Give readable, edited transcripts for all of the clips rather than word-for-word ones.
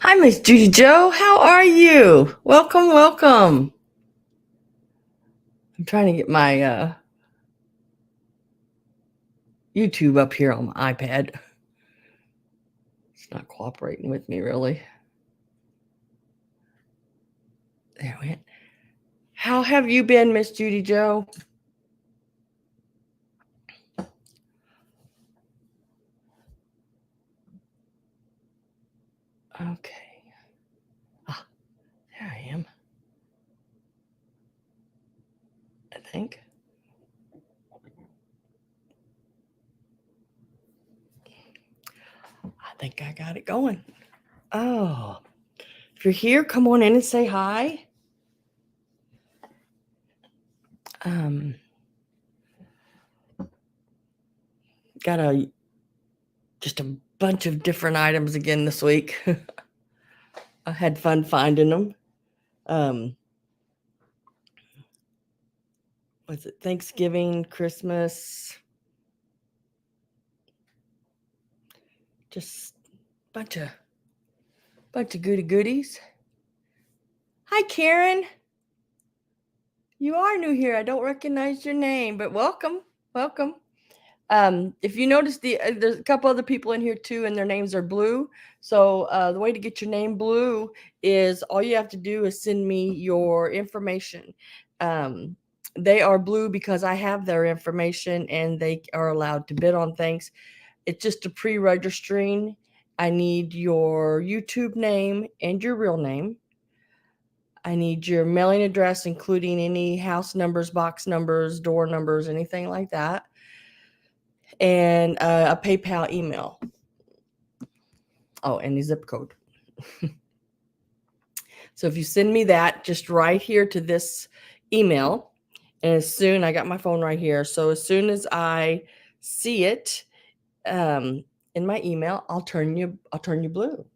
Hi, Miss Judy Joe. How are you? Welcome, welcome. I'm trying to get my YouTube up here on my iPad. It's not cooperating with me, really. There we went. How have you been, Miss Judy Joe? Okay. Ah, there I am. I think. I think I got it going. Oh, if you're here, come on in and say hi. Um, got just a bunch of different items again this week. I had fun finding them. Was it Thanksgiving, Christmas? Just bunch of goody goodies. Hi, Karen. You are new here. I don't recognize your name, but welcome, welcome. If you notice, there's a couple other people in here too, and their names are blue. So the way to get your name blue is all you have to do is send me your information. They are blue because I have their information, and they are allowed to bid on things. It's just a pre-registering. I need your YouTube name and your real name. I need your mailing address, including any house numbers, box numbers, door numbers, anything like that, and a PayPal email. Oh, and the zip code. So if you send me that, just right here to this email, and I got my phone right here. So as soon as I see it in my email, I'll turn you blue.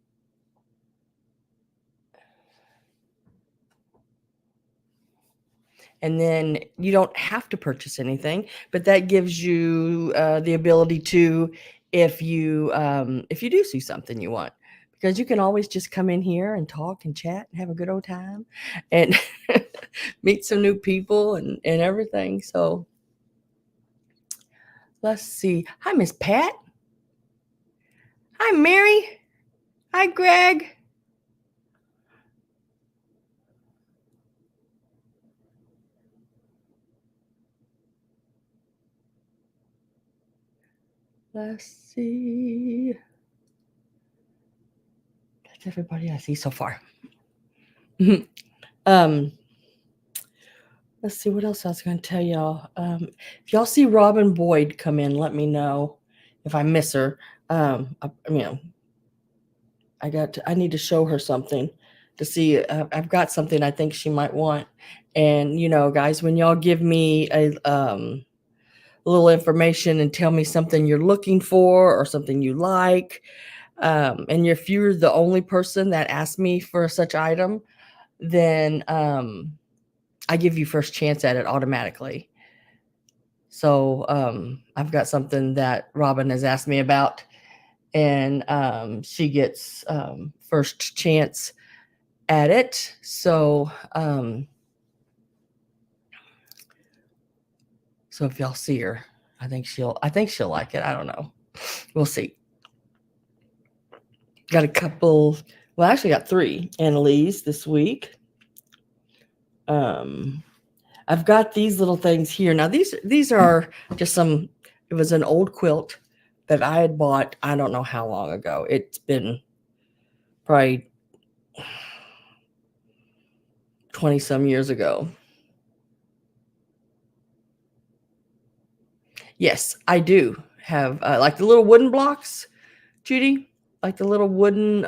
And then you don't have to purchase anything, but that gives you the ability to, if you do see something you want, because you can always just come in here and talk and chat and have a good old time and meet some new people and everything. So let's see. Hi, Miss Pat. Hi, Mary. Hi, Greg. Let's see. That's everybody I see so far. um, let's see what else I was going to tell y'all. If y'all see Robin Boyd come in, let me know if I miss her. I need to show her something to see. I've got something I think she might want. And guys, when y'all give me a little information and tell me something you're looking for or something you like, and if you're the only person that asked me for such item, then I give you first chance at it automatically. So I've got something that Robin has asked me about, and she gets first chance at it. So if y'all see her, I think she'll like it. I don't know. We'll see. Got a couple. Well, I actually got 3 Annalees this week. I've got these little things here. Now these are just some. It was an old quilt that I had bought. I don't know how long ago. It's been probably 20 some years ago. Yes, I do have like the little wooden blocks, Judy, like the little wooden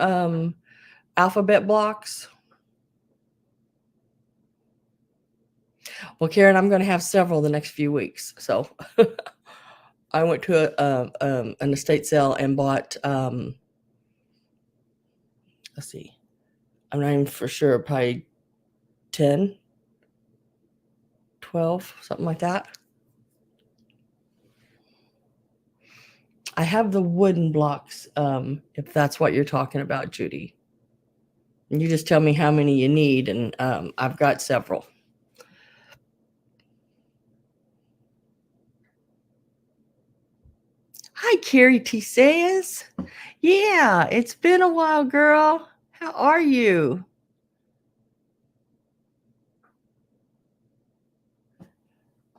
alphabet blocks. Well, Karen, I'm going to have several the next few weeks. So I went to an estate sale and bought, let's see, I'm not even for sure, probably 10, 12, something like that. I have the wooden blocks, if that's what you're talking about, Judy. You just tell me how many you need, and I've got several. Hi, Carrie T says. Yeah, it's been a while, girl. How are you?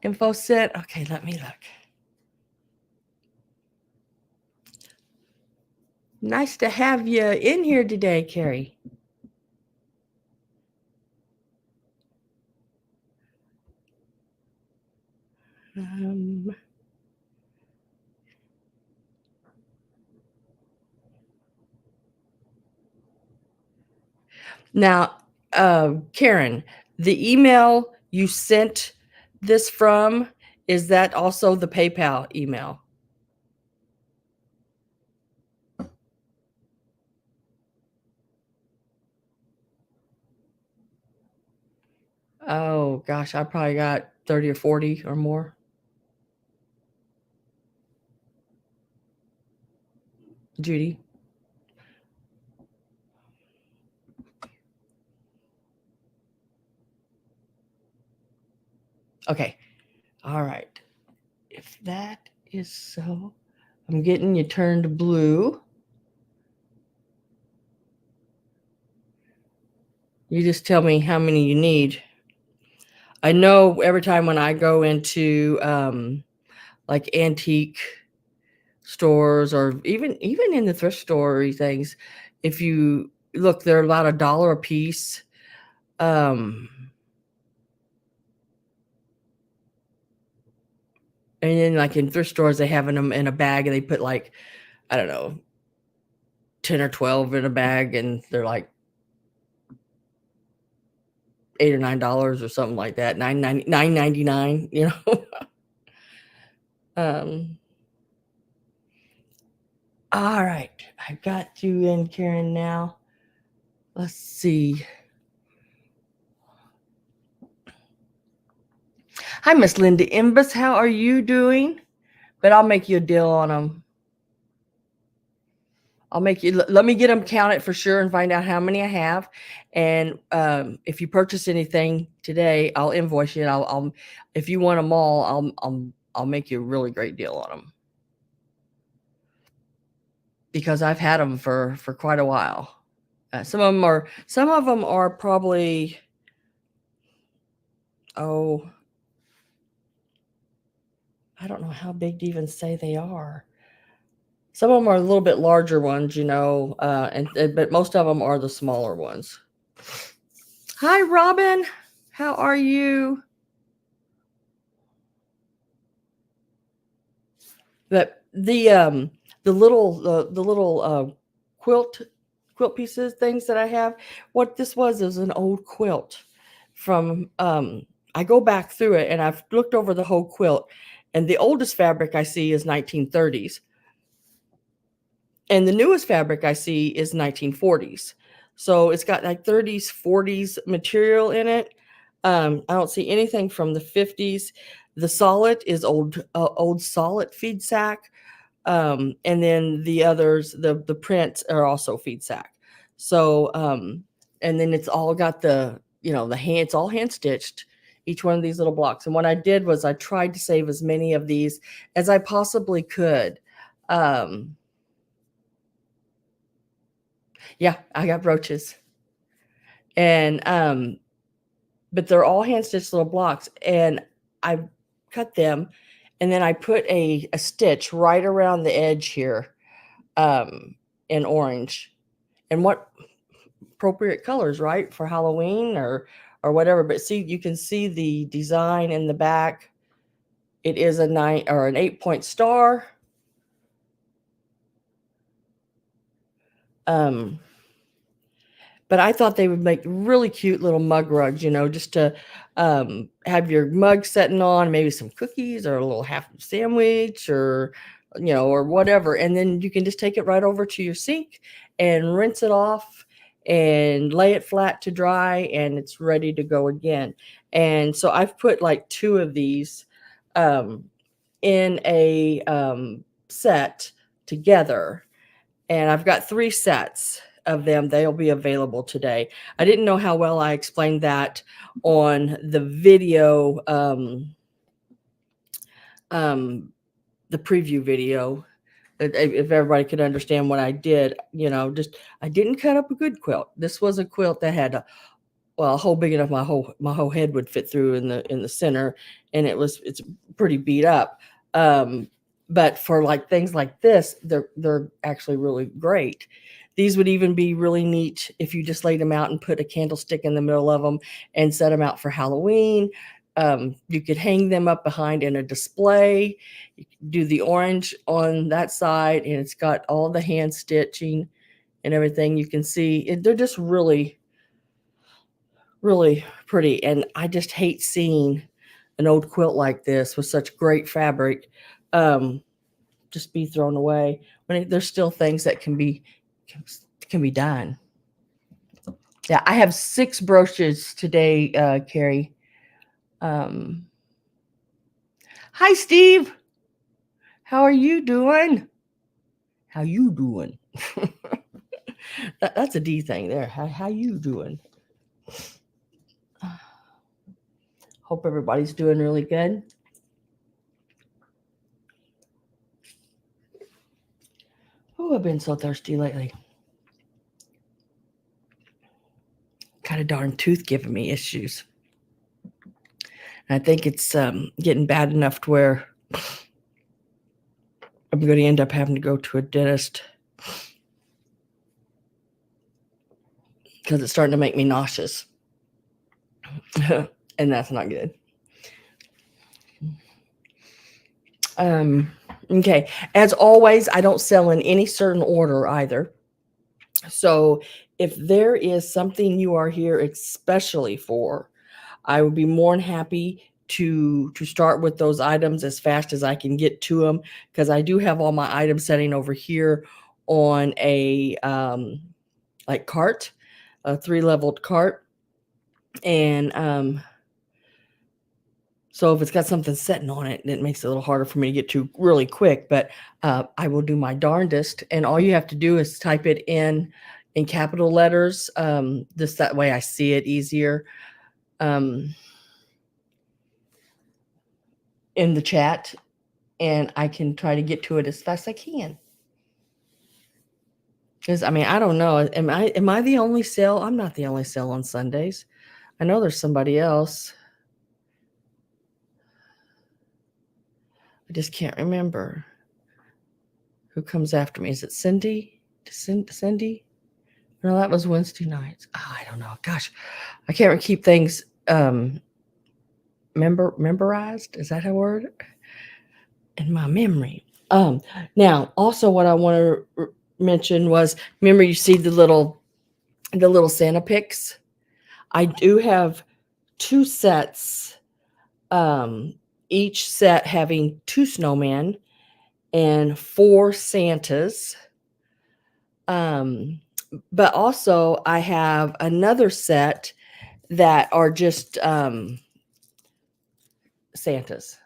Info set. Okay, let me look. Nice to have you in here today, Carrie. Now, Karen, the email you sent this from, is that also the PayPal email? Oh gosh, I probably got 30 or 40 or more. Judy. Okay. All right. If that is so, I'm getting you turned blue. You just tell me how many you need. I know every time when I go into like antique stores or even in the thrift store things, if you look, they're about $1 a piece. And then like in thrift stores, they have them in a bag and they put like, I don't know, 10 or 12 in a bag, and they're like $8 or $9 or something like that. $9.99, you know. All right, I've got you in, Karen, now. Let's see. Hi, Miss Linda Imbus. How are you doing? But I'll make you a deal on them. I'll make you, let me get them counted for sure and find out how many I have. And if you purchase anything today, I'll invoice you. And I'll if you want them all, I'll make you a really great deal on them, because I've had them for quite a while. Some of them are probably, oh, I don't know how big to even say they are. Some of them are a little bit larger ones, you know, but most of them are the smaller ones. Hi, Robin. How are you? But the little quilt pieces things that I have, what this was is an old quilt from I go back through it and I've looked over the whole quilt, and the oldest fabric I see is 1930s. And the newest fabric I see is 1940s. So it's got like 30s, 40s material in it. I don't see anything from the 50s. The solid is old solid feed sack. And then the others, the prints are also feed sack. So, and then it's all got the, you know, it's all hand stitched, each one of these little blocks. And what I did was I tried to save as many of these as I possibly could. Yeah, I got brooches. And but they're all hand stitched little blocks, and I cut them, and then I put a stitch right around the edge here, in orange. And what appropriate colors, right, for Halloween or whatever. But see, you can see the design in the back. It is a 9 or an 8-point star. But I thought they would make really cute little mug rugs, you know, just to have your mug setting on, maybe some cookies or a little half sandwich or, you know, or whatever. And then you can just take it right over to your sink and rinse it off and lay it flat to dry, and it's ready to go again. And so I've put like 2 of these in a set together, and I've got 3 sets. of them. They'll be available today. I didn't know how well I explained that on the video, the preview video. If everybody could understand what I did, just I didn't cut up a good quilt. This was a quilt that had a hole big enough my whole head would fit through in the center, and it's pretty beat up. But for like things like this, they're actually really great. These would even be really neat if you just laid them out and put a candlestick in the middle of them and set them out for Halloween. You could hang them up behind in a display. You could do the orange on that side, and it's got all the hand stitching and everything. You can see they're just really, really pretty. And I just hate seeing an old quilt like this with such great fabric just be thrown away when there's still things that can be done. Yeah, I have 6 brooches today, Carrie. Hi, Steve. How are you doing? How you doing? That's a D thing there. How you doing? Hope everybody's doing really good. Oh, I've been so thirsty lately. Got a darn tooth giving me issues. And I think it's getting bad enough to where I'm going to end up having to go to a dentist because it's starting to make me nauseous. And that's not good. Okay. As always, I don't sell in any certain order either. So if there is something you are here especially for, I would be more than happy to start with those items as fast as I can get to them, because I do have all my items setting over here on a like cart, a 3-leveled cart. And so if it's got something sitting on it, it makes it a little harder for me to get to really quick. But I will do my darndest. And all you have to do is type it in capital letters. Just that way I see it easier in the chat. And I can try to get to it as fast as I can. Because, I mean, I don't know. Am I the only sale? I'm not the only sale on Sundays. I know there's somebody else. I just can't remember who comes after me. Is it Cindy? Cindy? No, that was Wednesday nights. Oh, I don't know. Gosh, I can't keep things memorized. Is that a word? In my memory. Now, also what I want to mention was, remember you see the little Santa pics? I do have 2 sets, each set having 2 snowmen and 4 Santas. But also I have another set that are just Santas,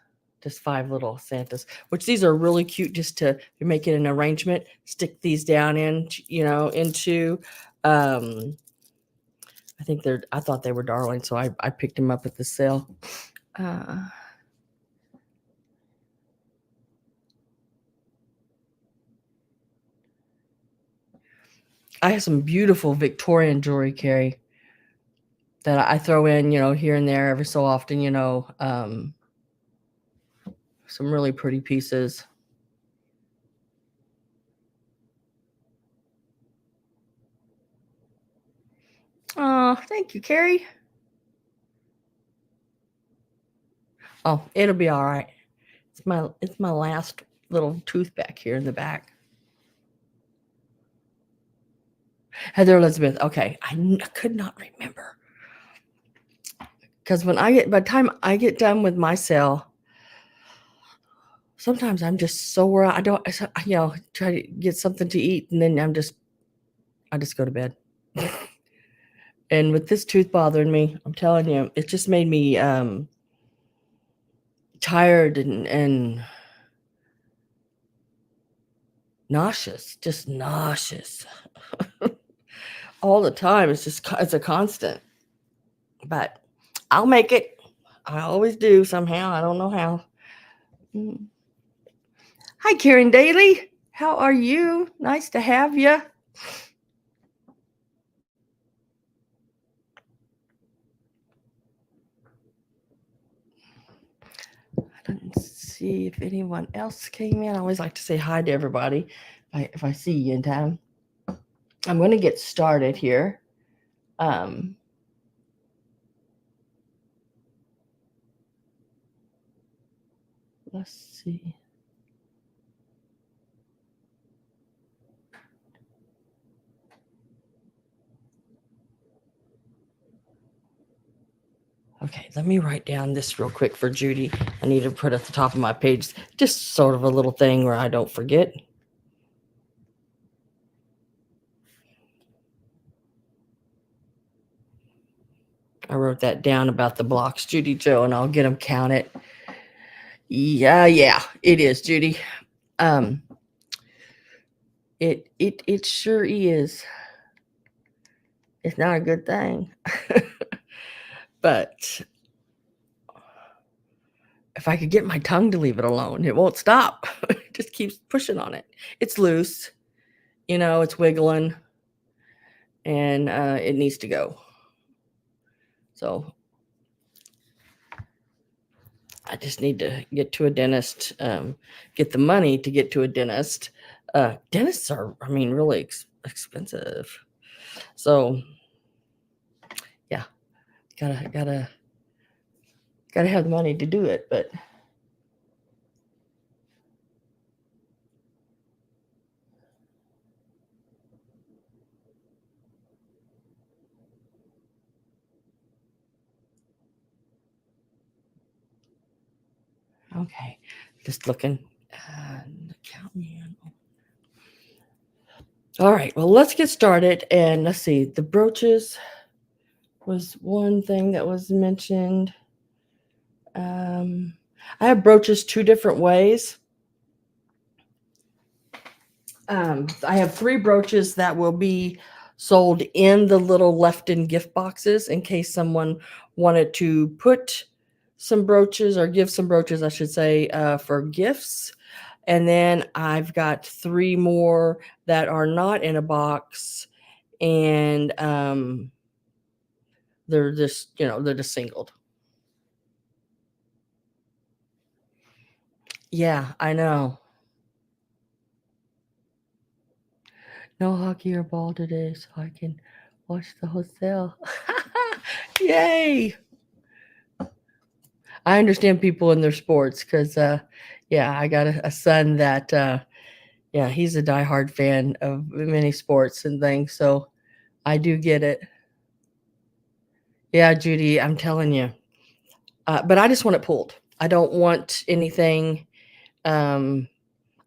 just 5 little Santas, which these are really cute just to make it an arrangement, stick these down into, I thought they were darling, so I picked them up at the sale. I have some beautiful Victorian jewelry, Carrie, that I throw in, here and there every so often, some really pretty pieces. Oh, thank you, Carrie. Oh, it'll be all right. It's my last little tooth back here in the back. Heather Elizabeth. Okay, I could not remember, because by the time I get done with my sale, sometimes I'm just so where I don't, try to get something to eat, and then I just go to bed. And with this tooth bothering me, I'm telling you, it just made me tired and nauseous, just nauseous. all the time. It's a constant. But I'll make it. I always do somehow. I don't know how. Mm. Hi, Karen Daly. How are you? Nice to have you. I didn't see if anyone else came in. I always like to say hi to everybody if I see you in time. I'm going to get started here. Um, let's see. Okay, let me write down this real quick for Judy. I need to put at the top of my page just sort of a little thing where I don't forget. I wrote that down about the blocks, Judy Joe, and I'll get them counted. Yeah, it is, Judy. It sure is. It's not a good thing. But if I could get my tongue to leave it alone, it won't stop. It just keeps pushing on it. It's loose, it's wiggling, and it needs to go. So I just need to get to a dentist, get the money to get to a dentist. Dentists are, really expensive. So yeah, gotta have the money to do it. But okay, just looking. Count me in. All right, well, let's get started. And let's see, the brooches was one thing that was mentioned. I have brooches two different ways. I have 3 brooches that will be sold in the little Lefton gift boxes in case someone wanted to put some brooches or give some brooches, I should say, for gifts. And then I've got 3 more that are not in a box, and they're just, they're just singled. Yeah, I know. No hockey or ball today, so I can watch the hotel. Yay! I understand people in their sports because, yeah, I got a son that, yeah, he's a diehard fan of many sports and things. So I do get it. Yeah, Judy, I'm telling you. But I just want it pulled. I don't want anything. Um,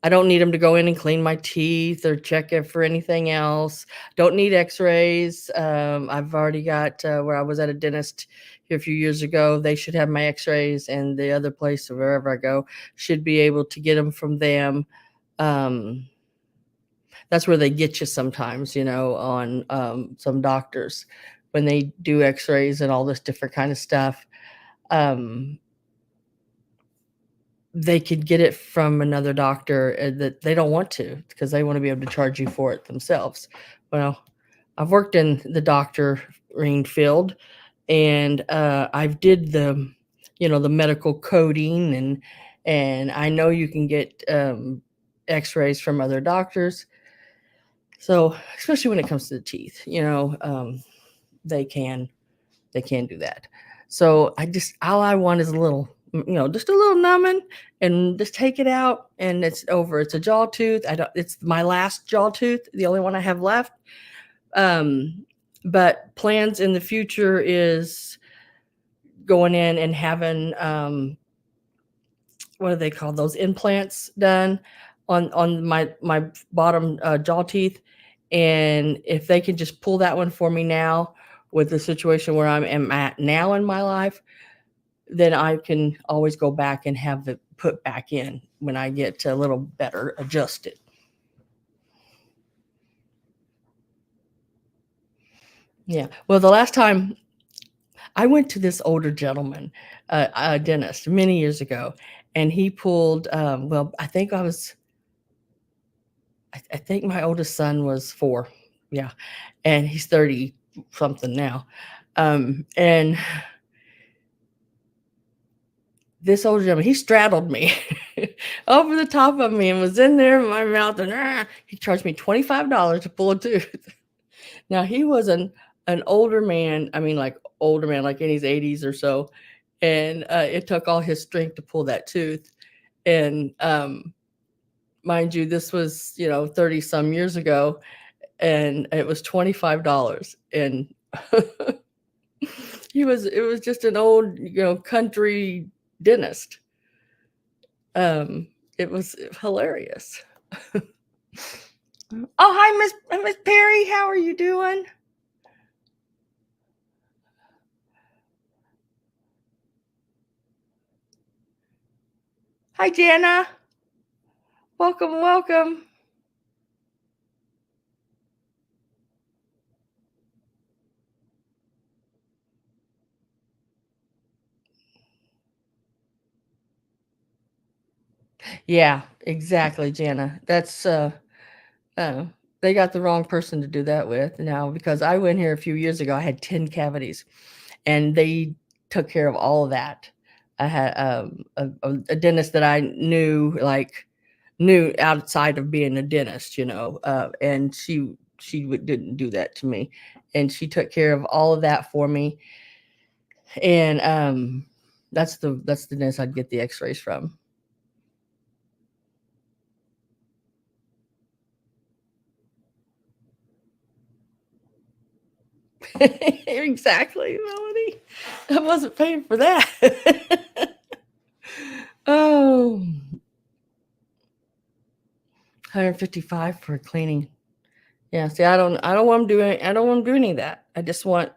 I don't need them to go in and clean my teeth or check it for anything else. Don't need x-rays. I've already got where I was at a dentist here a few years ago. They should have my x-rays, and the other place, wherever I go, should be able to get them from them. That's where they get you sometimes, on some doctors when they do x-rays and all this different kind of stuff. They could get it from another doctor that they don't want to because they want to be able to charge you for it themselves. Well, I've worked in the doctoring field, and I've did the medical coding, and I know you can get x-rays from other doctors. So especially when it comes to the teeth, they can do that. So all I want is a little, just a little numbing, and just take it out and it's over. It's a jaw tooth. It's my last jaw tooth, the only one I have left. But plans in the future is going in and having, what do they call those implants done on my bottom jaw teeth. And if they can just pull that one for me now with the situation where I am at now in my life, then I can always go back and have it put back in when I get a little better adjusted. Yeah. Well, the last time I went to this older gentleman, a dentist, many years ago, and he pulled. Well, I think my oldest son was 4, yeah, and he's 30 something now, and this older gentleman, he straddled me over the top of me and was in there in my mouth, and he charged me $25 to pull a tooth. Now he was an older man. I mean, like older man, like in his 80s or so, and it took all his strength to pull that tooth. And mind you, this was 30 some years ago, and it was $25. And it was just an old country dentist. It was hilarious. Oh, hi, Miss Perry. How are you doing? Hi, Jana. Welcome, welcome. Yeah, exactly, Jana. That's uh they got the wrong person to do that with now, because I went here a few years ago. I had 10 cavities, and they took care of all of that. I had a dentist that I knew outside of being a dentist, and didn't do that to me, and she took care of all of that for me. And that's the dentist I'd get the X-rays from. Exactly, Melanie. I wasn't paying for that. Oh, 155 for cleaning. Yeah, see, I don't want to do any, I don't want to do any of that. I just want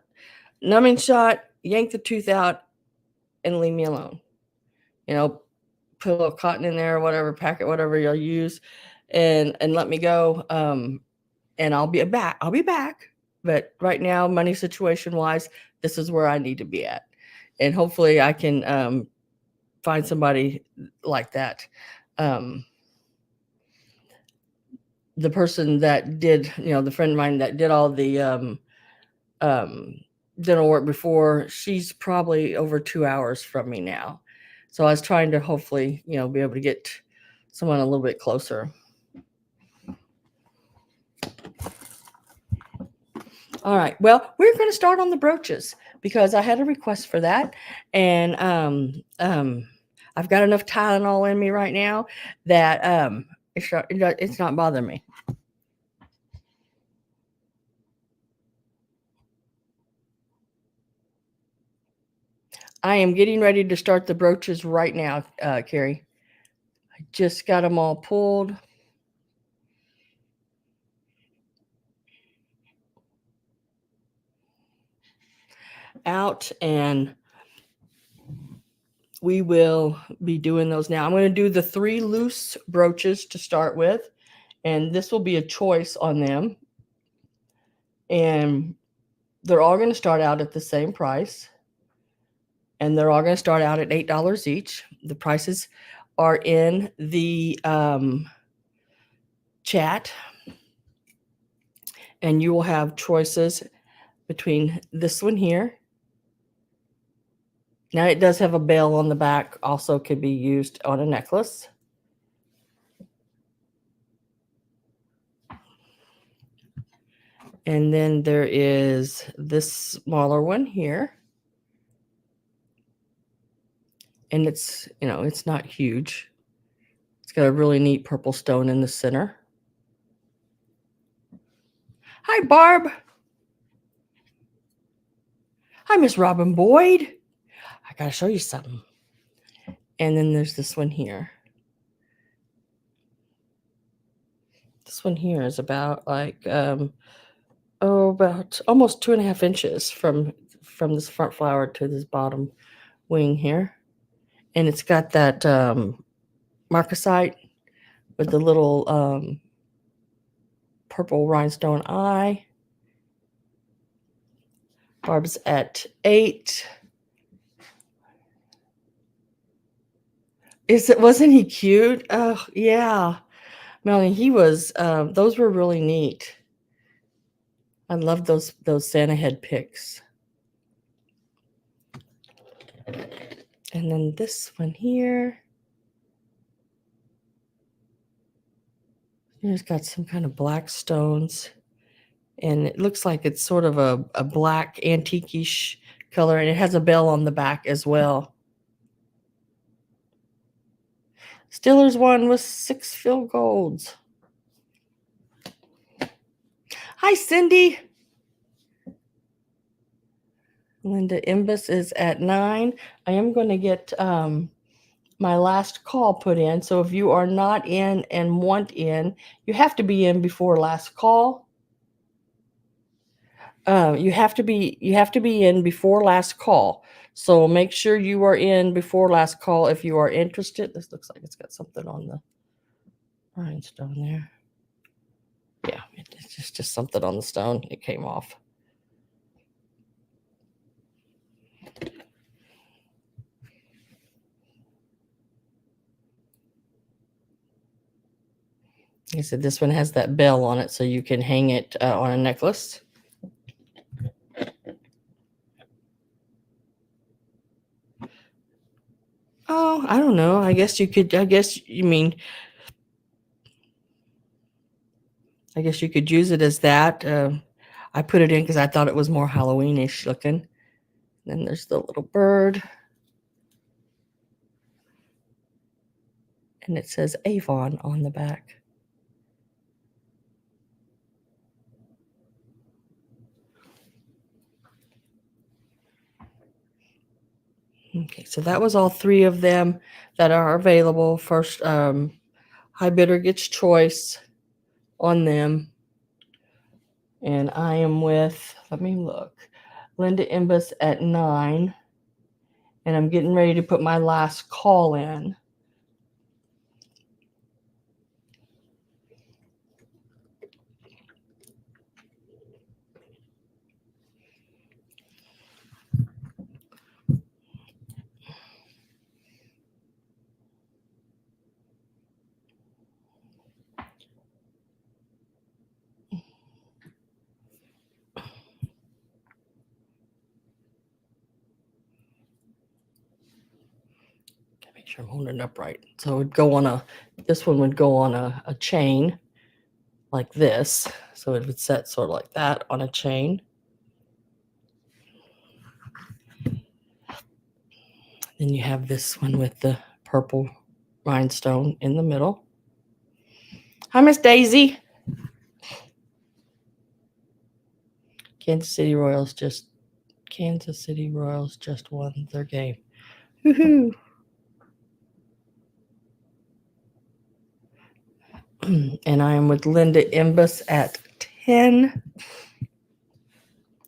numbing shot, yank the tooth out, and leave me alone. Put a little cotton in there or whatever, pack it, whatever you'll use, and let me go. And I'll be back. I'll be back. But right now, money situation wise, this is where I need to be at. And hopefully I can find somebody like that. The person that did, the friend of mine that did all the dental work before, she's probably over 2 hours from me now. So I was trying to hopefully, be able to get someone a little bit closer. All right. Well, we're going to start on the brooches because I had a request for that, and I've got enough Tylenol in me right now that it's not bothering me. I am getting ready to start the brooches right now, Carrie. I just got them all pulled. Out, and we will be doing those now. I'm going to do the 3 loose brooches to start with, and this will be a choice on them. And they're all going to start out at the same price, and they're all going to start out at $8 each. The prices are in the chat, and you will have choices between this one here. Now it does have a bell on the back, also could be used on a necklace. And then there is this smaller one here. And it's, it's not huge. It's got a really neat purple stone in the center. Hi, Barb. Hi, Miss Robin Boyd. I got to show you something. And then there's this one here. This one here is about about almost 2.5 inches from this front flower to this bottom wing here. And it's got that marcasite with the little purple rhinestone eye. Barb's at 8. Wasn't he cute? Oh, yeah. Melanie, he was, those were really neat. I love those Santa head pics. And then this one here. It's got some kind of black stones. And it looks like it's sort of a black antique-ish color. And it has a bell on the back as well. Steelers won with 6 field goals. Hi, Cindy. Linda Imbus is at 9. I am going to get my last call put in. So if you are not in and want in, you have to be in before last call. You have to be in before last call. So make sure you are in before last call if you are interested. This looks like it's got something on the rhinestone there. Yeah, it's just something on the stone. It came off. Like I said, this one has that bell on it, so you can hang it on a necklace. Oh, I don't know. I guess you could. I guess you could use it as that. I put it in because I thought it was more Halloweenish looking. Then there's the little bird. And it says Avon on the back. Okay, so that was all 3 of them that are available. First, high bidder gets choice on them. And I am with, let me look, Linda Imbus at 9. And I'm getting ready to put my last call in. Make sure I'm holding it upright. So it would go on this one would go on a chain like this. So it would set sort of like that on a chain. Then you have this one with the purple rhinestone in the middle. Hi, Miss Daisy. Kansas City Royals just won their game. Woohoo. And I am with Linda Imbus at 10.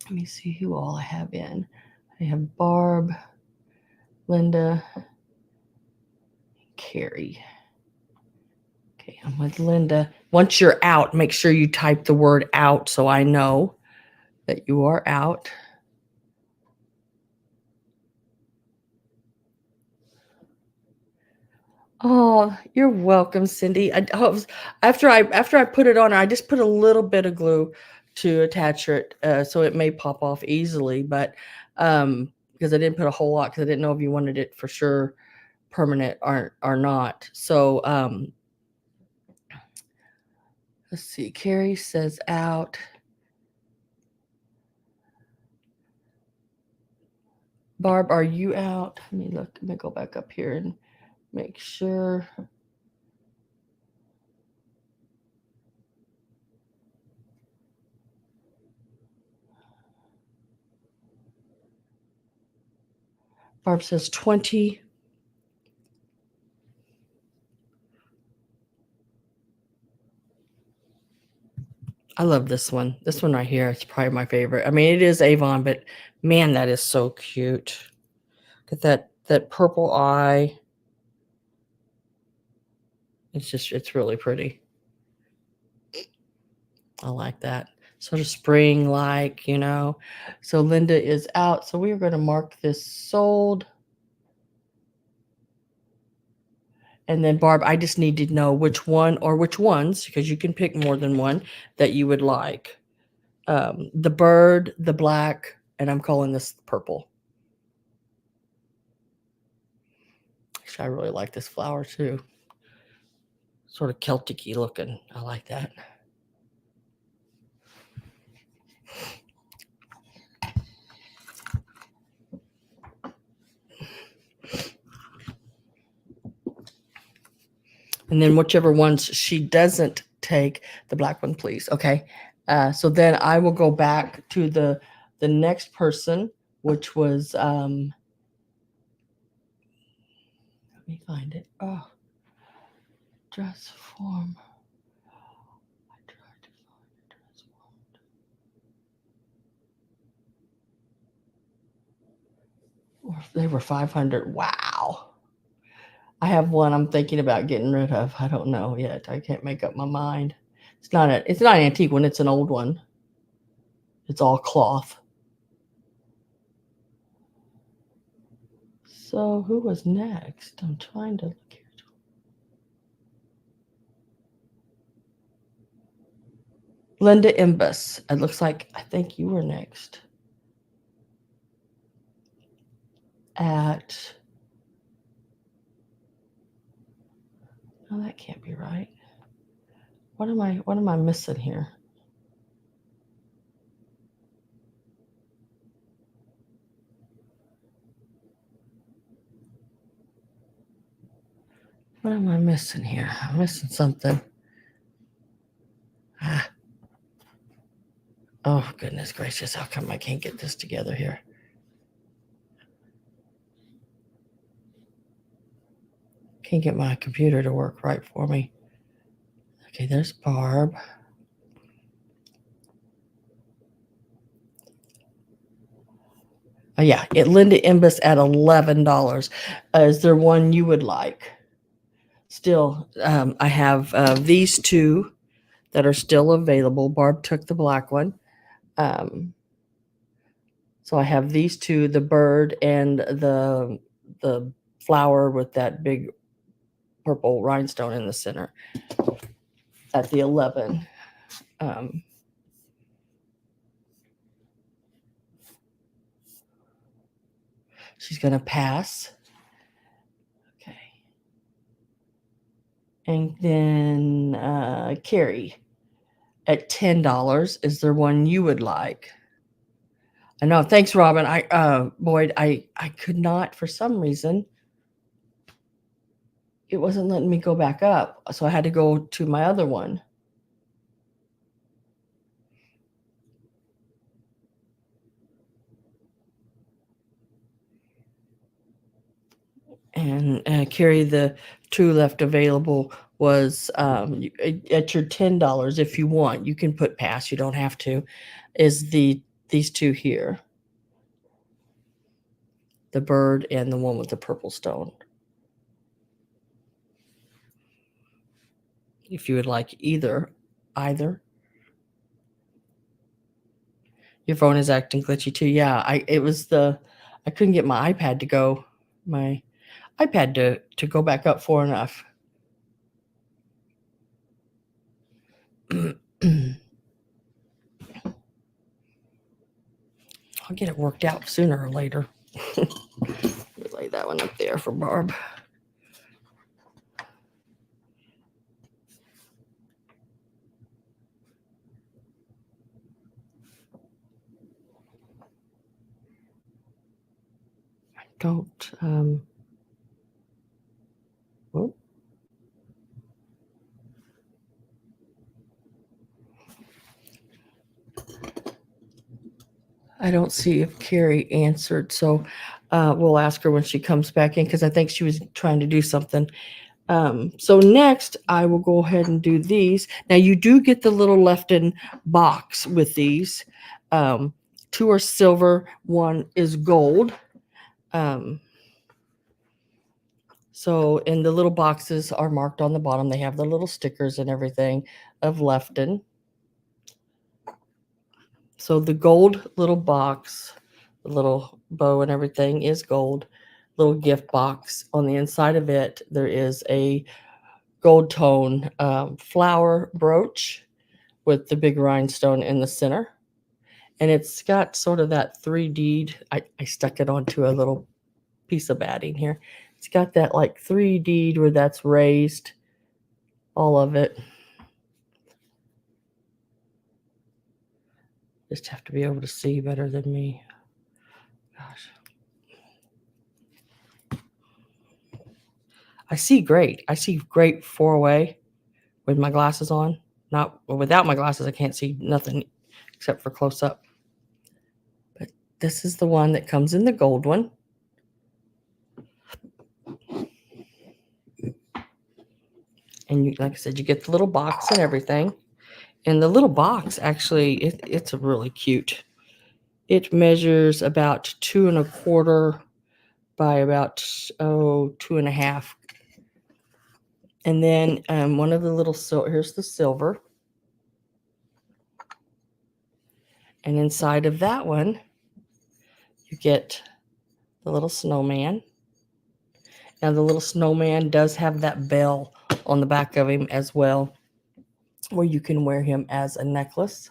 Let me see who all I have in. I have Barb, Linda, Carrie. Okay, I'm with Linda. Once you're out, make sure you type the word out so I know that you are out. Oh, you're welcome, Cindy. After I put it on, I just put a little bit of glue to attach it, so it may pop off easily. But because I didn't put a whole lot, because I didn't know if you wanted it for sure permanent or not. So let's see. Carrie says out. Barb, are you out? Let me look. Let me go back up here and make sure. Barb says 20. I love this one. This one right here. It's probably my favorite. I mean, it is Avon, but man, that is so cute. Look at that purple eye. It's really pretty. I like that. sort of spring like, you know. So Linda is out. So we are going to mark this sold. And then Barb, I just need to know which one or which ones, because you can pick more than one, that you would like. The bird, the black, and I'm calling this purple. Actually, I really like this flower too. Sort of Celtic-y looking. I like that. And then whichever ones she doesn't take, the black one, please. Okay. So then I will go back to the next person, which was let me find it. Oh, dress form. I tried to find a dress form. Or they were 500. Wow. I have one I'm thinking about getting rid of. I don't know yet. I can't make up my mind. It's not an antique one, it's an old one. It's all cloth. So who was next? I'm trying to look here. Linda Imbus. It looks like I think you were next. At no, that can't be right. What am I missing here? What am I missing here? I'm missing something. Ah. Oh, goodness gracious. How come I can't get this together here? Can't get my computer to work right for me. Okay, there's Barb. Oh, yeah, Linda Imbus at $11. Is there one you would like? Still, I have these two that are still available. Barb took the black one. So I have these two, the bird and the flower with that big purple rhinestone in the center at the 11. She's going to pass. Okay. And then Carrie at $10. Is there one you would like? I know. Thanks, Robin. Boyd, I could not, for some reason, it wasn't letting me go back up. So I had to go to my other one. And Carrie, the two left available was at your $10 if you want. You can put pass. You don't have to. Is these two here? The bird and the one with the purple stone. If you would like either. Your phone is acting glitchy too. Yeah, I couldn't get my iPad to go. My iPad to go back up far enough. I'll get it worked out sooner or later. Lay that one up there for Barb. I don't. Oh. I don't see if Carrie answered, so we'll ask her when she comes back in because I think she was trying to do something. So next, I will go ahead and do these. Now you do get the little Lefton box with these. Two are silver, one is gold. So, and the little boxes are marked on the bottom. They have the little stickers and everything of Lefton. So the gold little box, the little bow and everything is gold. Little gift box. On the inside of it, there is a gold tone flower brooch with the big rhinestone in the center. And it's got sort of that 3D. I stuck it onto a little piece of batting here. It's got that like 3D where that's raised, all of it. Just have to be able to see better than me. Gosh. I see great. I see great 4-way with my glasses on. Not without my glasses, I can't see nothing except for close up. But this is the one that comes in the gold one. And you, like I said, you get the little box and everything. And the little box actually, it's really cute. It measures about 2¼ by about 2½. And then one of the little here's the silver. And inside of that one, you get the little snowman. Now the little snowman does have that bell on the back of him as well, where you can wear him as a necklace.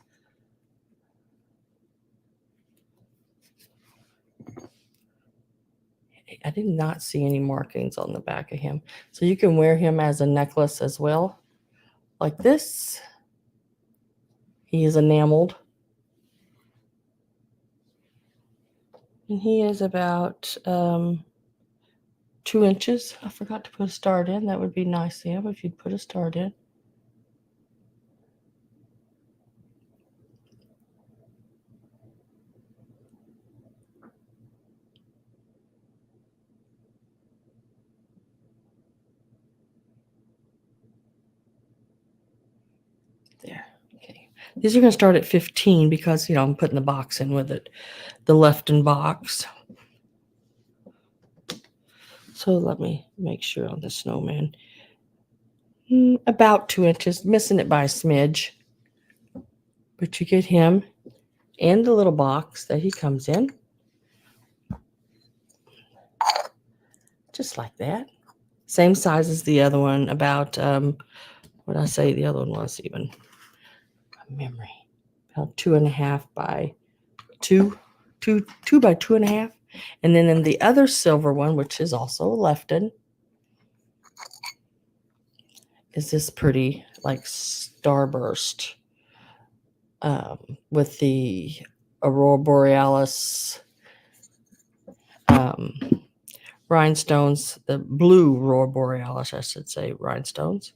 I did not see any markings on the back of him. So you can wear him as a necklace as well, like this. He is enameled. And he is about 2 inches. I forgot to put a start in. That would be nice, yeah, if you'd put a start in. There. Okay. These are going to start at 15 because, you know, I'm putting the box in with it. The Lefton box. So let me make sure on the snowman. About 2 inches, missing it by a smidge. But you get him and the little box that he comes in. Just like that. Same size as the other one, about, what did I say the other one was even? Memory. About 2½ by 2 by 2½. And then in the other silver one, which is also Lefton, is this pretty like starburst with the Aurora Borealis rhinestones, the blue Aurora Borealis, I should say, rhinestones.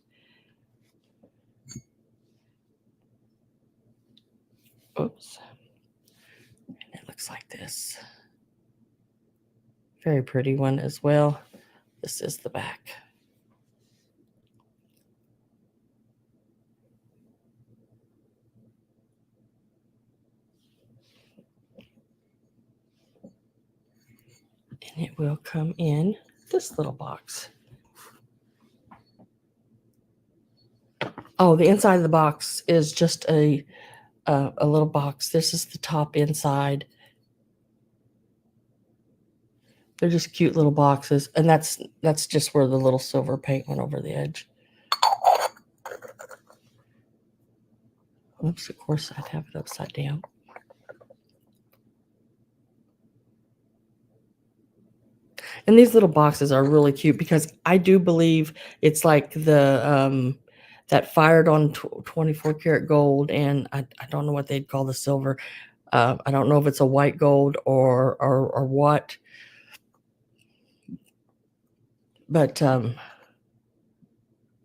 Oops. And it looks like this. Very pretty one as well. This is the back. And it will come in this little box. Oh, the inside of the box is just a little box. This is the top inside. They're just cute little boxes, and that's just where the little silver paint went over the edge. Oops, of course I'd have it upside down. And these little boxes are really cute because I do believe it's like the that fired on 24 karat gold, and I don't know what they'd call the silver. I don't know if it's a white gold or what. But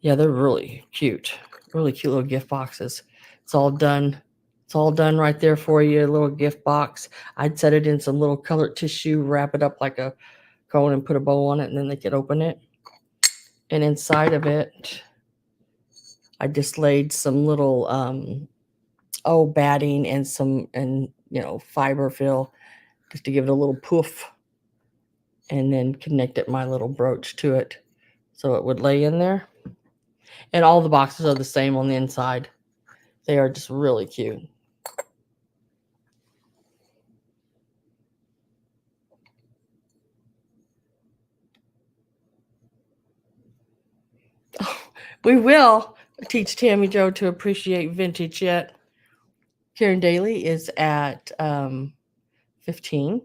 yeah, they're really cute little gift boxes. It's all done right there for you, a little gift box. I'd set it in some little colored tissue, wrap it up like a cone and put a bow on it, and then they could open it. And inside of it, I just laid some little batting and fiber fill just to give it a little poof, and then connected my little brooch to it so it would lay in there. And all the boxes are the same on the inside. They are just really cute. We will teach Tammy Jo to appreciate vintage yet. Karen Daly is at 15.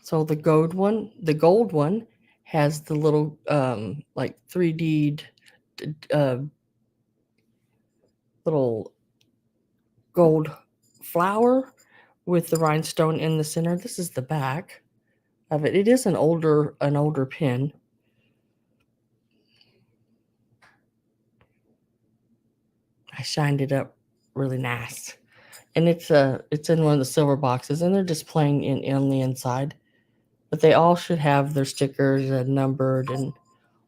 So the gold one has the little like 3D little gold flower with the rhinestone in the center. This is the back of it. It is an older pin. I shined it up really nice. And it's in one of the silver boxes, and they're just plain on the inside. But they all should have their stickers and numbered and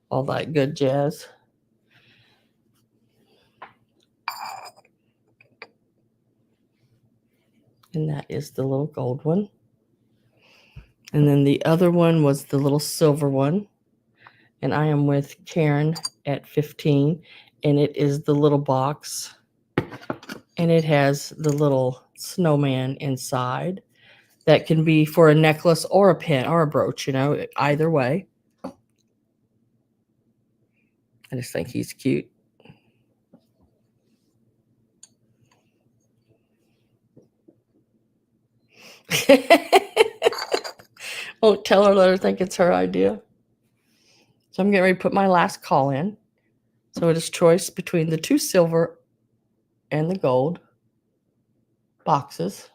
all that good jazz. And that is the little gold one. And then the other one was the little silver one. And I am with Karen at 15. And it is the little box. And it has the little snowman inside. That can be for a necklace or a pin or a brooch, either way. I just think he's cute. Won't tell her, let her think it's her idea. So I'm getting ready to put my last call in. So it is choice between the 2 silver and the gold boxes.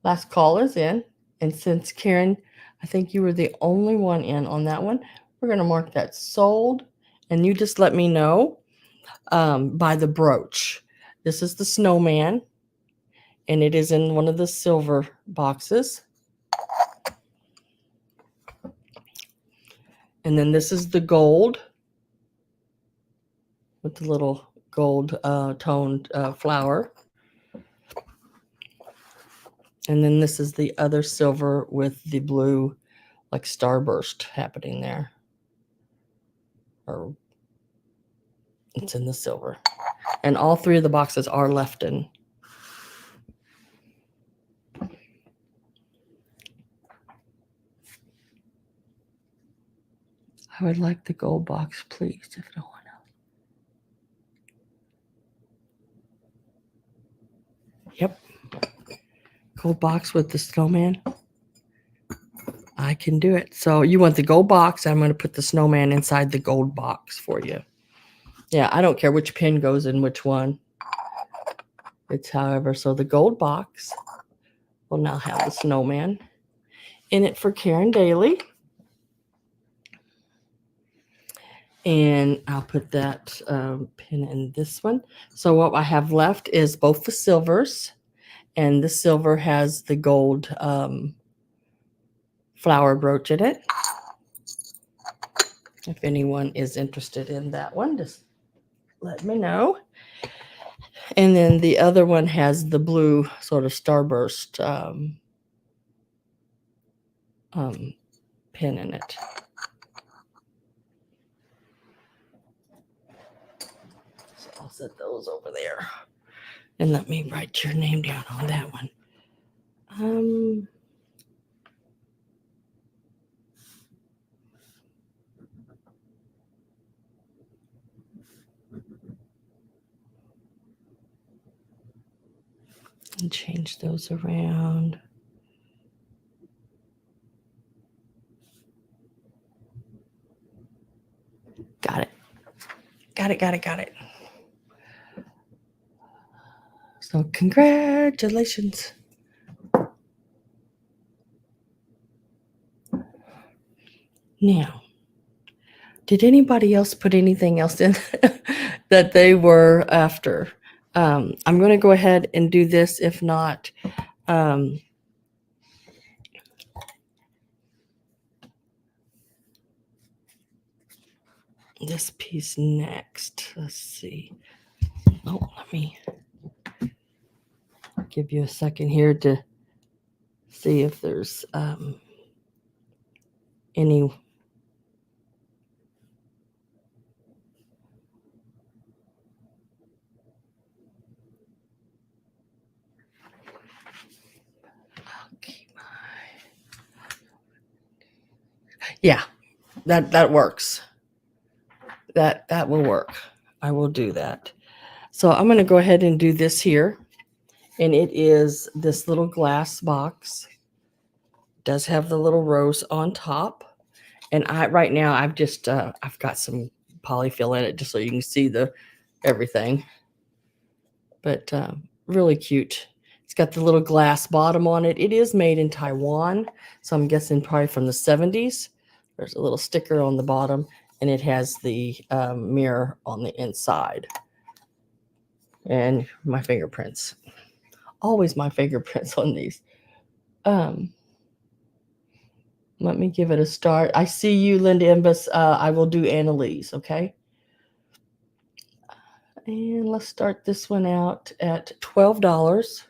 Last call is in. And since Karen, I think you were the only one in on that one, we're going to mark that sold. And you just let me know by the brooch. This is the snowman. And it is in one of the silver boxes. And then this is the gold with the little gold toned flower. And then this is the other silver with the blue, like starburst happening there. Or it's in the silver. And all 3 of the boxes are Lefton. I would like the gold box, please, if no one else. Yep. Gold box with the snowman. I can do it. So you want the gold box. I'm going to put the snowman inside the gold box for you. Yeah, I don't care which pin goes in which one. It's however. So the gold box will now have the snowman in it for Karen Daly. And I'll put that pin in this one. So what I have left is both the silvers. And the silver has the gold flower brooch in it. If anyone is interested in that one, just let me know. And then the other one has the blue sort of starburst pin in it. So I'll set those over there. And let me write your name down on that one. And change those around. Got it. Got it. So congratulations. Now, did anybody else put anything else in that they were after? I'm going to go ahead and do this. If not, this piece next. Let's see. Oh, let me give you a second here to see if there's any. Yeah, that works. That will work. I will do that. So I'm going to go ahead and do this here. And it is this little glass box. It does have the little rose on top. And right now I've just I've got some polyfill in it just so you can see the everything. But really cute. It's got the little glass bottom on it. It is made in Taiwan, so I'm guessing probably from the 70s. There's a little sticker on the bottom, and it has the mirror on the inside. And my fingerprints. Always my fingerprints on these. Let me give it a start. I see you, Linda Imbus. I will do Annalee's, okay? And let's start this one out at $12.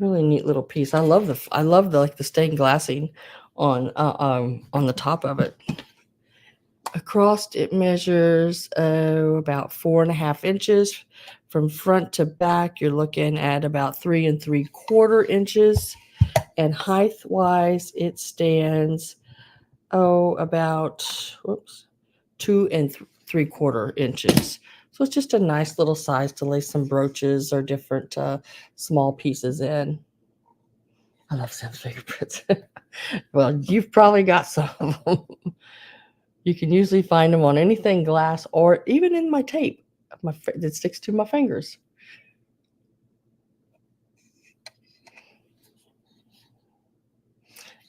Really neat little piece. I love the like the stained glassing on the top of it. Across it measures about 4.5 inches. From front to back, you're looking at about 3 3/4 inches. And height wise, it stands about 2 3/4 inches. So it's just a nice little size to lay some brooches or different small pieces in. I love Sam's fingerprints. Well, you've probably got some of them. You can usually find them on anything glass or even in my tape that sticks to my fingers.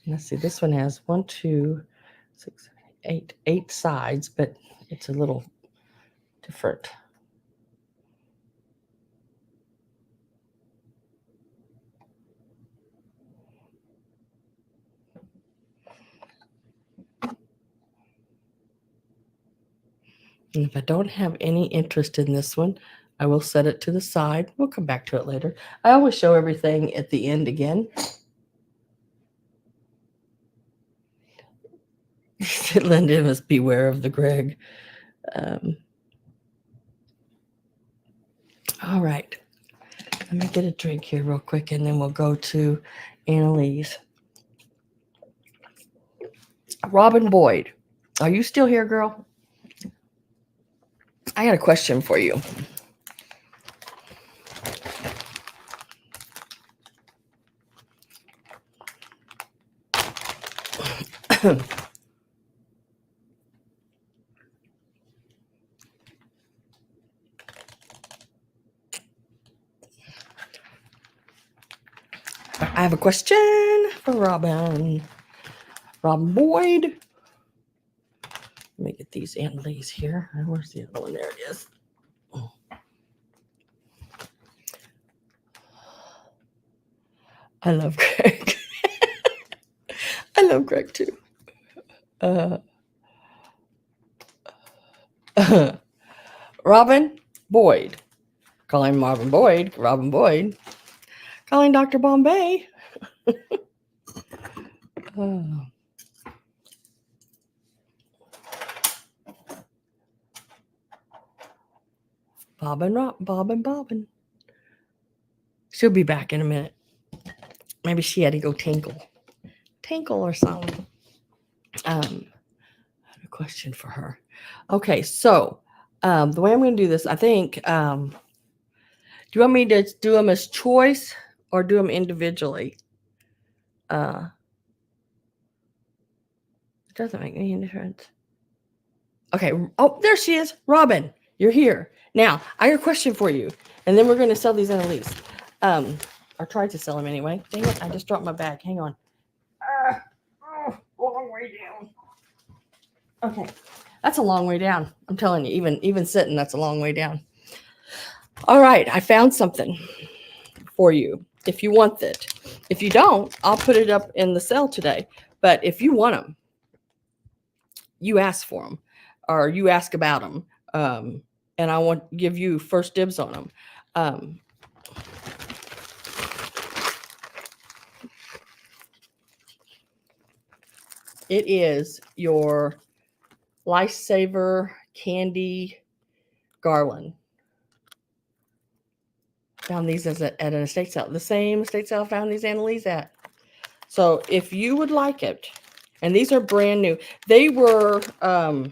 Let's see, this one has 1, 2, 6, 8 sides, but it's a little different. And if I don't have any interest in this one, I will set it to the side. We'll come back to it later. I always show everything at the end again. Linda must beware of the Greg. All right. Let me get a drink here real quick, and then we'll go to Annalee's. Robin Boyd, are you still here, girl? I got a question for you. I have a question for Robin. Robin Boyd. Let me get these Annalees here. Where's the other one? There it is. I love Greg. I love Greg too. Robin Boyd. Calling Marvin Boyd. Robin Boyd. Calling Dr. Bombay. Bobbin. She'll be back in a minute. Maybe she had to go tinkle or something. I have a question for her. Okay, so the way I'm going to do this, I think, do you want me to do them as choice or do them individually? It doesn't make any difference. Okay. Oh, there she is. Robin, you're here. Now, I got a question for you. And then we're going to sell these Annalees. Or try to sell them anyway. Dang it, I just dropped my bag. Hang on. Long way down. Okay. That's a long way down. I'm telling you, even sitting, that's a long way down. All right. I found something for you if you want that. If you don't, I'll put it up in the sale today. But if you want them, you ask for them or you ask about them. And I want to give you first dibs on them. It is your Lifesaver candy garland. Found these at an estate sale. The same estate sale I found these Annalees at. So if you would like it, And these are brand new. They were not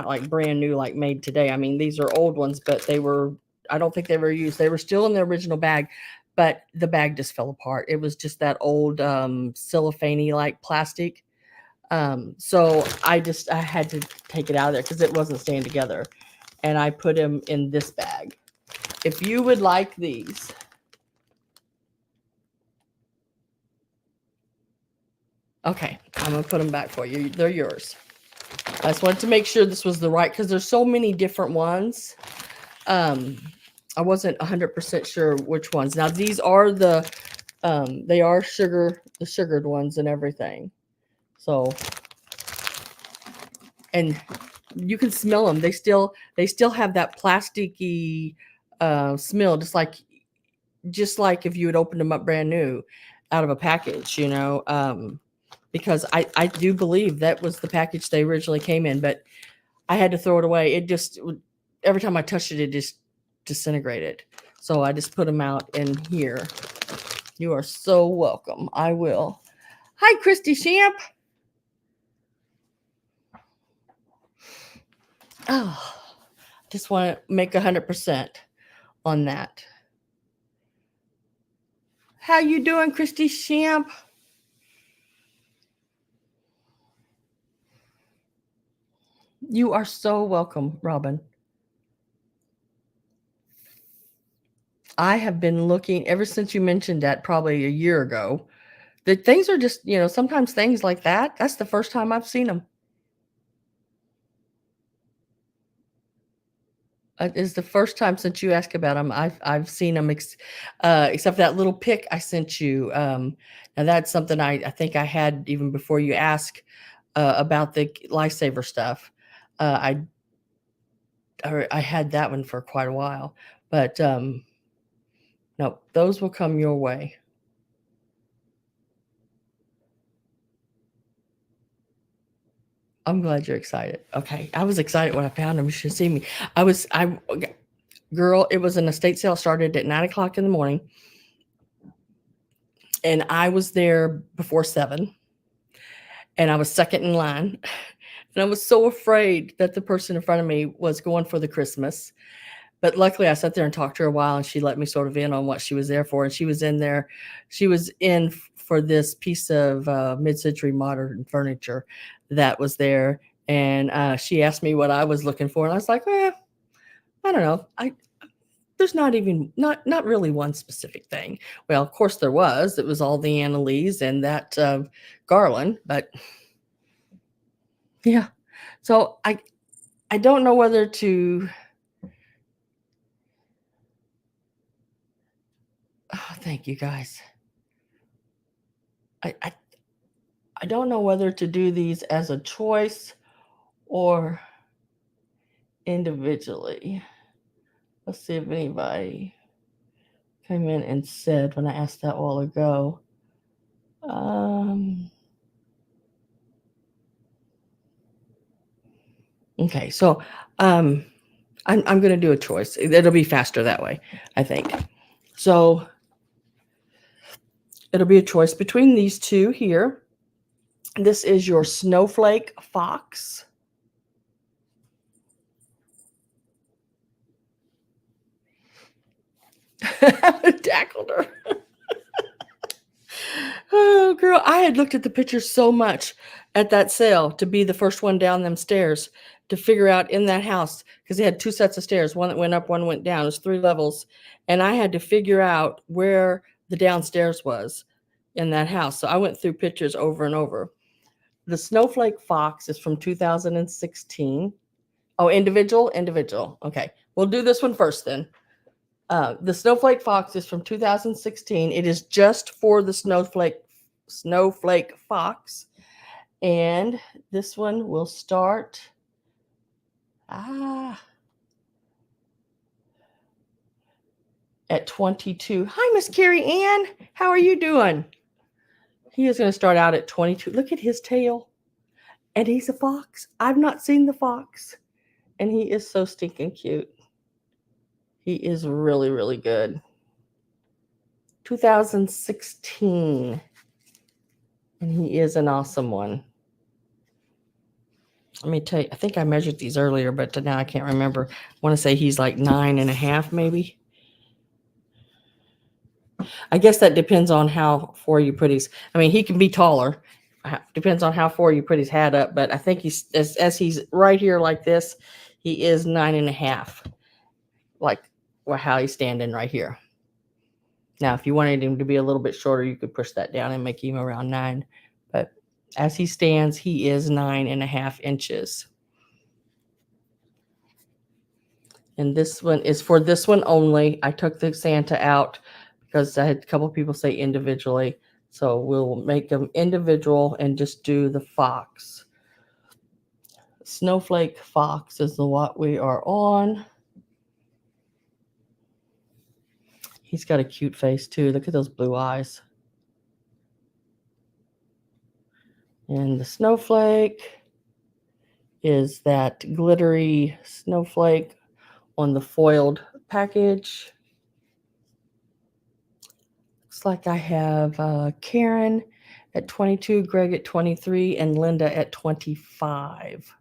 like brand new, like made today. I mean, these are old ones, but they were, I don't think they were used. They were still in the original bag, but the bag just fell apart. It was just that old cellophane like plastic. So I had to take it out of there because it wasn't staying together. And I put them in this bag. If you would like these, okay, I'm going to put them back for you. They're yours. I just wanted to make sure this was the right, because there's so many different ones. I wasn't 100% sure which ones. Now these are the, they are the sugared ones and everything. So, and you can smell them. They still have that plasticky smell, just like if you had opened them up brand new out of a package, you know. Because I do believe that was the package they originally came in, but I had to throw it away. It just, every time I touched it, it just disintegrated. So I just put them out in here. You are so welcome. I will. Hi, Christy Shamp. Oh, just want to make 100% on that. How you doing, Christy Shamp? You are so welcome, Robin. I have been looking ever since you mentioned that, probably a year ago. The things are just, you know, sometimes things like that, that's the first time I've seen them. Is the first time since you asked about them. I've seen them, except that little pic I sent you. And that's something I think I had even before you asked about the lifesaver stuff. I had that one for quite a while, but no, those will come your way. I'm glad you're excited. Okay, I was excited when I found them. You should see me. Girl, it was an estate sale, started at 9 o'clock in the morning, and I was there before 7, and I was second in line. And I was so afraid that the person in front of me was going for the Christmas. But luckily I sat there and talked to her a while, and she let me sort of in on what she was there for. And she was in for this piece of mid-century modern furniture that was there. And she asked me what I was looking for. And I was like, I don't know. There's not really one specific thing. Well, of course there was. It was all the Annalees and that garland, but yeah. So I don't know whether to. Oh, thank you guys. I don't know whether to do these as a choice or individually. Let's see if anybody came in and said when I asked that a while ago. Okay, so I'm going to do a choice. It'll be faster that way, I think. So it'll be a choice between these two here. This is your Snowflake Fox. Tackled her. Oh, girl, I had looked at the pictures so much at that sale to be the first one down them stairs to figure out in that house, because they had 2 sets of stairs, one that went up, one went down. It was 3 levels, and I had to figure out where the downstairs was in that house. So I went through pictures over and over. The Snowflake Fox is from 2016. Oh, individual. Okay, we'll do this one first then. The Snowflake Fox is from 2016. It is just for the Snowflake Fox. And this one will start at 22. Hi, Miss Carrie Ann. How are you doing? He is going to start out at 22. Look at his tail. And he's a fox. I've not seen the fox. And he is so stinking cute. He is really, really good. 2016. And he is an awesome one. Let me tell you, I think I measured these earlier, but now I can't remember. I want to say he's like 9.5, maybe. I guess that depends on how far you put his. I mean, he can be taller. Depends on how far you put his hat up. But I think he's as he's right here like this, he is 9.5, like how he's standing right here. Now, if you wanted him to be a little bit shorter, you could push that down and make him around 9. But as he stands, he is 9.5 inches. And this one is for this one only. I took the Santa out because I had a couple of people say individually. So we'll make them individual and just do the fox. Snowflake fox is the what we are on. He's got a cute face too. Look at those blue eyes. And the snowflake is that glittery snowflake on the foiled package. Looks like I have Karen at 22, Greg at 23, and Linda at 25.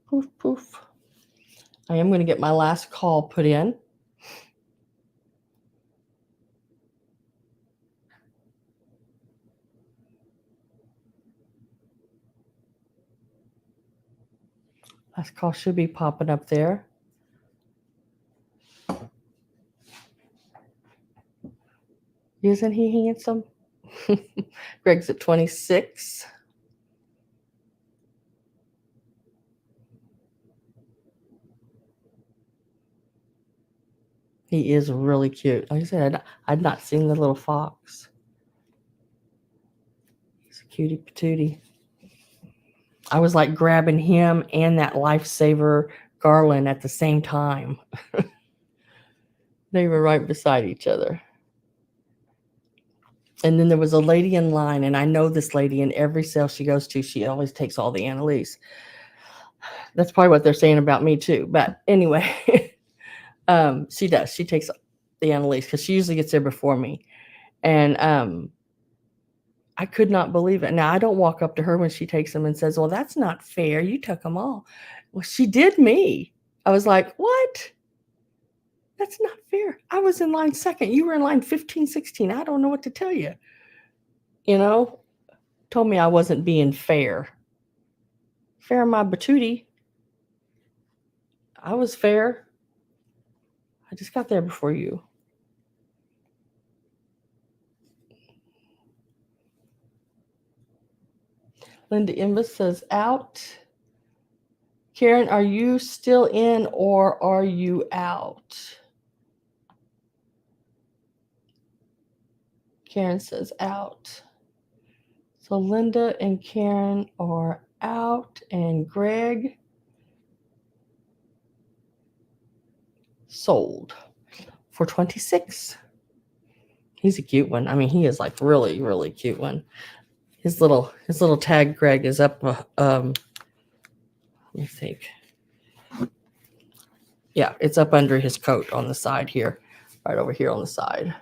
Poof, poof. I am going to get my last call put in. Last call should be popping up there. Isn't he handsome? Greg's at 26. He is really cute. Like I said, I'd not seen the little fox. He's a cutie patootie. I was like grabbing him and that lifesaver garland at the same time. They were right beside each other. And then there was a lady in line, and I know this lady in every sale she goes to, she always takes all the Annalees. That's probably what they're saying about me too. But anyway, she does. She takes the Annalees because she usually gets there before me. And I could not believe it. Now, I don't walk up to her when she takes them and says, well, that's not fair. You took them all. Well, she did me. I was like, what? That's not fair. I was in line second. You were in line 15, 16. I don't know what to tell you. You know, told me I wasn't being fair. Fair, my batootie. I was fair. I just got there before you. Linda Imbus says out. Karen, are you still in or are you out? Karen says out. So Linda and Karen are out, and Greg sold for 26. He's a cute one. I mean, he is like really, really cute one. His little tag Greg is up. Let me think. Yeah, it's up under his coat on the side here, right over here on the side.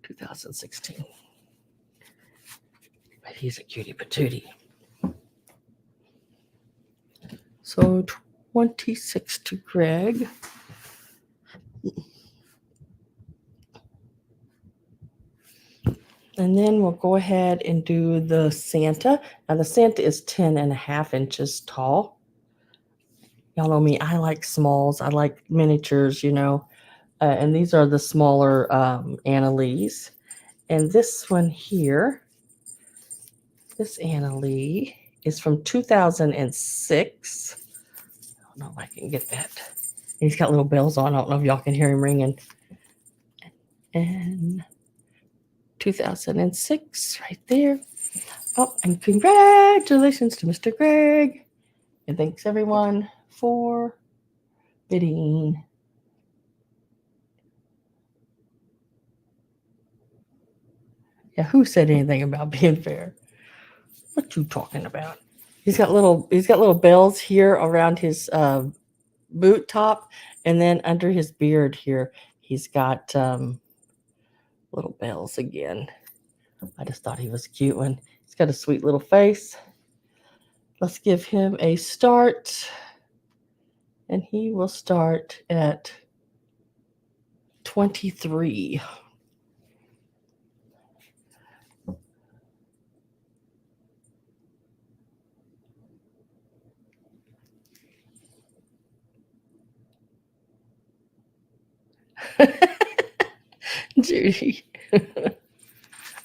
2016. But he's a cutie patootie. So 26 to Greg. And then we'll go ahead and do the Santa. Now the Santa is 10.5 inches tall. Y'all know me, I like smalls. I like miniatures, you know. And these are the smaller Annalees. And this one here, this Analee, is from 2006. I don't know if I can get that. He's got little bells on. I don't know if y'all can hear him ringing. And 2006, right there. Oh, and congratulations to Mr. Greg. And thanks everyone for bidding. Yeah, who said anything about being fair? What you talking about? He's got little bells here around his boot top, And then under his beard here, he's got little bells again. I just thought he was a cute one. He's got a sweet little face. Let's give him a start. And he will start at 23. Judy.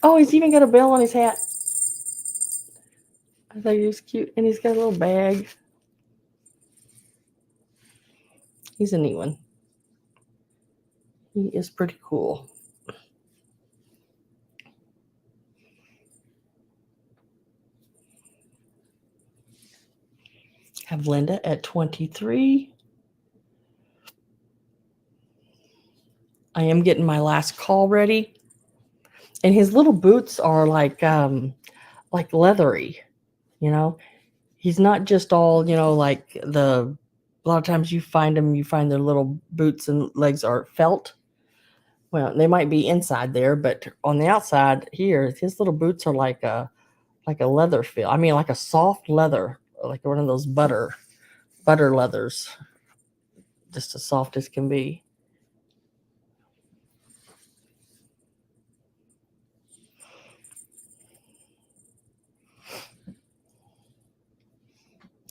Oh, he's even got a bell on his hat. I thought he was cute. And he's got a little bag. He's a neat one. He is pretty cool. Have Linda at 23. I am getting my last call ready. And his little boots are like leathery, you know. He's not just all, like a lot of times you find their little boots and legs are felt. Well, they might be inside there, but on the outside here, his little boots are like a leather feel. I mean, like a soft leather, like one of those butter leathers, just as soft as can be.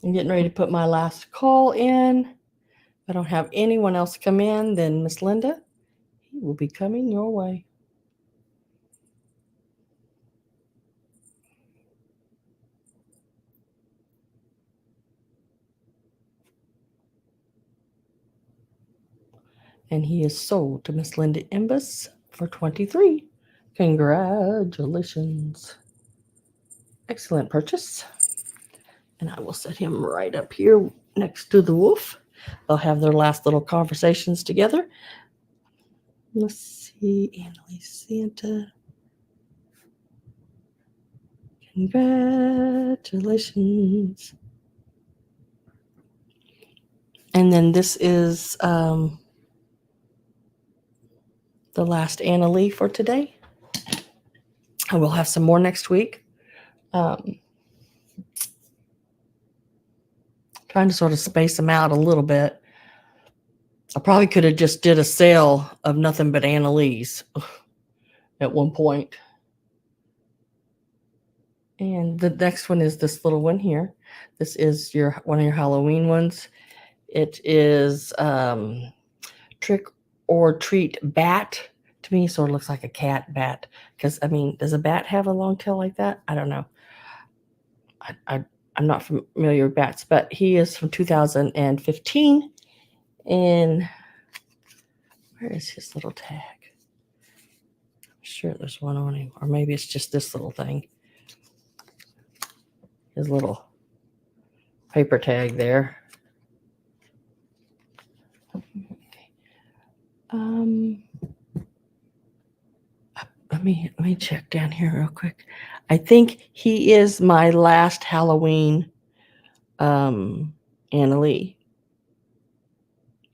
I'm getting ready to put my last call in. If I don't have anyone else come in, then Miss Linda, he will be coming your way. And he is sold to Miss Linda Imbus for 23. Congratulations. Excellent purchase. And I will set him right up here next to the wolf. They'll have their last little conversations together. Let's see, Annalee, Santa. Congratulations. And then this is the last Analee for today. I will have some more next week. Trying to sort of space them out a little bit. I probably could have just did a sale of nothing but Annalees at one point. And the next one is this little one here. This is one of your Halloween ones. It is Trick or Treat Bat. To me, sort of looks like a cat bat. Because, I mean, does a bat have a long tail like that? I don't know. I'm not familiar with bats, but he is from 2015. And where is his little tag? I'm sure there's one on him. Or maybe it's just this little thing. His little paper tag there. Okay. Let me check down here real quick. I think he is my last Halloween Analee.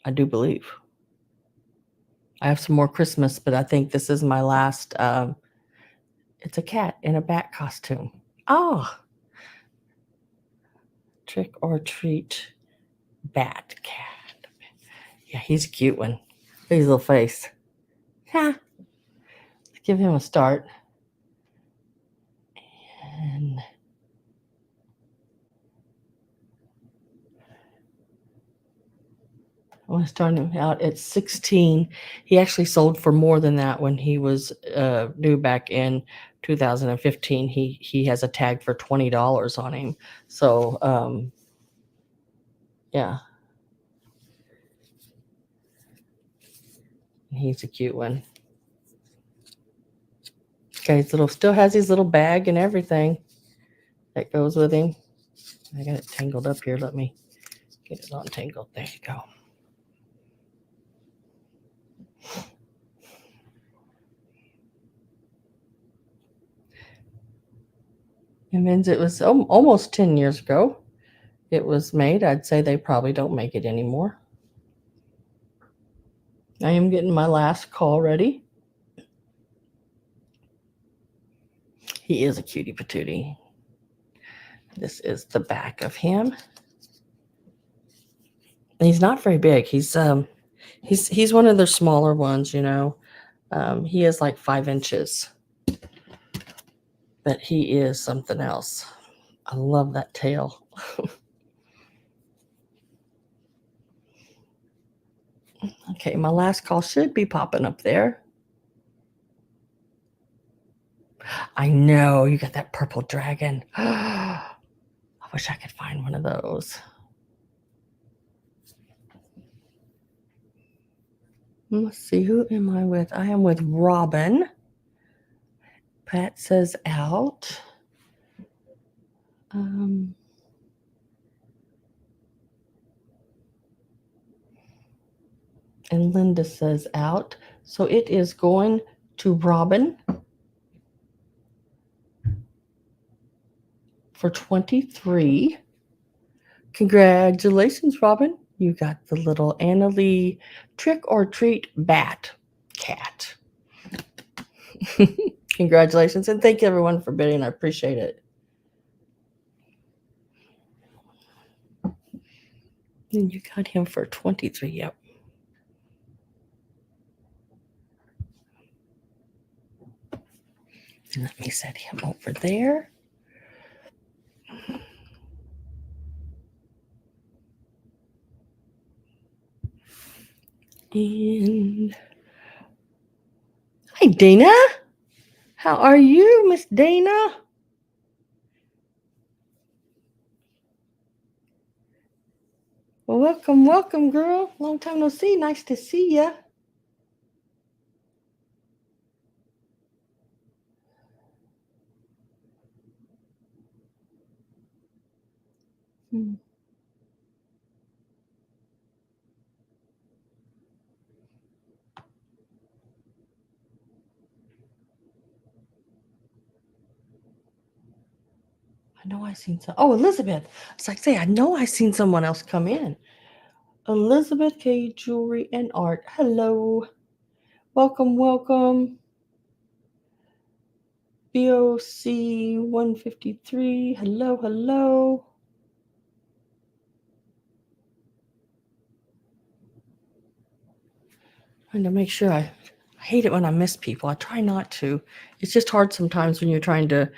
I do believe. I have some more Christmas, but I think this is my last. It's a cat in a bat costume. Oh. Trick or Treat Bat Cat. Yeah, he's a cute one. Look at his little face. Huh. Let's give him a start. And I want to start him out at 16. He actually sold for more than that when he was new back in 2015. He has a tag for $20 on him. So yeah. He's a cute one. Okay, still has his little bag and everything that goes with him. I got it tangled up here. Let me get it untangled. There you go. And means it was almost 10 years ago it was made. I'd say they probably don't make it anymore. I am getting my last call ready. He is a cutie patootie. This is the back of him. He's not very big. He's one of the smaller ones, you know. He is like 5 inches, but he is something else. I love that tail. Okay, my last call should be popping up there. I know, you got that purple dragon. I wish I could find one of those. Let's see, who am I with? I am with Robin. Pat says out. And Linda says out. So it is going to Robin for 23. Congratulations, Robin. You got the little Annalee trick or treat bat cat. Congratulations, and thank you everyone for bidding. I appreciate it. And you got him for 23. Yep. And let me set him over there. And hi, Dana. How are you, Miss Dana? Well, welcome, welcome, girl. Long time no see. Nice to see ya. I know I seen some. Oh, Elizabeth. It's like, say, I know I seen someone else come in. Elizabeth K. Jewelry and Art. Hello. Welcome, welcome. BOC 153. Hello, hello. Trying to make sure I hate it when I miss people. I try not to. It's just hard sometimes when you're trying to,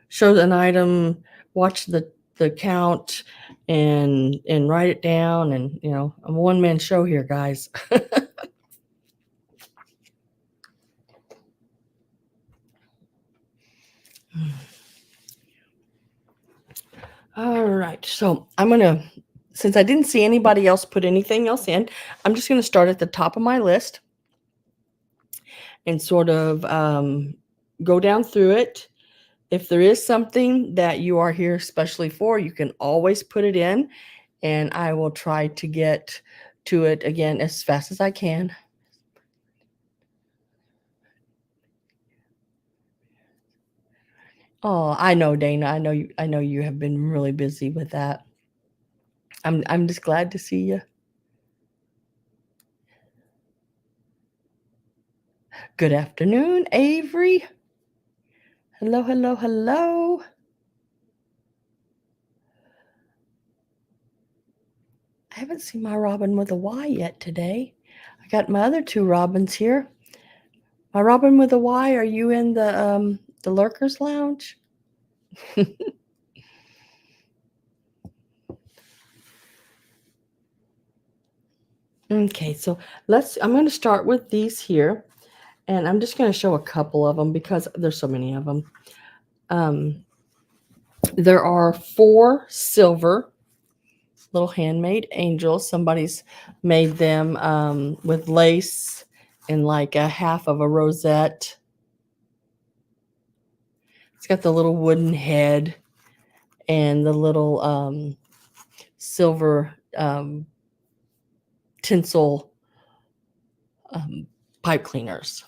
show an item, watch the count and write it down. And, I'm a one-man show here, guys. All right. So I'm going to, since I didn't see anybody else put anything else in, I'm just going to start at the top of my list and sort of go down through it. If there is something that you are here especially for, you can always put it in, and I will try to get to it again as fast as I can. Oh, I know, Dana. I know you have been really busy with that. I'm just glad to see you. Good afternoon, Avery. Hello, hello, hello. I haven't seen my Robin with a Y yet today. I got my other 2 Robins here. My Robin with a Y, are you in the Lurkers Lounge? Okay, so I'm going to start with these here, and I'm just going to show a couple of them because there's so many of them. There are 4 silver little handmade angels. Somebody's made them with lace and like a half of a rosette. It's got the little wooden head and the little silver tinsel pipe cleaners.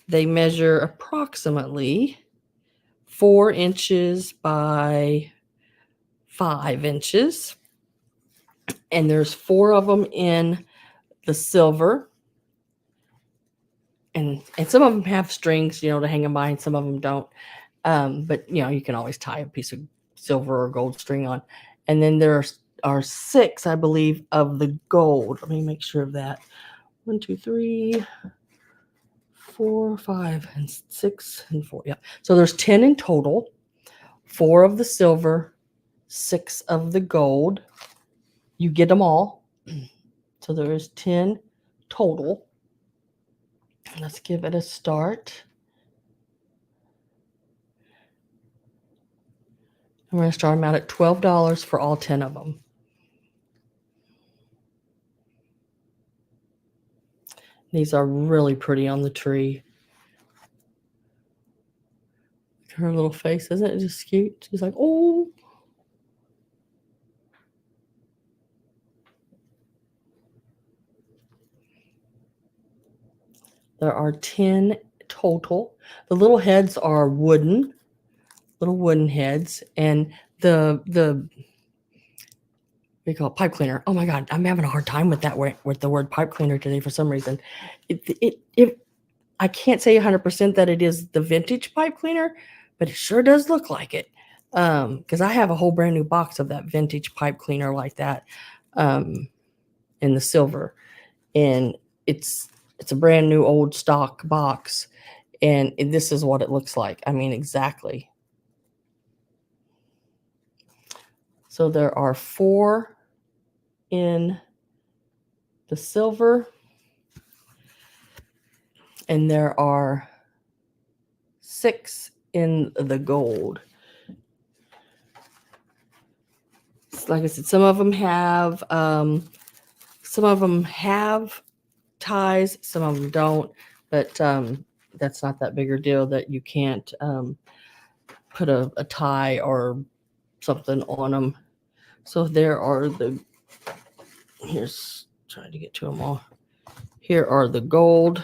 They measure approximately 4 inches by 5 inches. And there's 4 of them in the silver. And some of them have strings, you know, to hang them by, and some of them don't. But, you know, you can always tie a piece of silver or gold string on. And then there are 6, I believe, of the gold. Let me make sure of that. 1, 2, 3, 4, 5, and 6, and 4. Yeah. So there's 10 in total. 4 of the silver, 6 of the gold. You get them all. So there is 10 total. Let's give it a start. I'm going to start them out at $12 for all 10 of them. These are really pretty on the tree. Her little face, isn't it just cute? She's like, oh. There are 10 total. The little heads are wooden, little wooden heads, and the we call it pipe cleaner. Oh my God, I'm having a hard time with that with the word pipe cleaner today for some reason. It I can't say 100% that it is the vintage pipe cleaner, but it sure does look like it. Because I have a whole brand new box of that vintage pipe cleaner like that, in the silver, and it's a brand new old stock box, and this is what it looks like. I mean, exactly. So there are 4 in the silver, and there are 6 in the gold. Like I said, some of them have ties, some of them don't, but that's not that big a deal that you can't put a tie or something on them. So there are here's trying to get to them all. Here are the gold.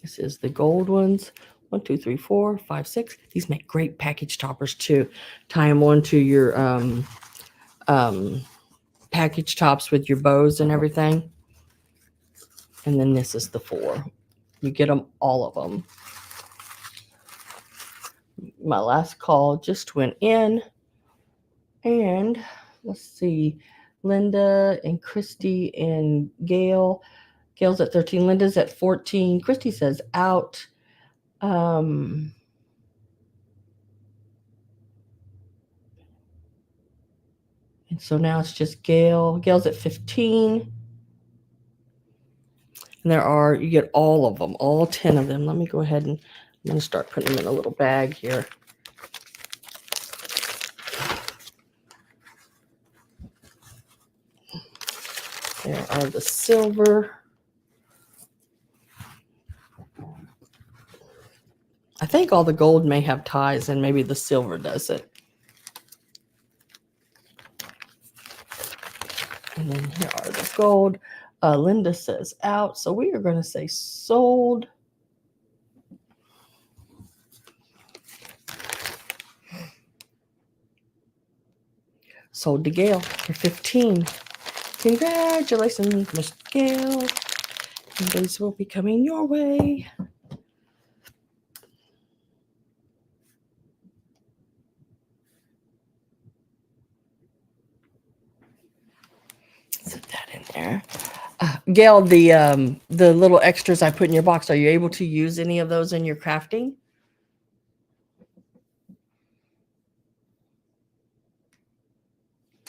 This is the gold ones. 1, 2, 3, 4, 5, 6. These make great package toppers too. Tie them onto your package tops with your bows and everything. And then this is the 4. You get them, all of them. My last call just went in, and let's see, Linda and Christy and Gail. Gail's at 13, Linda's at 14. Christy says out. And so now it's just Gail. Gail's at 15. And you get all of them, all 10 of them. Let me go ahead and I'm going to start putting them in a little bag here. There are the silver. I think all the gold may have ties, and maybe the silver doesn't. And then here are the gold. Linda says out, so we are going to say sold. Sold to Gail for 15. Congratulations, Miss Gail. And these will be coming your way. Put that in there. Gail, the little extras I put in your box, are you able to use any of those in your crafting?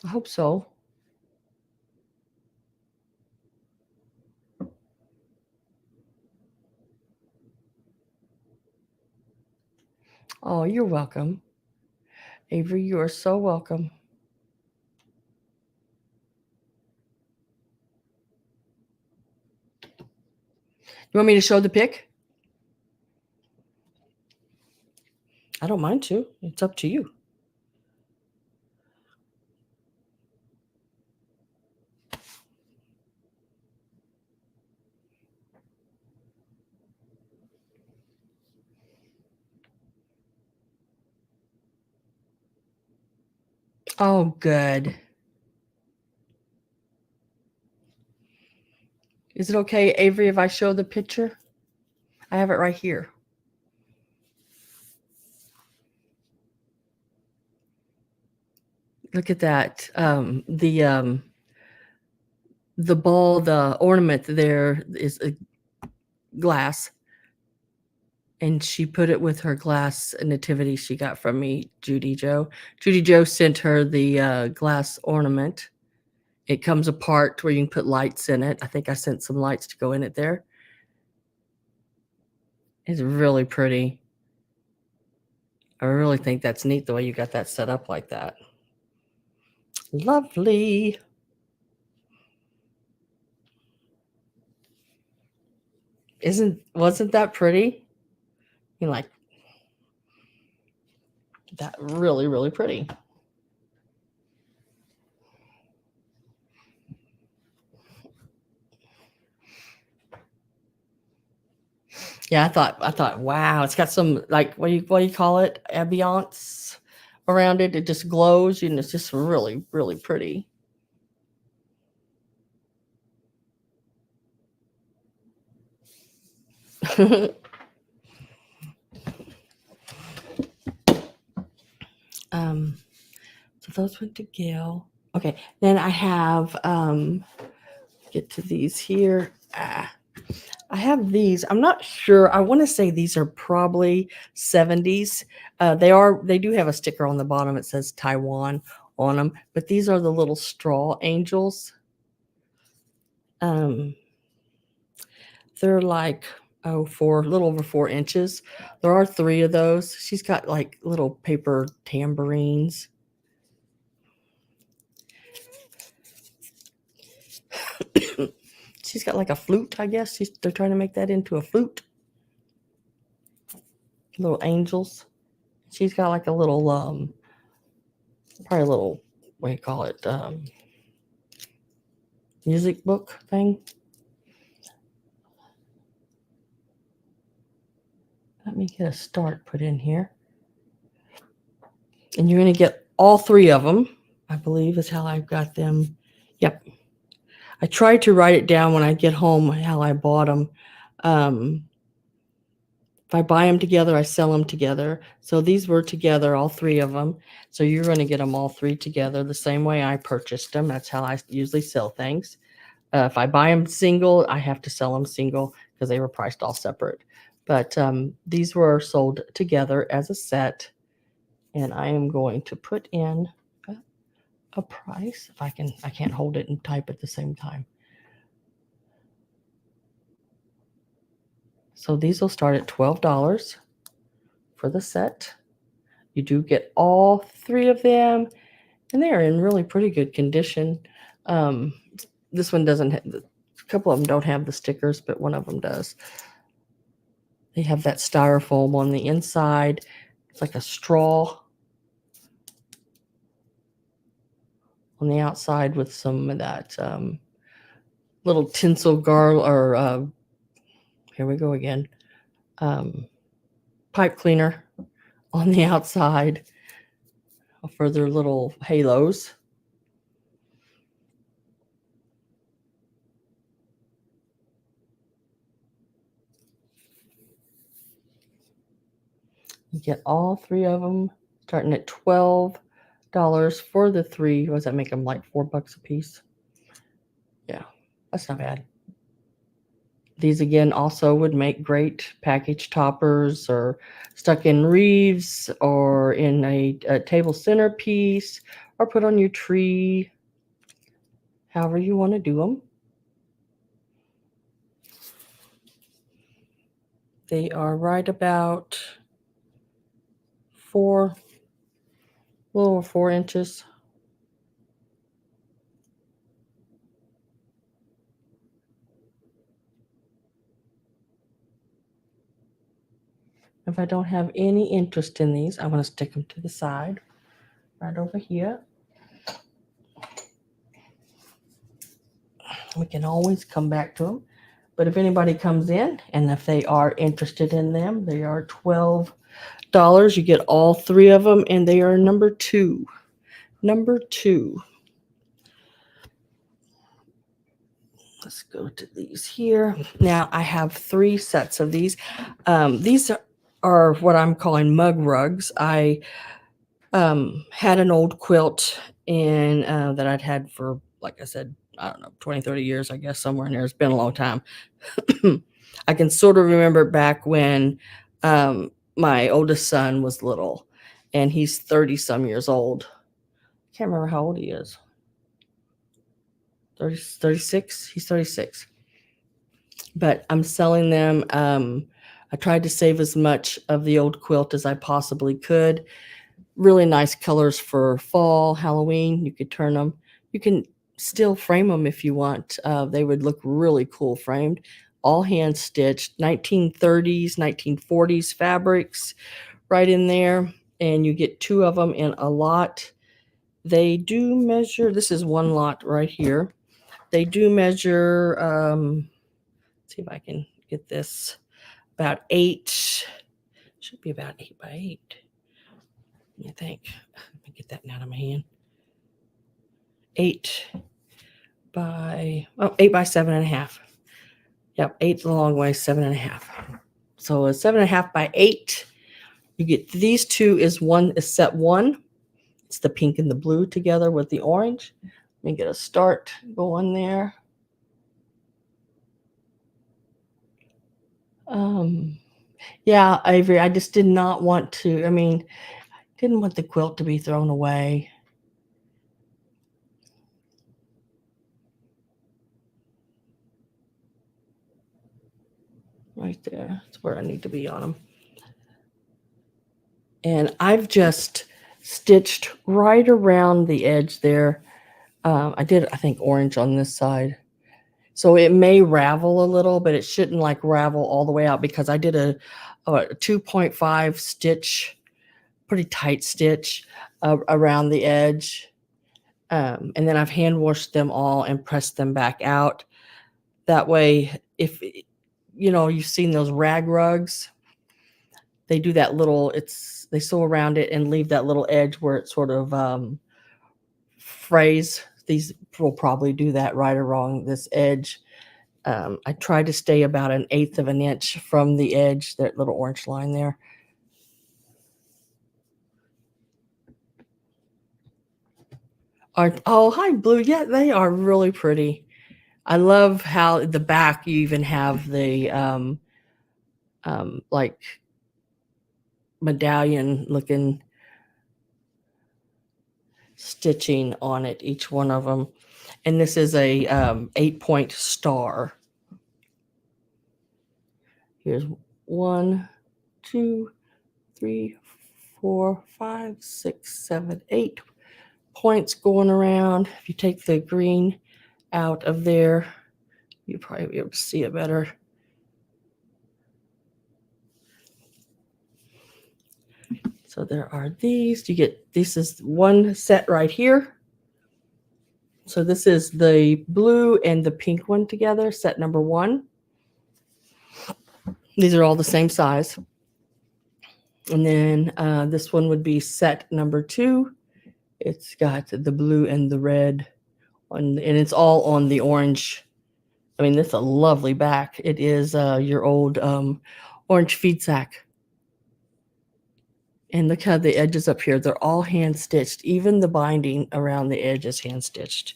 I hope so. Oh, you're welcome. Avery, you are so welcome. You want me to show the pic? I don't mind to. It's up to you. Oh, good. Is it okay, Avery, if I show the picture? I have it right here. Look at that. The ball, the ornament there is a glass. And she put it with her glass nativity she got from me, Judy Joe. Judy Joe sent her the glass ornament. It comes apart where you can put lights in it. I think I sent some lights to go in it there. It's really pretty. I really think that's neat the way you got that set up like that. Lovely. Wasn't that pretty? You like that? Really, really pretty. Yeah, I thought, wow, it's got some like what do you call it? Ambiance around it. It just glows, and it's just really, really pretty. So those went to Gail. Okay, then I have get to these here. I have these. I'm not sure. I want to say these are probably 70s. They do have a sticker on the bottom. It says Taiwan on them, but these are the little straw angels. They're like a little over 4 inches. There are 3 of those. She's got like little paper tambourines. She's got like a flute, I guess. They're trying to make that into a flute. Little angels. She's got like a little, probably a little, what do you call it? Music book thing. Let me get a start put in here. And you're going to get all 3 of them, I believe is how I've got them. Yep. I tried to write it down when I get home how I bought them. If I buy them together, I sell them together. So these were together, all 3 of them. So you're going to get them all 3 together the same way I purchased them. That's how I usually sell things. If I buy them single, I have to sell them single because they were priced all separate. But these were sold together as a set. And I am going to put in a price. If I can't hold it and type at the same time. So these will start at $12 for the set. You do get all 3 of them, and they are in really pretty good condition. This one doesn't have, a couple of them don't have the stickers, but one of them does. They have that styrofoam on the inside. It's like a straw on the outside with some of that little tinsel or here we go again, pipe cleaner on the outside for their little halos. You get all 3 of them starting at $12 for the 3. What does that make them, like $4 a piece? Yeah, that's not bad. These again also would make great package toppers or stuck in wreaths or in a table centerpiece or put on your tree, however you want to do them. They are right about a little over 4 inches. If I don't have any interest in these, I want to stick them to the side, right over here. We can always come back to them. But if anybody comes in and if they are interested in them, they are $12. You get all 3 of them, and they are number 2. number 2. Let's go to these here. Now I have 3 sets of these. These are what I'm calling mug rugs. I had an old quilt and that I'd had for, like I said, I don't know, 20, 30 years, I guess, somewhere in there. It's been a long time. I can sort of remember back when my oldest son was little, and he's 30 some years old. Can't remember how old he is. 30, 36? He's 36. But I'm selling them. I tried to save as much of the old quilt as I possibly could. Really nice colors for fall, Halloween. You could turn them. You can still frame them if you want. They would look really cool framed. All hand stitched, 1930s, 1940s fabrics right in there. And you get 2 of them in a lot. They do measure, this is one lot right here. They do measure, let's see if I can get this, about 8, should be about 8 by 8. I think. Let me get that out of my hand. 8 by 7.5. Yep, 8's a long way, 7.5. So a 7.5 by 8. You get these 2 is set 1. It's the pink and the blue together with the orange. Let me get a start going there. Yeah, Avery, I just did not want to. I mean, I didn't want the quilt to be thrown away. Right there. That's where I need to be on them. And I've just stitched right around the edge there. I did, I think, orange on this side. So it may ravel a little, but it shouldn't like ravel all the way out because I did a 2.5 stitch, pretty tight stitch around the edge. And then I've hand washed them all and pressed them back out. That way, if, you know, you've seen those rag rugs, they do that little, they sew around it and leave that little edge where it sort of frays. These will probably do that right along this edge. I try to stay about 1/8 of an inch from the edge, that little orange line there. Oh, hi, Blue. Yeah, they are really pretty. I love how the back you even have the like medallion looking stitching on it, each one of them. And this is a 8-point star. Here's 1, 2, 3, 4, 5, 6, 7, 8 points going around. If you take the green out of there, you'll probably be able to see it better. So there are these. You get, this is one set right here. So this is the blue and the pink one together, set number 1. These are all the same size. And then this one would be set number 2. It's got the blue and the red on, and it's all on the orange. I mean, that's a lovely back. It is your old orange feed sack. And look how the edges up here, they're all hand stitched. Even the binding around the edge is hand stitched.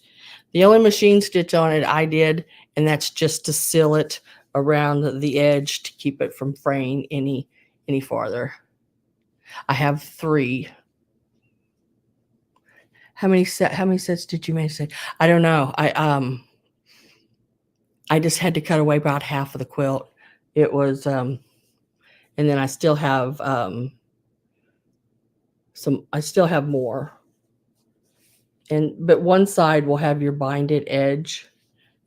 The only machine stitch on it I did, and that's just to seal it around the edge to keep it from fraying any farther. I have 3. How many sets did you manage to say? I don't know. I just had to cut away about half of the quilt. It was and then I still have I still have more. But one side will have your binded edge,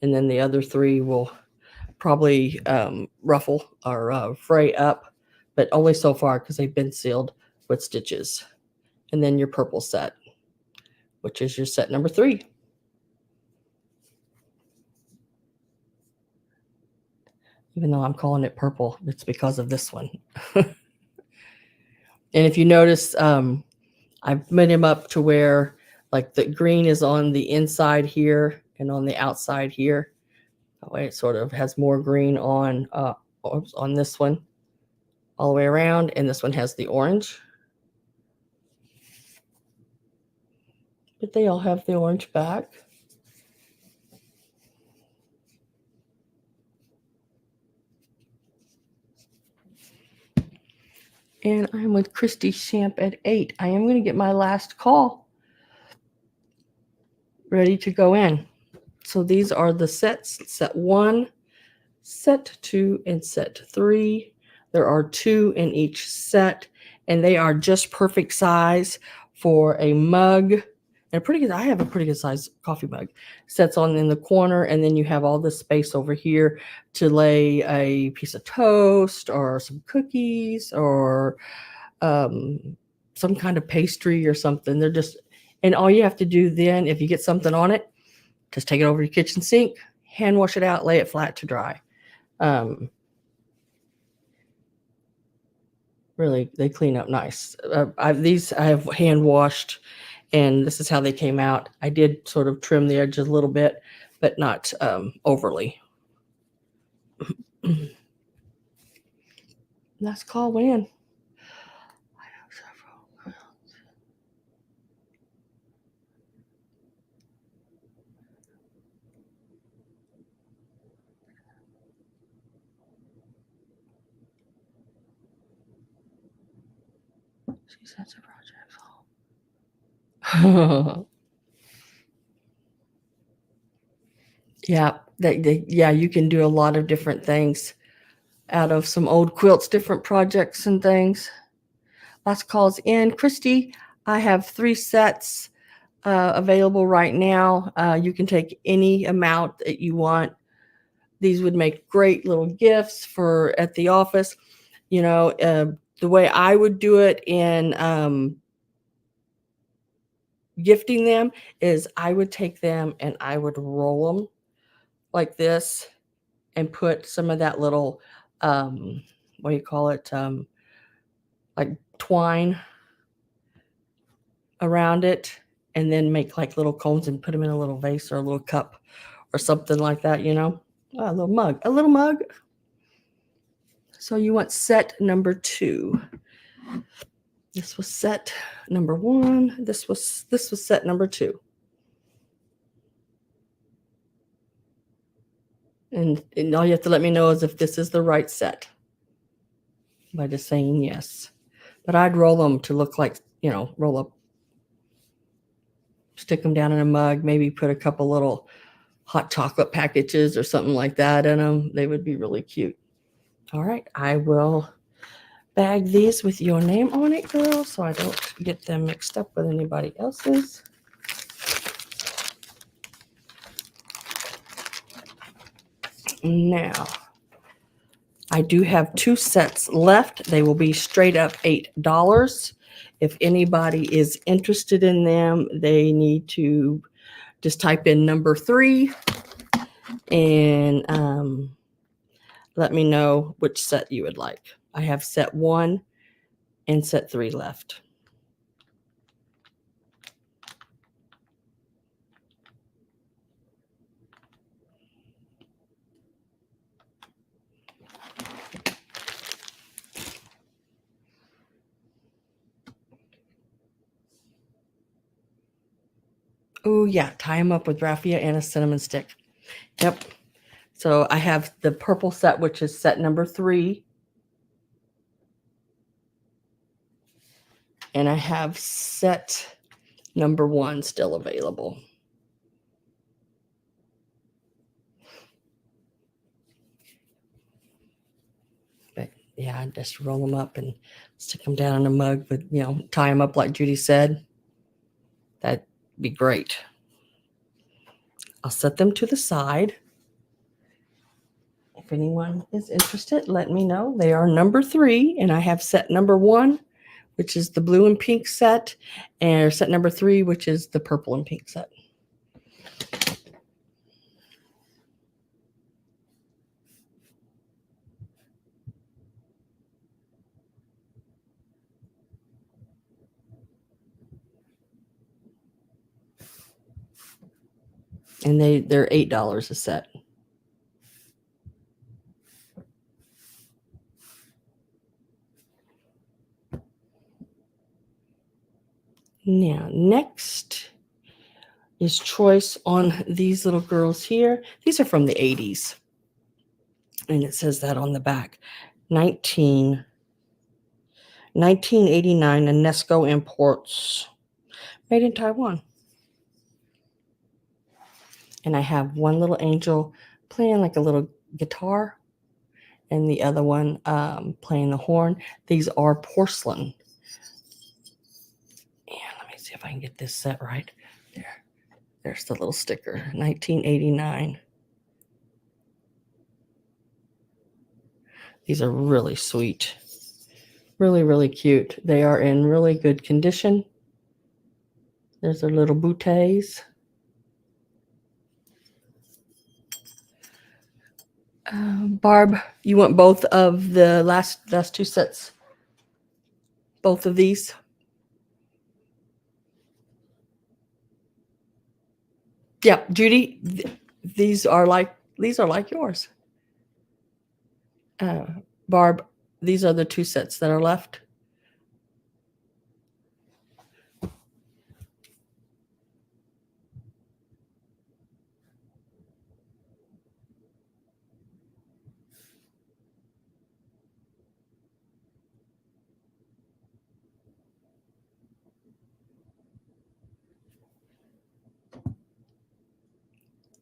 and then the other 3 will probably ruffle or fray up, but only so far because they've been sealed with stitches. And then your purple set, which is your set number 3. Even though I'm calling it purple, it's because of this one. And if you notice, I've made him up to where like the green is on the inside here and on the outside here. That way it sort of has more green on this one all the way around, and this one has the orange. But they all have the orange back. And I'm with Christy Champ at 8. I am going to get my last call ready to go in. So these are the sets, set 1, set 2, and set 3. There are 2 in each set, and they are just perfect size for a mug. And I have a pretty good size coffee mug. Sets on in the corner, and then you have all this space over here to lay a piece of toast or some cookies or some kind of pastry or something. They're just, and all you have to do then, if you get something on it, just take it over your kitchen sink, hand wash it out, lay it flat to dry. Really, they clean up nice. I have hand washed, and this is how they came out. I did sort of trim the edges a little bit, but not overly. Last call went in. I have several. She sends a project. Yeah, yeah, you can do a lot of different things out of some old quilts, different projects and things. Last call's in. Christy, I have 3 sets available right now. You can take any amount that you want. These would make great little gifts for at the office. You know, the way I would do it in gifting them is I would take them and I would roll them like this and put some of that little, what do you call it? Like twine around it, and then make like little cones and put them in a little vase or a little cup or something like that, you know. A little mug. So you want set number 2. This was set number 1. This was set number 2. And all you have to let me know is if this is the right set by just saying yes. But I'd roll them to look like, you know, roll up, stick them down in a mug, maybe put a couple little hot chocolate packages or something like that in them. They would be really cute. All right, I will bag these with your name on it, girl, so I don't get them mixed up with anybody else's. Now, I do have 2 sets left. They will be straight up $8. If anybody is interested in them, they need to just type in number 3 and let me know which set you would like. I have set 1 and set 3 left. Oh, yeah, tie them up with raffia and a cinnamon stick. Yep. So I have the purple set, which is set number 3. And I have set number 1 still available. But yeah, I just roll them up and stick them down in a mug, but you know, tie them up like Judy said. That'd be great. I'll set them to the side. If anyone is interested, let me know. They are number 3, and I have set number 1, which is the blue and pink set, and set number 3, which is the purple and pink set. And they're $8 a set. Now, next is choice on these little girls here. These are from the 80s. And it says that on the back. 1989 UNESCO imports. Made in Taiwan. And I have one little angel playing like a little guitar, and the other one playing the horn. These are porcelain. And let me see if I can get this set right. There's the little sticker, 1989. These are really sweet. Really, really cute. They are in really good condition. There's their little bouquets. Barb, you want both of the last two sets? Both of these? Yeah, Judy, these are like yours. Barb, these are the two sets that are left.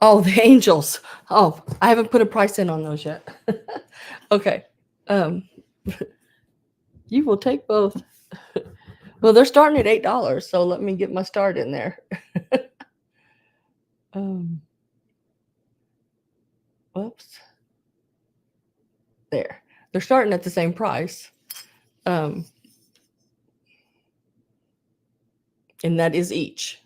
Oh, the angels. Oh, I haven't put a price in on those yet. Okay. You will take both. Well, they're starting at $8, so let me get my start in there. Whoops. There. They're starting at the same price. And that is each.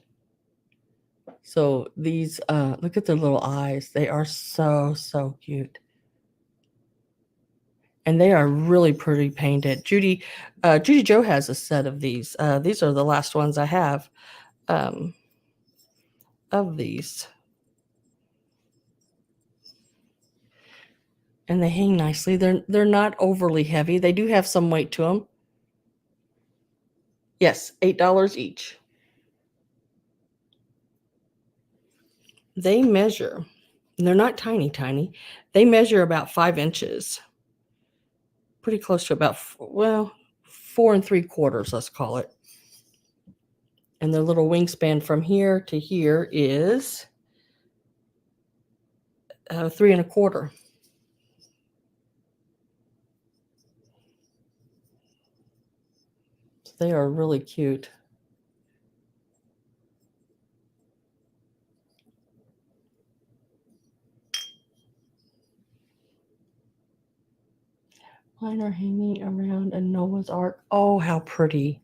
So these, look at their little eyes. They are so, so cute. And they are really pretty painted. Judy Joe has a set of these. These are the last ones I have of these. And they hang nicely. They're not overly heavy. They do have some weight to them. Yes, $8 each. They measure, and they're not tiny. They measure about 5 inches. Pretty close to about, 4 3/4, let's call it. And their little wingspan from here to here is 3 1/4. They are really cute. Mine are hanging around a Noah's Ark. Oh, how pretty.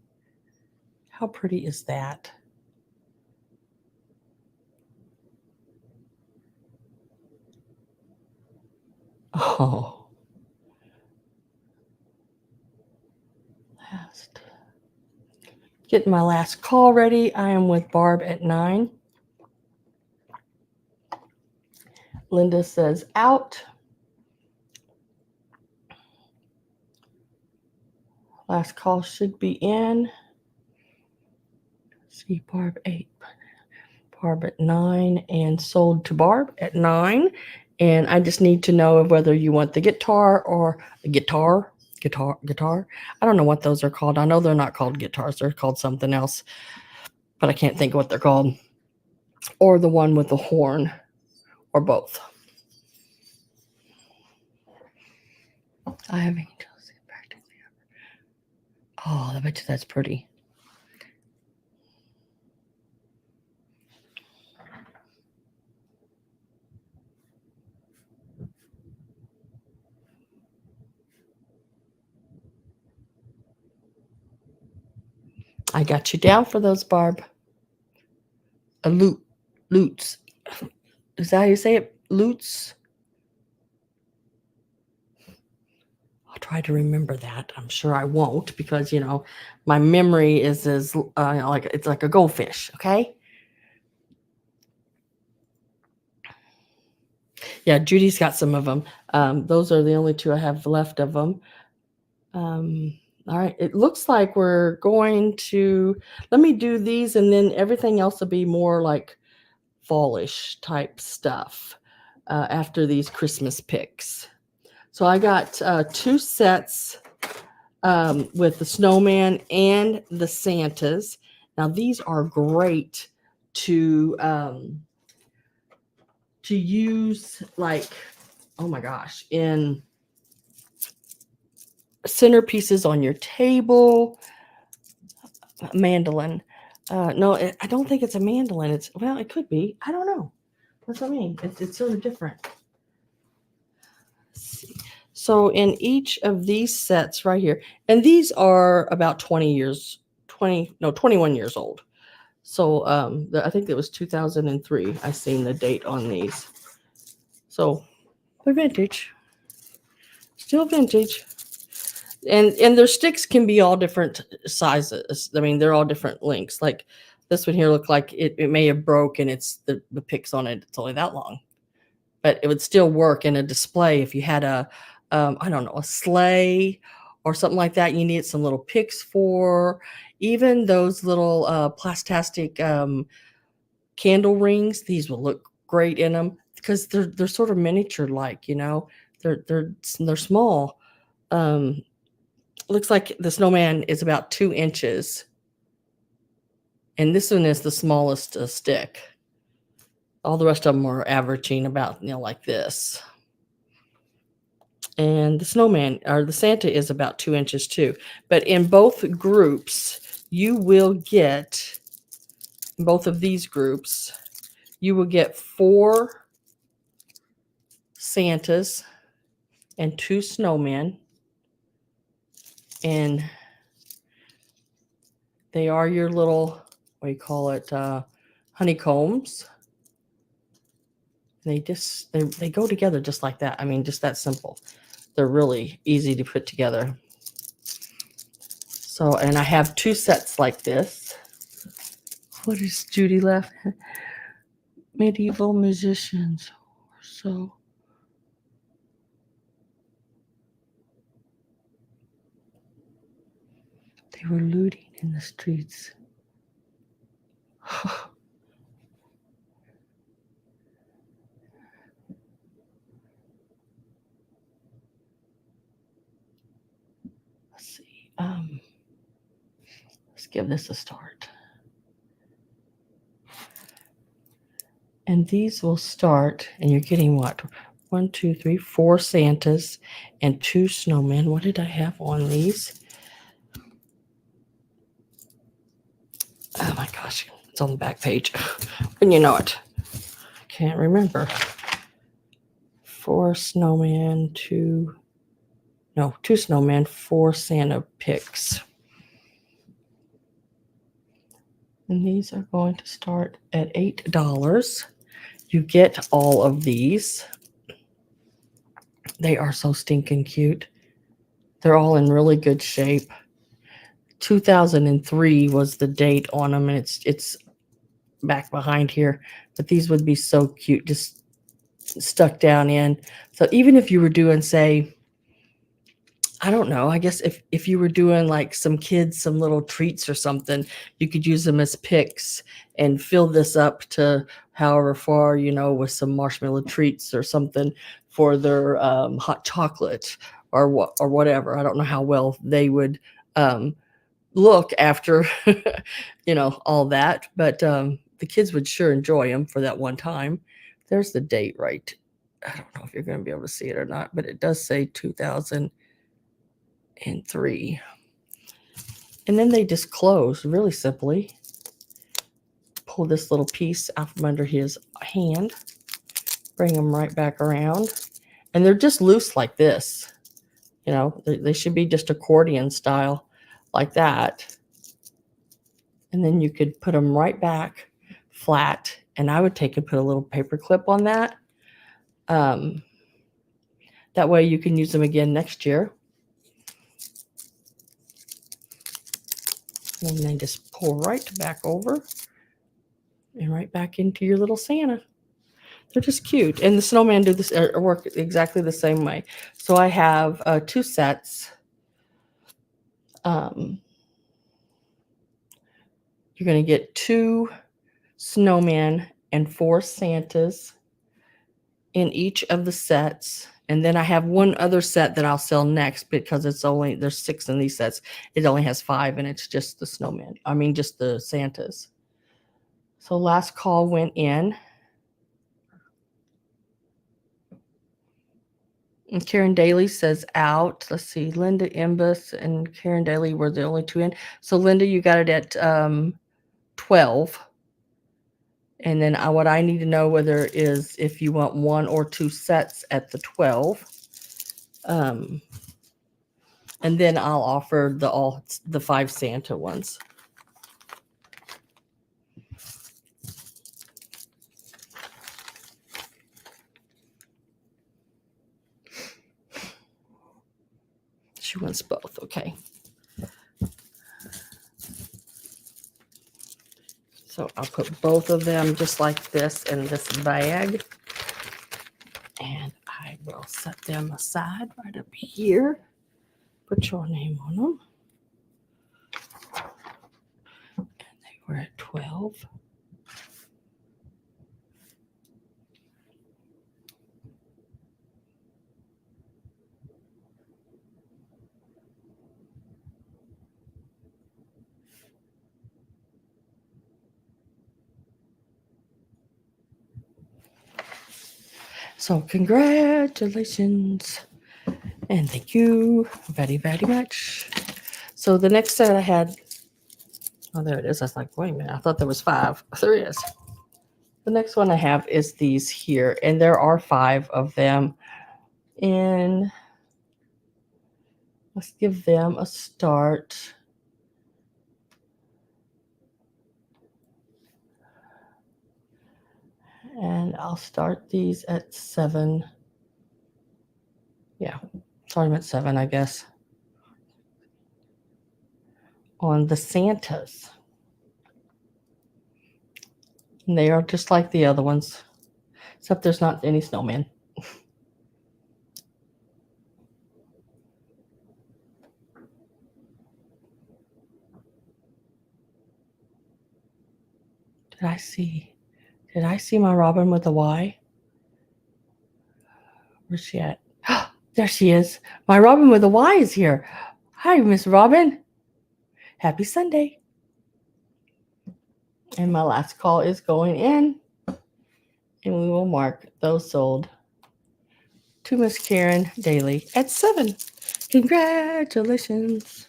How pretty is that? Oh. Getting my last call ready. I am with Barb at 9. Linda says out. Last call should be in. See, Barb 8. Barb at 9 and sold to Barb at 9. And I just need to know whether you want the guitar or a guitar. I don't know what those are called. I know they're not called guitars. They're called something else, but I can't think of what they're called. Or the one with the horn, or both. I have angels practically ever. Oh, I bet you that's pretty. I got you down for those, Barb. A lutes. Is that how you say it? Lutes? I'll try to remember that. I'm sure I won't because, my memory is as like it's like a goldfish, okay? Yeah, Judy's got some of them. Those are the only two I have left of them. All right, it looks like we're going to, let me do these and then everything else will be more like fallish type stuff after these Christmas picks. So I got 2 sets with the snowman and the Santas. Now these are great to use, like, oh my gosh, in centerpieces on your table. Mandolin. No, I don't think it's a mandolin. It's, well, it could be. I don't know. That's what I mean. It's sort of different. Let's see. So in each of these sets right here, and these are about 21 years old. So I think it was 2003. I seen the date on these. So they're vintage. Still vintage. And their sticks can be all different sizes. I mean, they're all different lengths. Like this one here looked like it may have broke, and it's the picks on it, it's only that long. But it would still work in a display if you had a I don't know, a sleigh or something like that. You need some little picks for. Even those little plastic candle rings. These will look great in them because they're sort of miniature like, you know. They're small. Looks like the snowman is about 2 inches. And this one is the smallest stick. All the rest of them are averaging about, you know, like this. And the snowman, or the Santa, is about 2 inches too. But in both groups, you will get, in both of these groups, you will get 4 Santas and 2 snowmen. And they are your little, what do you call it, honeycombs. They go together just like that. I mean, just that simple. They're really easy to put together. So, and I have 2 sets like this. What is Judy left? Medieval musicians. So they were looting in the streets. Let's see. Let's give this a start. And these will start, and you're getting what? 1, 2, 3, 4 Santas and 2 snowmen. What did I have on these? Oh my gosh, it's on the back page. When you know it. Can't remember. 4 snowmen, 2 snowmen, 4 Santa picks. And these are going to start at $8. You get all of these. They are so stinking cute. They're all in really good shape. 2003 was the date on them, and it's back behind here. But these would be so cute, just stuck down in. So even if you were doing, say, I don't know, I guess if you were doing like some kids some little treats or something, you could use them as picks and fill this up to however far, you know, with some marshmallow treats or something for their hot chocolate or whatever. I don't know how well they would look after, you know, all that, but the kids would sure enjoy them for that one time. There's the date right. I don't know if you're going to be able to see it or not, but it does say 2003. And then they just close really simply. Pull this little piece out from under his hand, bring them right back around, and they're just loose like this. You know, they should be just accordion style like that. And then you could put them right back flat, and I would take and put a little paper clip on that. That way you can use them again next year. And then just pull right back over and right back into your little Santa. They're just cute. And the snowman do this work exactly the same way. So I have 2 sets. You're going to get 2 snowmen and 4 Santas in each of the sets. And then I have one other set that I'll sell next because there's 6 in these sets. It only has 5 and it's just the snowmen. I mean, just the Santas. So last call went in. And Karen Daly says out. Let's see, Linda Imbus and Karen Daly were the only 2 in. So Linda, you got it at 12. And then what I need to know whether is if you want 1 or 2 sets at the 12. And then I'll offer the 5 Santa ones. She wants both, okay. So I'll put both of them just like this in this bag. And I will set them aside right up here. Put your name on them. And they were at 12. So congratulations. And thank you very, very much. So the next set I had, oh, there it is. I was like, wait a minute. I thought there was 5. There is. The next one I have is these here. And there are 5 of them. And let's give them a start. And I'll start these at 7. Yeah, start them at 7, I guess. On the Santas. And they are just like the other ones, except there's not any snowmen. Did I see my Robin with a Y? Where's she at? There she is. My Robin with a Y is here. Hi, Miss Robin. Happy Sunday. And my last call is going in. And we will mark those sold to Miss Karen Daly at 7. Congratulations.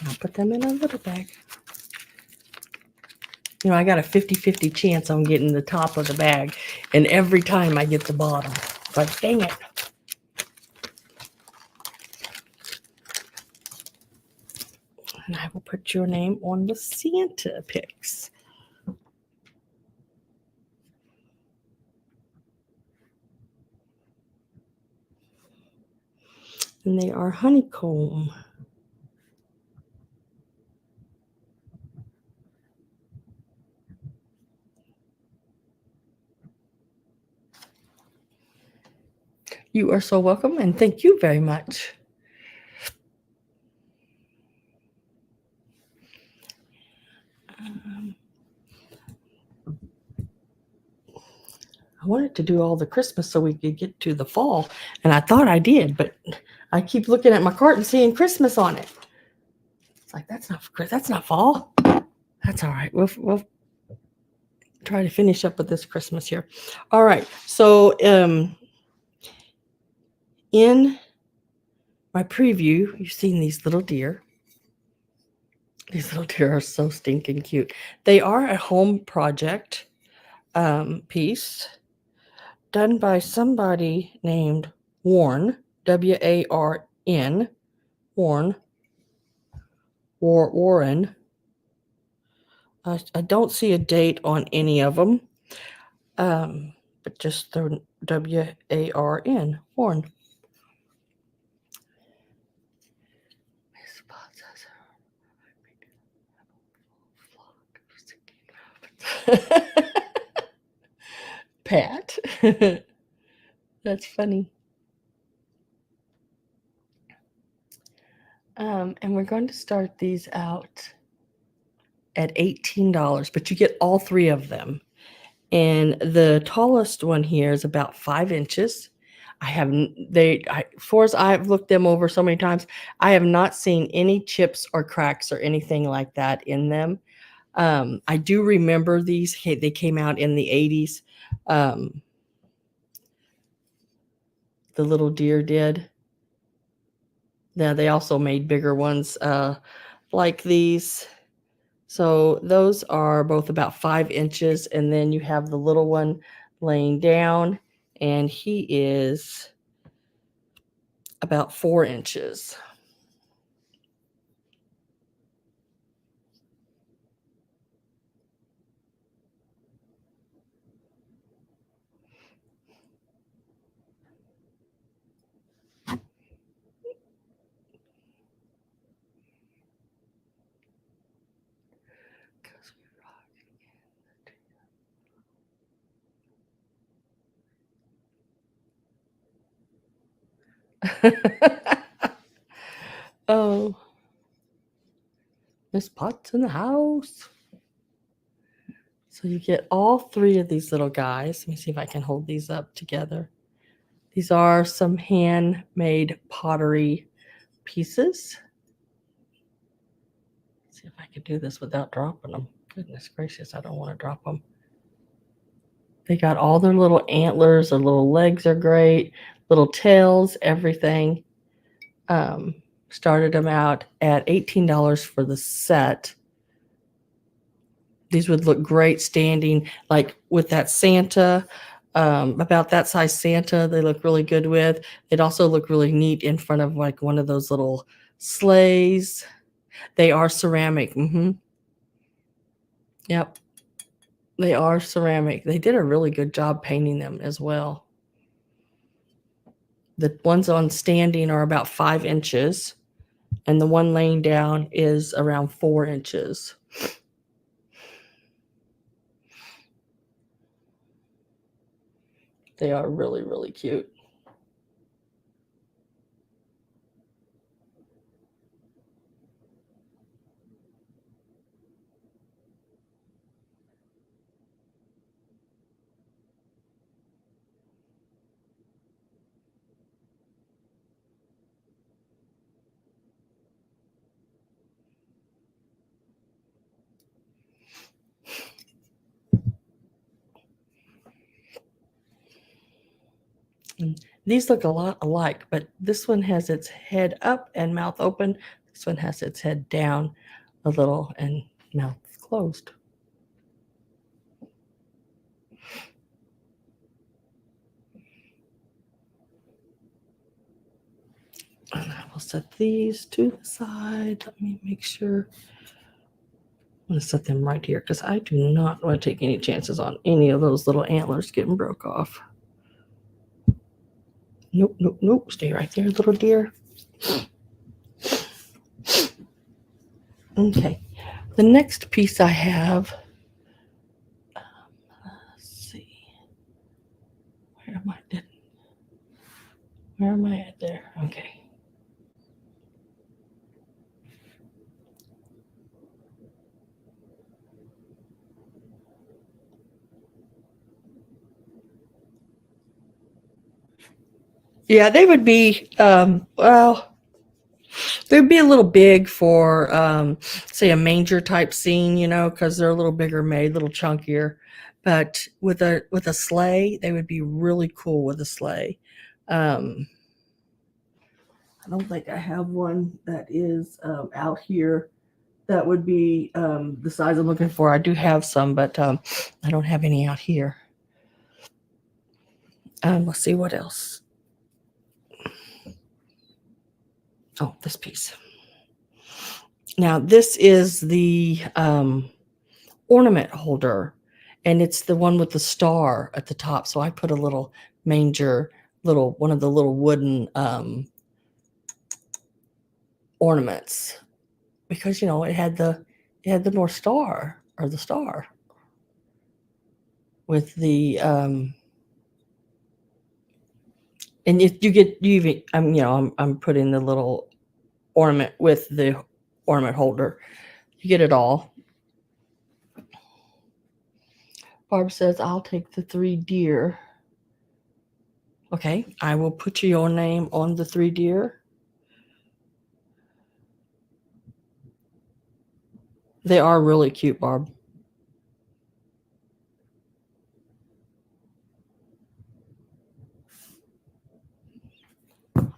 I'll put them in a little bag. You know, I got a 50-50 chance on getting the top of the bag. And every time I get the bottom. But dang it. And I will put your name on the Santa pics. And they are honeycomb. You are so welcome, and thank you very much. I wanted to do all the Christmas so we could get to the fall, and I thought I did, but I keep looking at my cart and seeing Christmas on it. It's like, that's not fall. That's all right. We'll try to finish up with this Christmas here. All right. So in my preview, you've seen these little deer. These little deer are so stinking cute. They are a home project piece done by somebody named Warren, W-A-R-N, Warren. I don't see a date on any of them, but just the W-A-R-N, Warren. Pat. That's funny. And we're going to start these out at $18, but you get all three of them. And the tallest one here is about 5 inches. For as I've looked them over so many times, I have not seen any chips or cracks or anything like that in them. I do remember these. They came out in the 80s. The little deer did. Now they also made bigger ones like these. So those are both about 5 inches. And then you have the little one laying down, and he is about 4 inches. Oh, Miss Potts in the house. So you get all three of these little guys. Let me see if I can hold these up together. These are some handmade pottery pieces. Let's see if I can do this without dropping them. Goodness gracious, I don't want to drop them. They got all their little antlers. Their little legs are great. Little tails, everything. Started them out at $18 for the set. These would look great standing, like with that Santa, about that size Santa. They look really good with. They'd also look really neat in front of like one of those little sleighs. They are ceramic. Yep. They are ceramic. They did a really good job painting them as well. The ones on standing are about 5 inches, and the one laying down is around 4 inches. They are really, really cute. And these look a lot alike, but this one has its head up and mouth open. This one has its head down a little and mouth closed. And I will set these to the side. Let me make sure. I'm going to set them right here because I do not want to take any chances on any of those little antlers getting broke off. Nope, nope, nope. Stay right there, little dear. Okay. The next piece I have, let's see. Where am I at there? Okay. Yeah, they would be, they'd be a little big for, say, a manger type scene, because they're a little bigger made, a little chunkier. But with a sleigh, they would be really cool with a sleigh. I don't think I have one that is out here that would be the size I'm looking for. I do have some, but I don't have any out here. Let's see what else. Oh, this piece. Now, this is the ornament holder, and it's the one with the star at the top. So I put a little manger, one of the little wooden ornaments, because it had the North Star, or the star with the And if you even, I'm putting the little ornament with the ornament holder. You get it all. Barb says, I'll take the 3 deer. Okay, I will put your name on the 3 deer. They are really cute, Barb.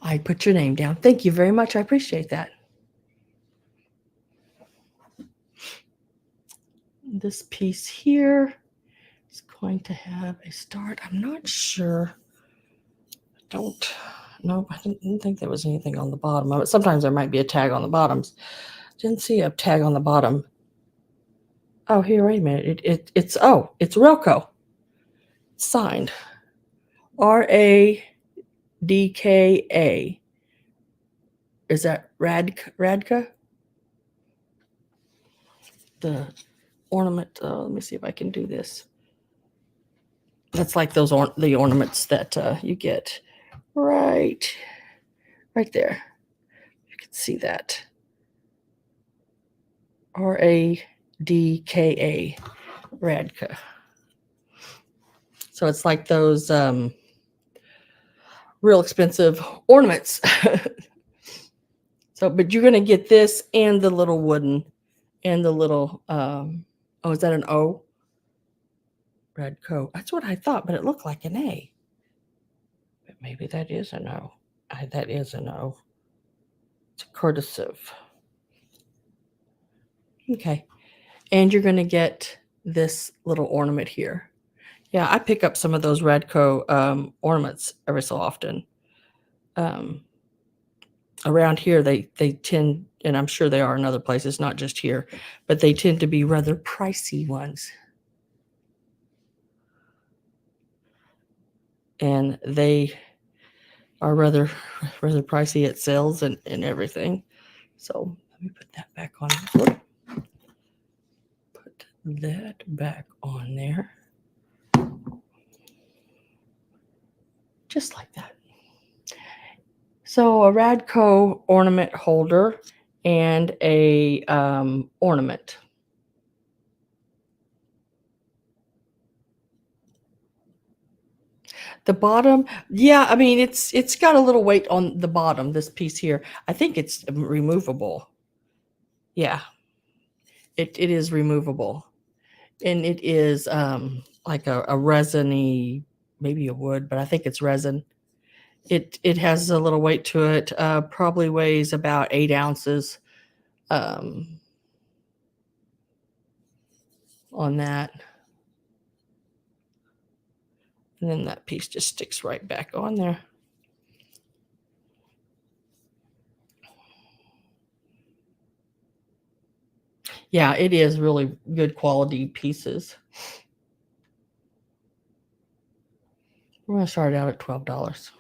I put your name down. Thank you very much. I appreciate that. This piece here is going to have a start. I'm not sure. I didn't think there was anything on the bottom of it. Sometimes there might be a tag on the bottoms. Didn't see a tag on the bottom. Oh, here, wait a minute. It's Radko. Signed. Radka. Is that Radka? The ornament. Let me see if I can do this. That's like the ornaments that you get right there. You can see that. Radka. Radka. So it's like those real expensive ornaments. So, but you're going to get this and the little wooden and the little, is that an O? Radko. That's what I thought, but it looked like an A. But maybe that is an O. That is an O. It's a cursive. Okay. And you're going to get this little ornament here. Yeah, I pick up some of those Radko ornaments every so often. Around here, they tend, and I'm sure they are in other places, not just here, but they tend to be rather pricey ones. And they are rather pricey at sales and everything. So let me put that back on. Put that back on there. Just like that. So a Radko ornament holder and a ornament. The bottom, yeah, I mean it's got a little weight on the bottom. This piece here, I think it's removable. Yeah, it is removable, and it is like a resiny, maybe a wood, but I think it's resin. It has a little weight to it. Probably weighs about 8 ounces on that. And then that piece just sticks right back on there. Yeah, it is really good quality pieces. We're going to start out at $12.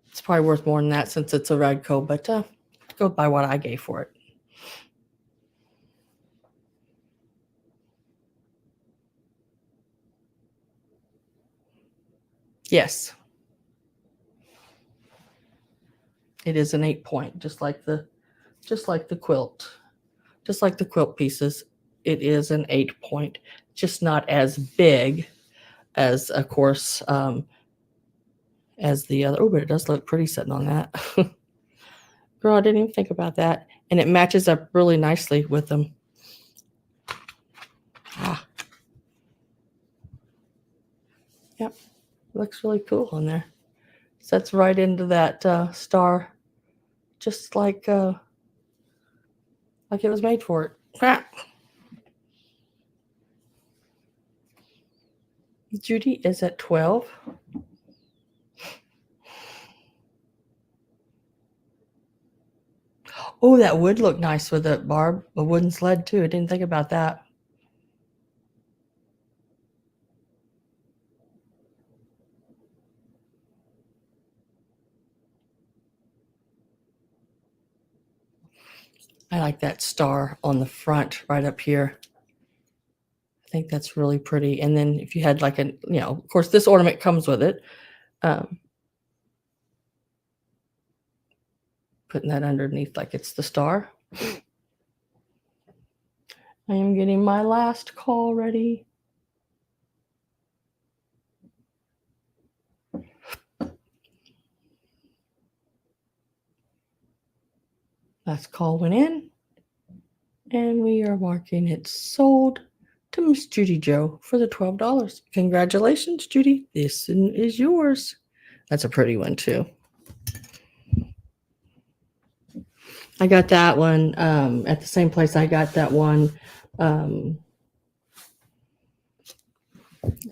It's probably worth more than that since it's a Radko, but go by what I gave for it. Yes. It is an 8-point, just like the quilt. Just like the quilt pieces, it is an 8-point, just not as big as, of course, as the other. Oh, but it does look pretty sitting on that. Girl, I didn't even think about that. And it matches up really nicely with them. Yep. Looks really cool on there. Sets right into that star, just like it was made for it. Judy is at 12. Oh, that would look nice with it, Barb. A wooden sled too. I didn't think about that. I like that star on the front right up here. I think that's really pretty. And then if you had like of course this ornament comes with it. Putting that underneath like it's the star. I am getting my last call ready. Last call went in, and we are marking it sold to Miss Judy Joe for the $12. Congratulations, Judy. This is yours. That's a pretty one, too. I got that one at the same place I got that one that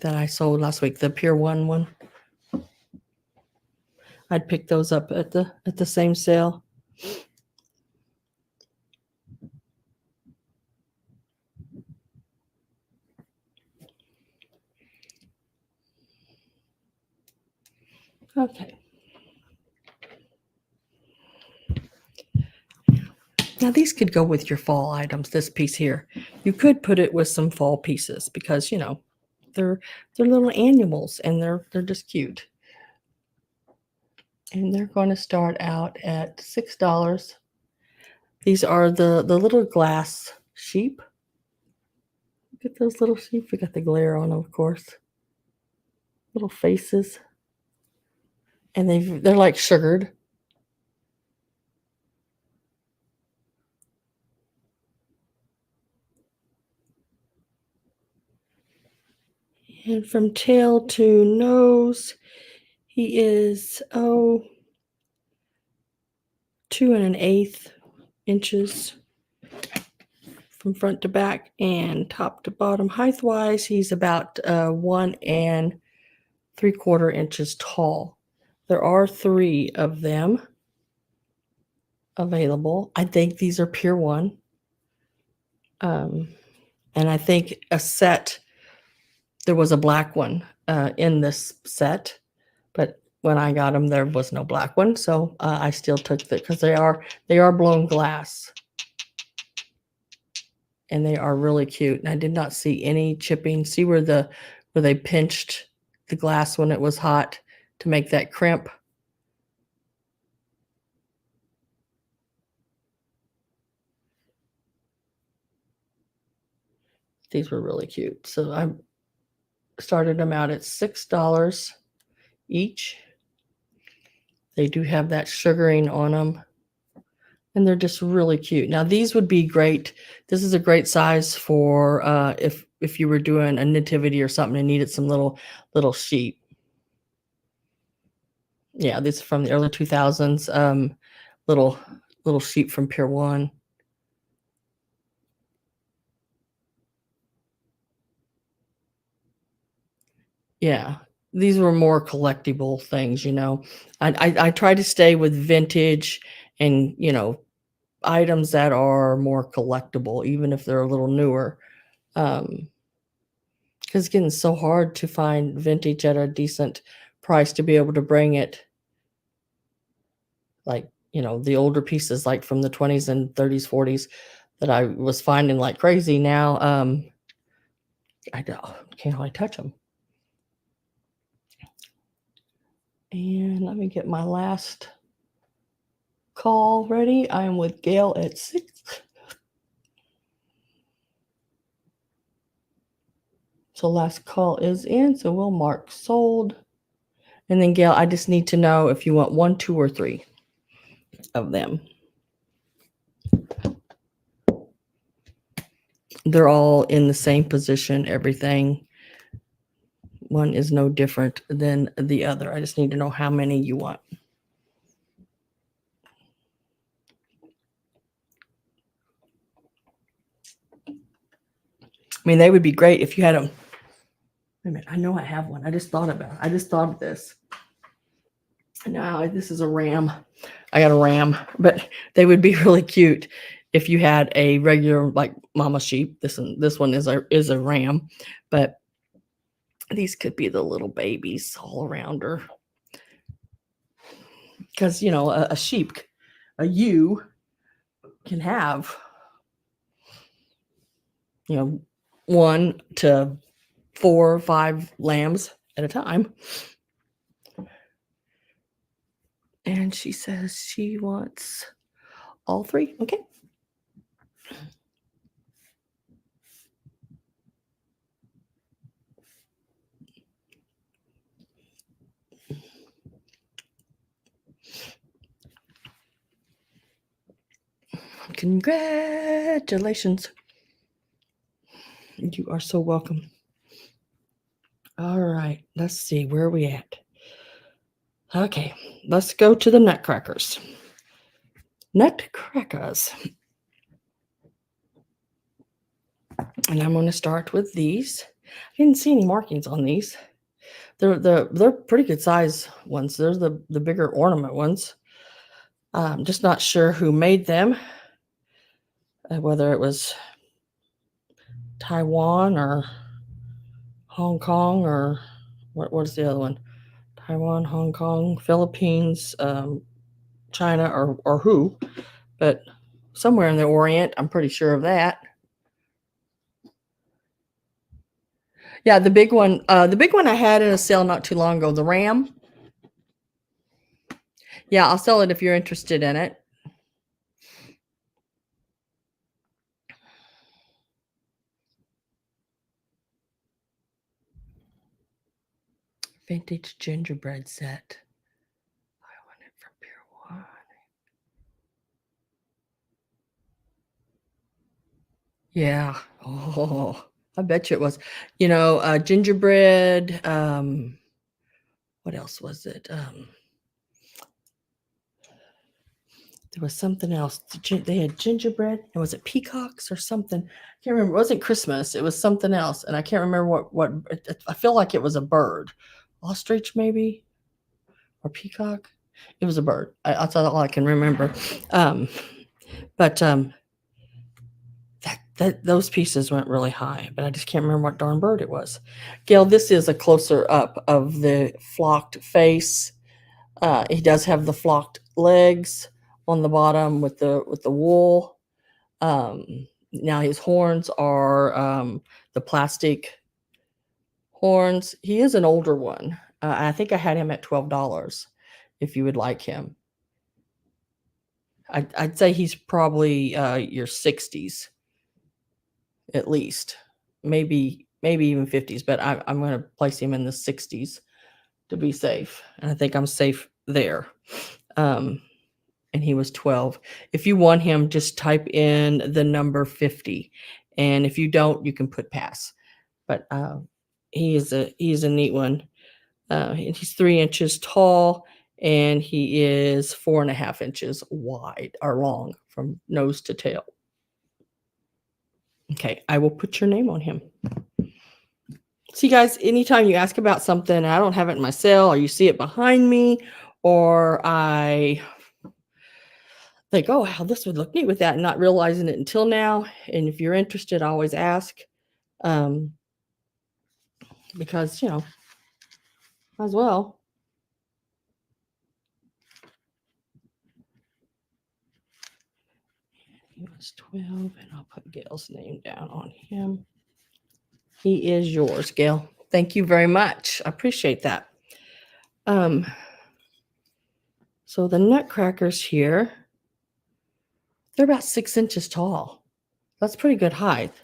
I sold last week, the Pier 1 one. I'd pick those up at the same sale. Okay. Now these could go with your fall items, this piece here. You could put it with some fall pieces because, you know, they're little animals and they're just cute. And they're going to start out at $6. These are the little glass sheep. Look at those little sheep. We got the glare on them, of course. Little faces. And they're like sugared. And from tail to nose, he is 2 1/8 inches from front to back, and top to bottom height wise, he's about 1 3/4 inches tall. There are 3 of them available. I think these are Pier 1. And I think a set, there was a black one in this set, but when I got them, there was no black one. So I still took it because they are blown glass. And they are really cute. And I did not see any chipping. See where they pinched the glass when it was hot to make that crimp? These were really cute. So I started them out at $6 each. They do have that sugaring on them. And they're just really cute. Now these would be great. This is a great size for if you were doing a nativity or something and needed some little sheep. Yeah, this is from the early 2000s. Little sheep from Pier 1. Yeah, these were more collectible things, you know. I try to stay with vintage and, you know, items that are more collectible, even if they're a little newer. Because it's getting so hard to find vintage at a decent price to be able to bring it. Like, you know, the older pieces like from the 20s and 30s, 40s that I was finding like crazy. Now, I can't hardly touch them. And let me get my last call ready. I am with Gail at 6. So last call is in, so we'll mark sold. And then Gail, I just need to know if you want 1, 2, or 3 of them. They're all in the same position, everything. One is no different than the other. I just need to know how many you want. I mean, they would be great if you had them. Wait a minute, I know I have one. I just thought of this. No, this is a ram. I got a ram, but they would be really cute if you had a regular like mama sheep. This one is a ram, but these could be the little babies all around her. Because, you know, a sheep, a ewe can have, you know, 1 to 4 or 5 lambs at a time. And she says she wants all three. Okay. Congratulations. You are so welcome. All right, let's see, where are we at? Okay, let's go to the Nutcrackers. Nutcrackers. And I'm going to start with these. I didn't see any markings on these. They're pretty good size ones. They're the bigger ornament ones. I'm just not sure who made them, whether it was Taiwan or Hong Kong or what's the other one? Taiwan, Hong Kong, Philippines, China, or who? But somewhere in the Orient, I'm pretty sure of that. Yeah, the big one I had in a sale not too long ago, the Ram. Yeah, I'll sell it if you're interested in it. Vintage gingerbread set. I want it from Pier 1. Yeah. Oh, I bet you it was. Gingerbread. What else was it? There was something else. They had gingerbread, and was it peacocks or something? I can't remember. It wasn't Christmas. It was something else, and I can't remember what. I feel like it was a bird, ostrich maybe, or peacock. It was a bird. That's all I can remember. But those pieces went really high, but I just can't remember what darn bird it was. Gail, this is a closer up of the flocked face. He does have the flocked legs on the bottom with the wool. Now his horns are the plastic horns. He is an older one. I think I had him at $12 if you would like him. I'd say he's probably your 60s at least, maybe even 50s, but I'm going to place him in the 60s to be safe, and I think I'm safe there. And he was 12. If you want him, just type in the number 50, and if you don't, you can put pass. But he's a neat one. He's 3 inches tall, and he is 4.5 inches wide or long from nose to tail. Okay, I will put your name on him. See, guys, anytime you ask about something, I don't have it in my cell, or you see it behind me, or I think, oh, how this would look neat with that, and not realizing it until now. And if you're interested, I always ask, because, might as well. He was 12, and I'll put Gail's name down on him. He is yours, Gail. Thank you very much. I appreciate that. So the Nutcrackers here, they're about 6 inches tall. That's pretty good height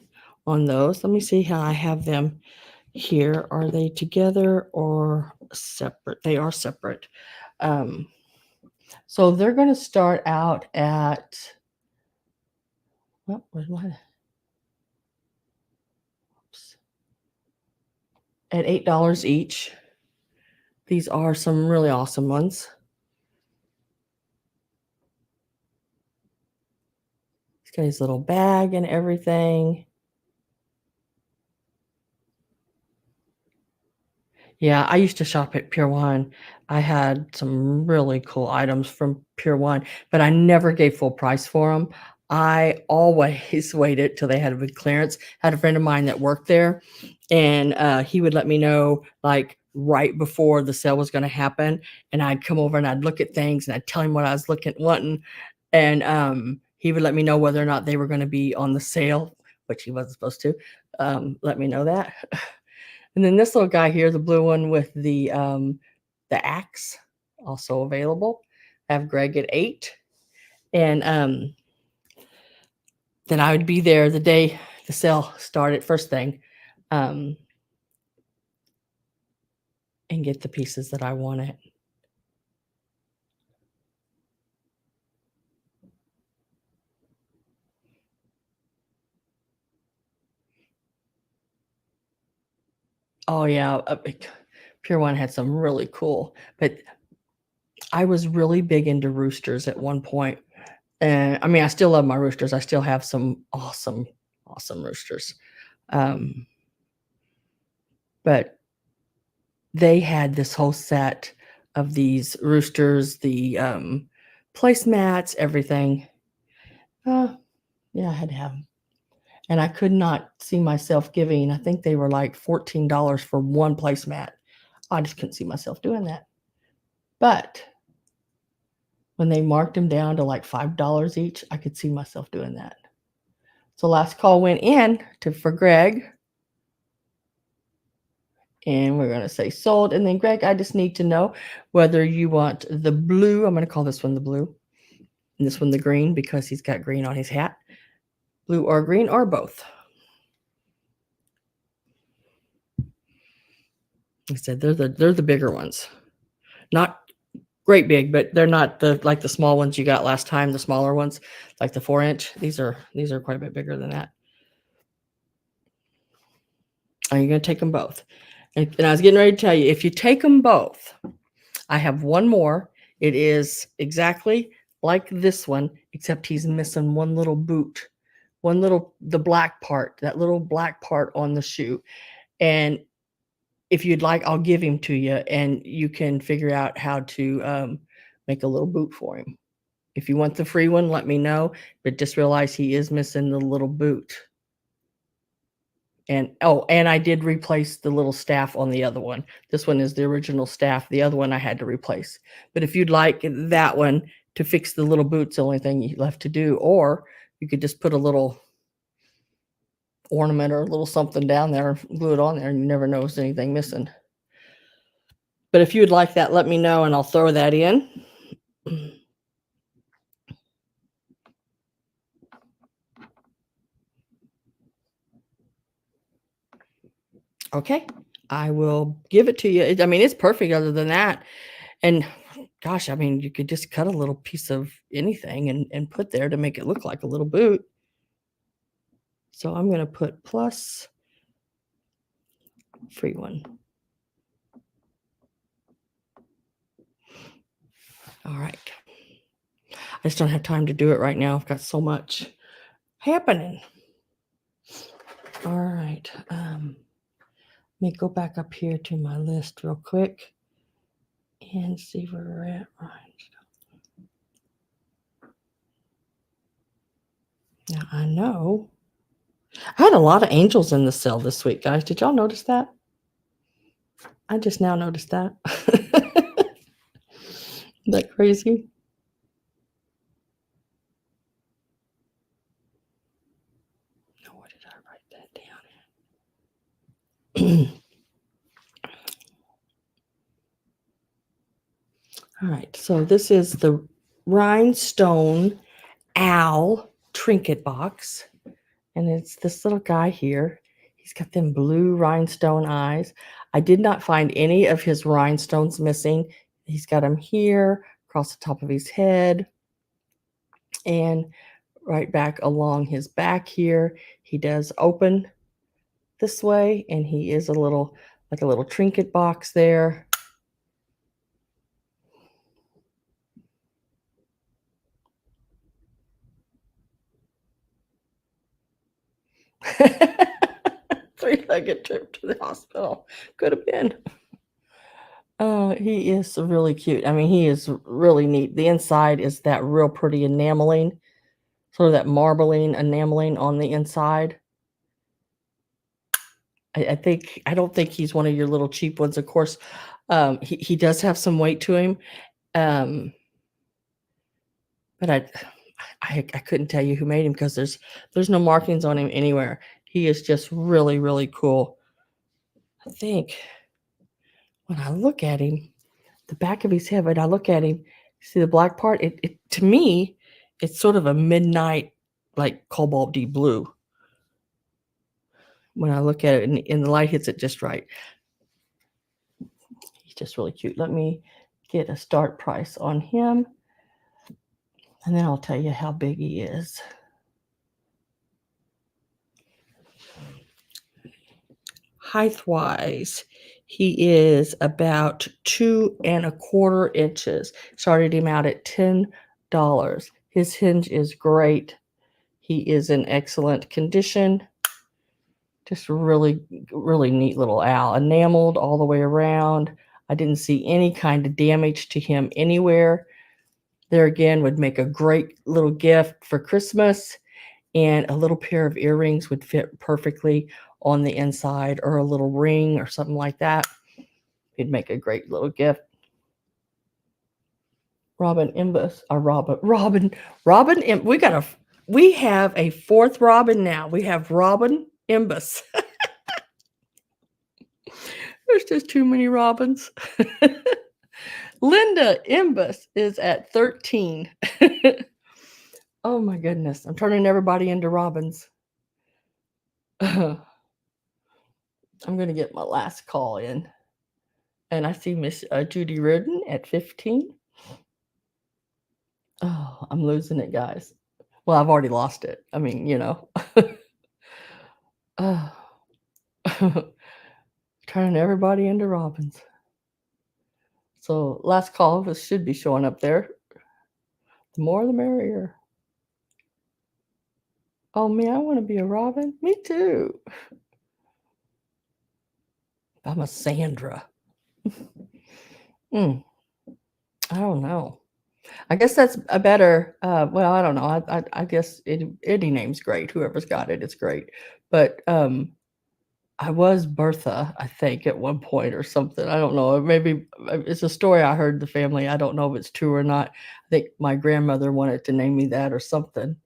on those. Let me see how I have them here. Are they together or separate? They are separate. So they're going to start out at, at $8 each. These are some really awesome ones. He's got his little bag and everything. Yeah, I used to shop at Pier 1. I had some really cool items from Pier 1, but I never gave full price for them. I always waited till they had a big clearance. I had a friend of mine that worked there, and he would let me know, like, right before the sale was going to happen, and I'd come over and I'd look at things, and I'd tell him what I was wanting, and he would let me know whether or not they were going to be on the sale, which he wasn't supposed to let me know that. And then this little guy here, the blue one with the axe, also available. have Greg at 8. And then I would be there the day the sale started, first thing, and get the pieces that I wanted. Oh yeah, Pure One had some really cool, but I was really big into roosters at one point. And I mean, I still love my roosters. I still have some awesome, awesome roosters. But they had this whole set of these roosters, the placemats, everything. Yeah, I had to have them. And I could not see myself giving, I think they were like $14 for one placemat. I just couldn't see myself doing that. But when they marked them down to like $5 each, I could see myself doing that. So last call went in for Greg. And we're going to say sold. And then Greg, I just need to know whether you want the blue. I'm going to call this one the blue. And this one the green because he's got green on his hat. Blue or green or both. I said they're the bigger ones. Not great big, but they're not like the small ones you got last time, the smaller ones, like the 4-inch. These are quite a bit bigger than that. Are you going to take them both? And I was getting ready to tell you, if you take them both, I have one more. It is exactly like this one, except he's missing one little boot, the black part, that little black part on the shoe. And if you'd like, I'll give him to you and you can figure out how to make a little boot for him. If you want the free one, let me know, but just realize he is missing the little boot. And I did replace the little staff on the other one. This one is the original staff. The other one I had to replace. But if you'd like that one to fix the little boots, the only thing you left to do, or you could just put a little ornament or a little something down there, glue it on there, and you never notice anything missing. But if you would like that, let me know and I'll throw that in. Okay, I will give it to you. I mean, it's perfect other than that. And gosh, I mean, you could just cut a little piece of anything and put there to make it look like a little boot. So I'm going to put plus free one. All right. I just don't have time to do it right now. I've got so much happening. All right. Let me go back up here to my list real quick and see where we're at. Now I know I had a lot of angels in the sale this week, guys. Did y'all notice that? I just now noticed that. Isn't that crazy? Now, where did I write that down? All right, so this is the rhinestone owl trinket box. And it's this little guy here. He's got them blue rhinestone eyes. I did not find any of his rhinestones missing. He's got them here, across the top of his head, and right back along his back here. He does open this way, and he is like a little trinket box there. Three-legged trip to the hospital. Could have been. He is really cute. I mean, he is really neat. The inside is that real pretty enameling, sort of that marbling enameling on the inside. I don't think he's one of your little cheap ones. Of course, he does have some weight to him, but I couldn't tell you who made him because there's no markings on him anywhere. He is just really, really cool. I think when I look at him, the back of his head, when I look at him, See the black part? It to me, it's sort of a midnight, like cobalty blue. When I look at it and the light hits it just right. He's just really cute. Let me get a start price on him, and then I'll tell you how big he is. Height-wise, he is about 2¼ inches. Started him out at $10. His hinge is great. He is in excellent condition. Just really, really neat little owl. Enameled all the way around. I didn't see any kind of damage to him anywhere. There again would make a great little gift for Christmas, and a little pair of earrings would fit perfectly on the inside, or a little ring or something like that. It'd make a great little gift. Robin Imbus, or Robin. We have a fourth Robin now. We have Robin Imbus. There's just too many Robins. Linda Imbus is at 13. Oh my goodness. I'm turning everybody into Robins. I'm going to get my last call in. And I see Miss Judy Reardon at 15. Oh, I'm losing it, guys. Well, I've already lost it. I mean, you know. Turning everybody into Robins. So last call of us should be showing up there. The more the merrier. Oh, me, I want to be a Robin. Me too. I'm a Sandra. I don't know. I guess that's a better, well, I don't know. I guess any name's great. Whoever's got it, it's great. But I was Bertha, I think, at one point or something. I don't know. Maybe it's a story I heard the family. I don't know if it's true or not. I think my grandmother wanted to name me that or something.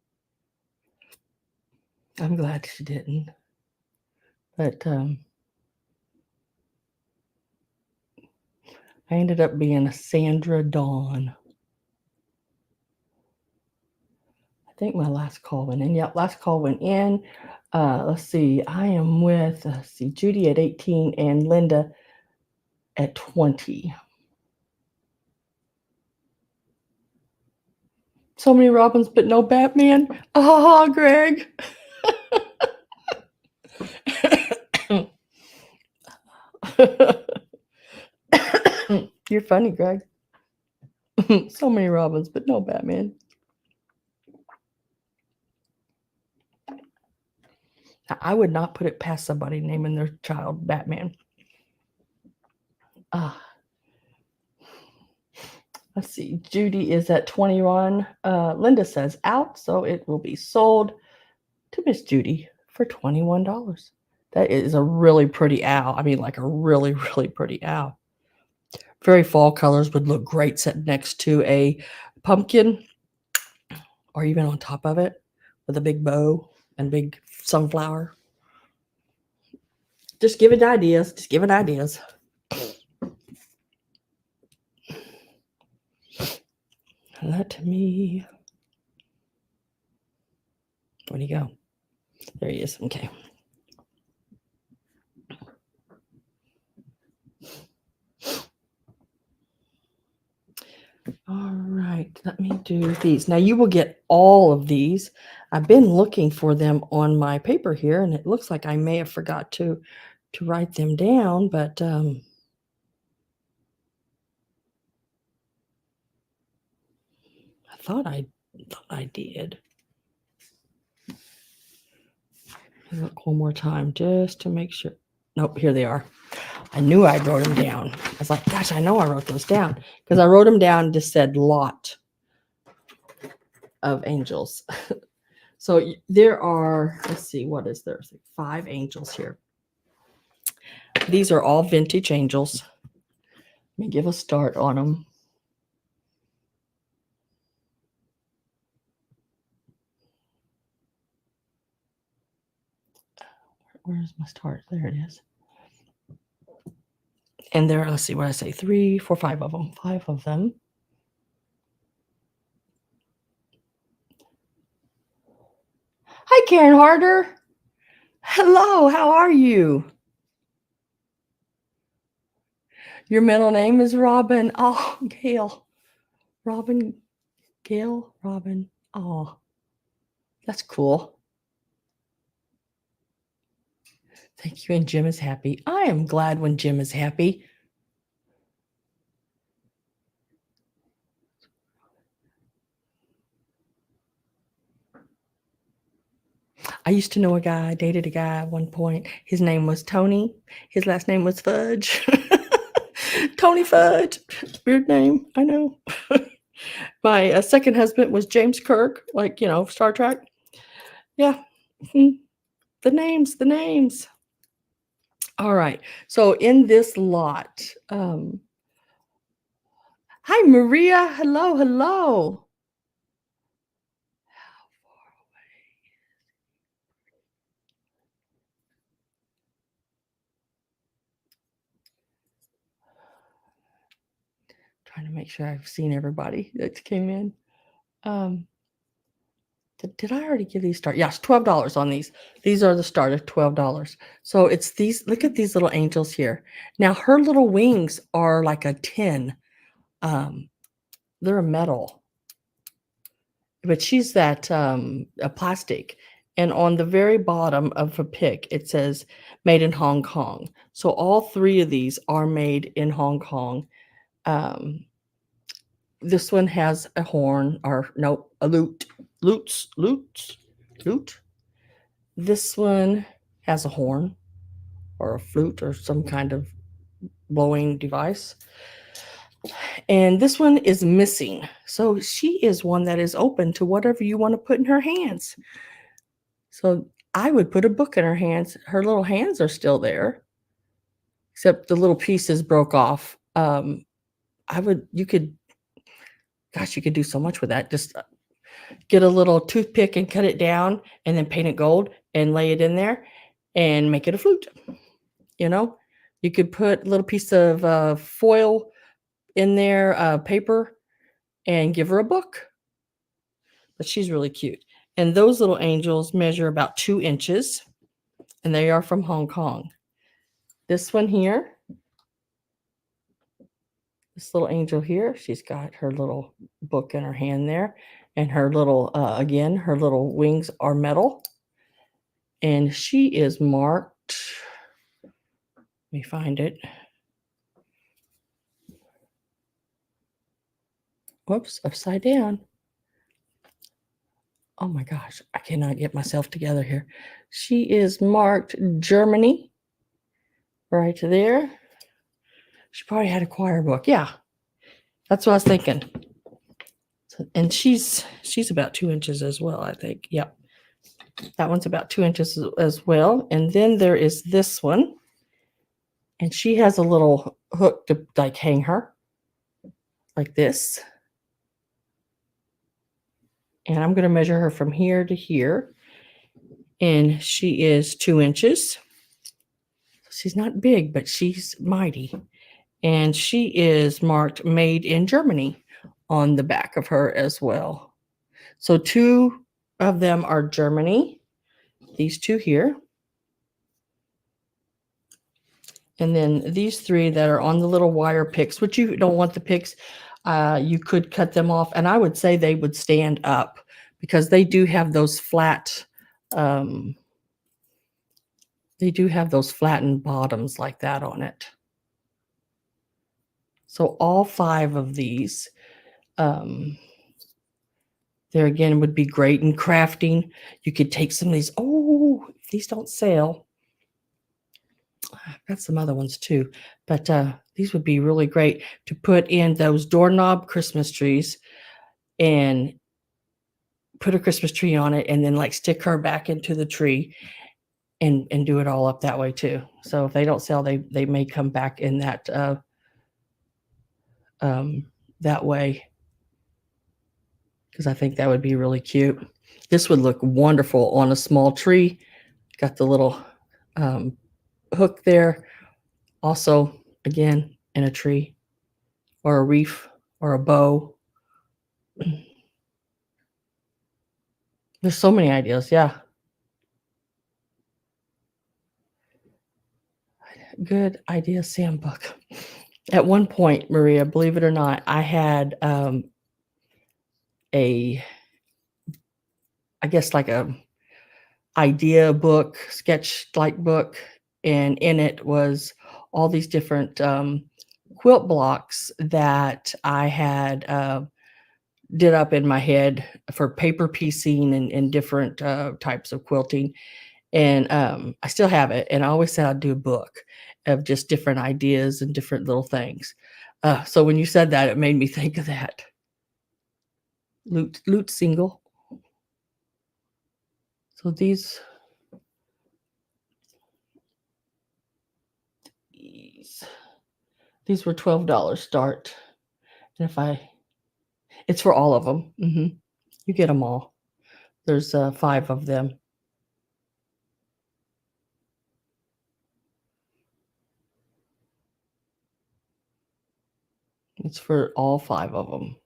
I'm glad she didn't. But I ended up being a Sandra Dawn. I think my last call went in. Yep, last call went in. Let's see. I am with, Judy at 18 and Linda at 20. So many Robins, but no Batman. Oh, Greg. You're funny, Greg. So many Robins, but no Batman. I would not put it past somebody naming their child Batman. Let's see. Judy is at 21. Linda says out, so it will be sold to Miss Judy for $21. That is a really pretty owl. I mean, like a really, really pretty owl. Very fall colors would look great set next to a pumpkin or even on top of it with a big bow and big sunflower. Just giving ideas. Just giving ideas. Let me. Where'd he go? There he is. Okay. All right, let me do these. Now you will get all of these. I've been looking for them on my paper here, and it looks like I may have forgot to write them down, but I thought I did. Look one more time just to make sure. Nope, here they are. I knew I wrote them down. I was like, gosh, I know I wrote those down because I wrote them down and just said lot of angels. So there are, let's see, what is there? 5 angels here. These are all vintage angels. Let me give a start on them. Where's my start? There it is. And there, let's see what I say, 3, 4, 5 of them. 5 of them. Karen Harder. Hello, how are you? Your middle name is Robin. Oh, Gail. Robin, Gail, Robin. Oh, that's cool. Thank you. And Jim is happy. I am glad when Jim is happy. I used to know a guy, dated a guy at one point. His name was Tony. His last name was Fudge. Tony Fudge. Weird name, I know. My second husband was James Kirk, like, Star Trek. Yeah. The names. All right. So in this lot, hi, Maria. Hello. Trying to make sure I've seen everybody that came in. Did I already give these start? Yes, $12 on these. These are the start of $12. So it's these. Look at these little angels here. Now her little wings are like a tin. They're a metal, but she's that a plastic. And on the very bottom of a pic, it says made in Hong Kong. So all three of these are made in Hong Kong. This one has a horn, or no, a lute. This one has a horn or a flute or some kind of blowing device. And this one is missing. So she is one that is open to whatever you want to put in her hands. So I would put a book in her hands. Her little hands are still there, except the little pieces broke off. You could do so much with that. Just get a little toothpick and cut it down and then paint it gold and lay it in there and make it a flute. You could put a little piece of foil in there, paper, and give her a book. But she's really cute. And those little angels measure about 2 inches, and they are from Hong Kong. This one here, this little angel here, she's got her little book in her hand there, and her little, again, her little wings are metal, and she is marked. Let me find it. Whoops, upside down. Oh my gosh, I cannot get myself together here. She is marked Germany right there. She probably had a choir book. Yeah, that's what I was thinking. And she's about 2 inches as well, I think. Yep. That one's about 2 inches as well. And then there is this one. And she has a little hook to like hang her like this. And I'm going to measure her from here to here. And she is 2 inches. She's not big, but she's mighty. And she is marked made in Germany on the back of her as well. So 2 of them are Germany. These 2 here. And then these 3 that are on the little wire picks, which you don't want the picks, you could cut them off. And I would say they would stand up because they do have those flat, they do have those flattened bottoms like that on it. So all 5 of these, there again would be great in crafting. You could take some of these. Oh, if these don't sell, I've got some other ones too, but these would be really great to put in those doorknob Christmas trees and put a Christmas tree on it and then like stick her back into the tree and do it all up that way too. So if they don't sell, they may come back in that that way, because I think that would be really cute. This would look wonderful on a small tree. Got the little hook there. Also, again, in a tree or a wreath or a bow. There's so many ideas. Yeah. good idea, Sam book. At one point, Maria, believe it or not, I had a, I guess like a idea book, sketch like book, and in it was all these different quilt blocks that I had did up in my head for paper piecing and different types of quilting. And I still have it. And I always said I'd do a book of just different ideas and different little things. So when you said that, it made me think of that. Loot single. So these were $12 start. And it's for all of them. You get them all. There's 5 of them. It's for all 5 of them.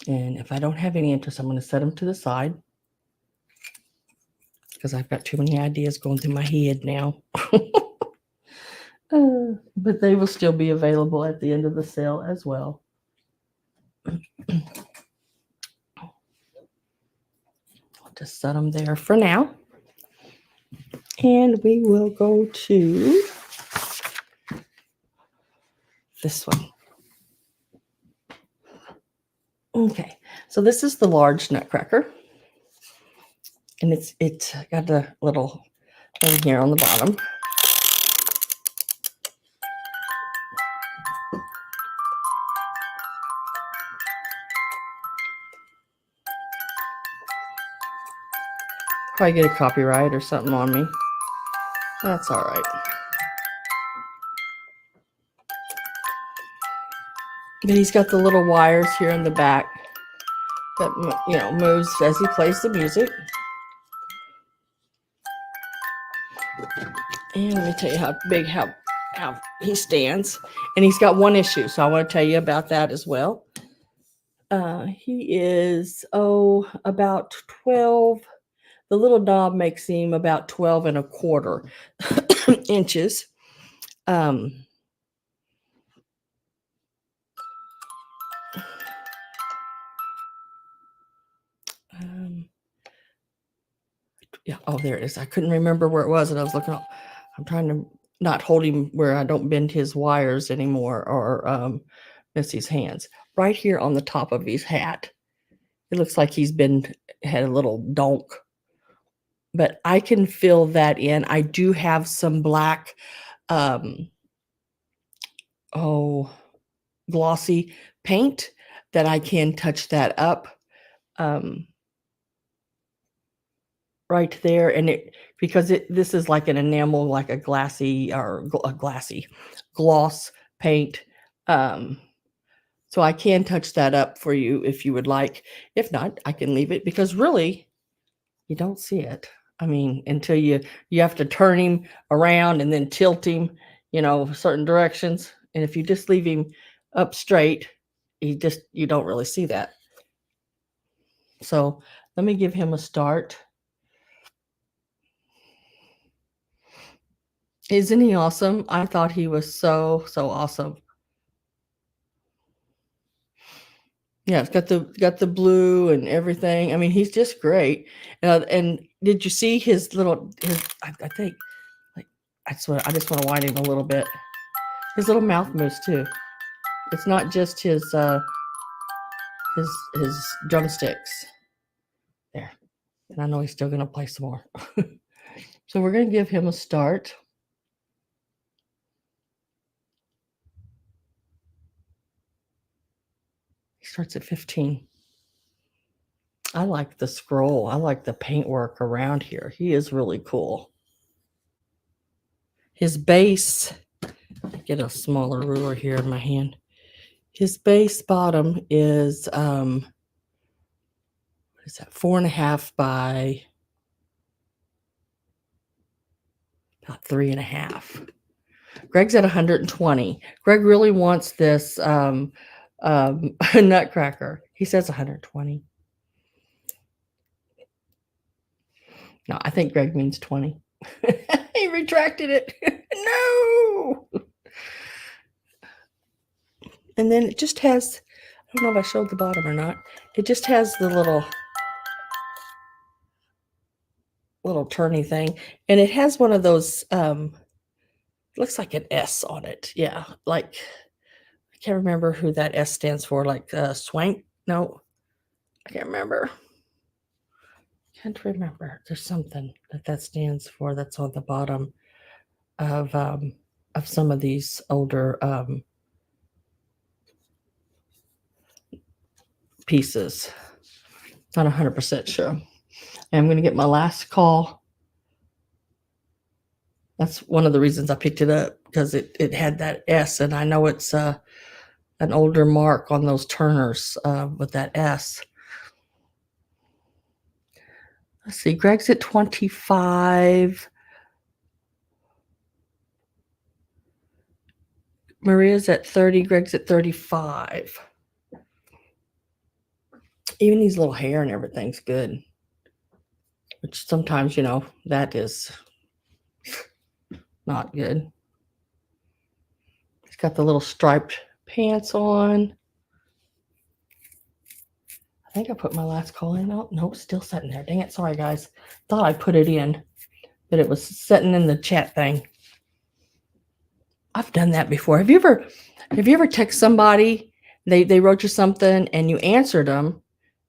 And if I don't have any interest, I'm going to set them to the side because I've got too many ideas going through my head now. But they will still be available at the end of the sale as well. I'll just set them there for now. And we will go to this one. Okay, so this is the large Nutcracker. And it's got a little thing here on the bottom. Probably get a copyright or something on me. That's all right. But he's got the little wires here in the back that, you know, moves as he plays the music. And let me tell you how big, how he stands. And he's got one issue, so I want to tell you about that as well. He is, about 12. The little knob makes him about 12 and a quarter inches. Yeah, oh, there it is. I couldn't remember where it was, and I was looking up. I'm trying to not hold him where I don't bend his wires anymore or miss his hands. Right here on the top of his hat, it looks like he's had a little donk, but I can fill that in. I do have some black, glossy paint that I can touch that up. Right there, and because this is like an enamel, like a glassy or a glassy gloss paint. So I can touch that up for you if you would like. If not, I can leave it because really you don't see it. I mean, until you have to turn him around and then tilt him, certain directions. And if you just leave him up straight, you don't really see that. So let me give him a start. Isn't he awesome? I thought he was so awesome. Yeah, it's got the blue and everything. I mean, he's just great. And did you see his I think, like, I just want to wind him a little bit. His little mouth moves too. It's not just his drumsticks. There. And I know he's still gonna play some more. So we're gonna give him a start. He starts at 15. I like the scroll. I like the paintwork around here. He is really cool. His base, get a smaller ruler here in my hand. His base bottom is, what is that, 4.5 by about 3.5. Greg's at 120. Greg really wants this Nutcracker. He says 120. No, I think Greg means 20. He retracted it. No. And then it just has, I don't know if I showed the bottom or not. It just has the little turny thing. And it has one of those, looks like an S on it. Yeah. Like, I can't remember who that S stands for. Like Swank? No, I can't remember. Can't remember. There's something that stands for that's on the bottom of some of these older pieces. Not 100% sure. And I'm going to get my last call. That's one of the reasons I picked it up, because it had that S, and I know it's an older mark on those turners with that S. Let's see, Greg's at 25. Maria's at 30. Greg's at 35. Even these little hair and everything's good. Which sometimes, that is not good. He's got the little striped pants on. I think I put my last call in. Oh, no, it's still sitting there. Dang it. Sorry, guys. Thought I put it in, but it was sitting in the chat thing. I've done that before. Have you ever text somebody, they wrote you something and you answered them,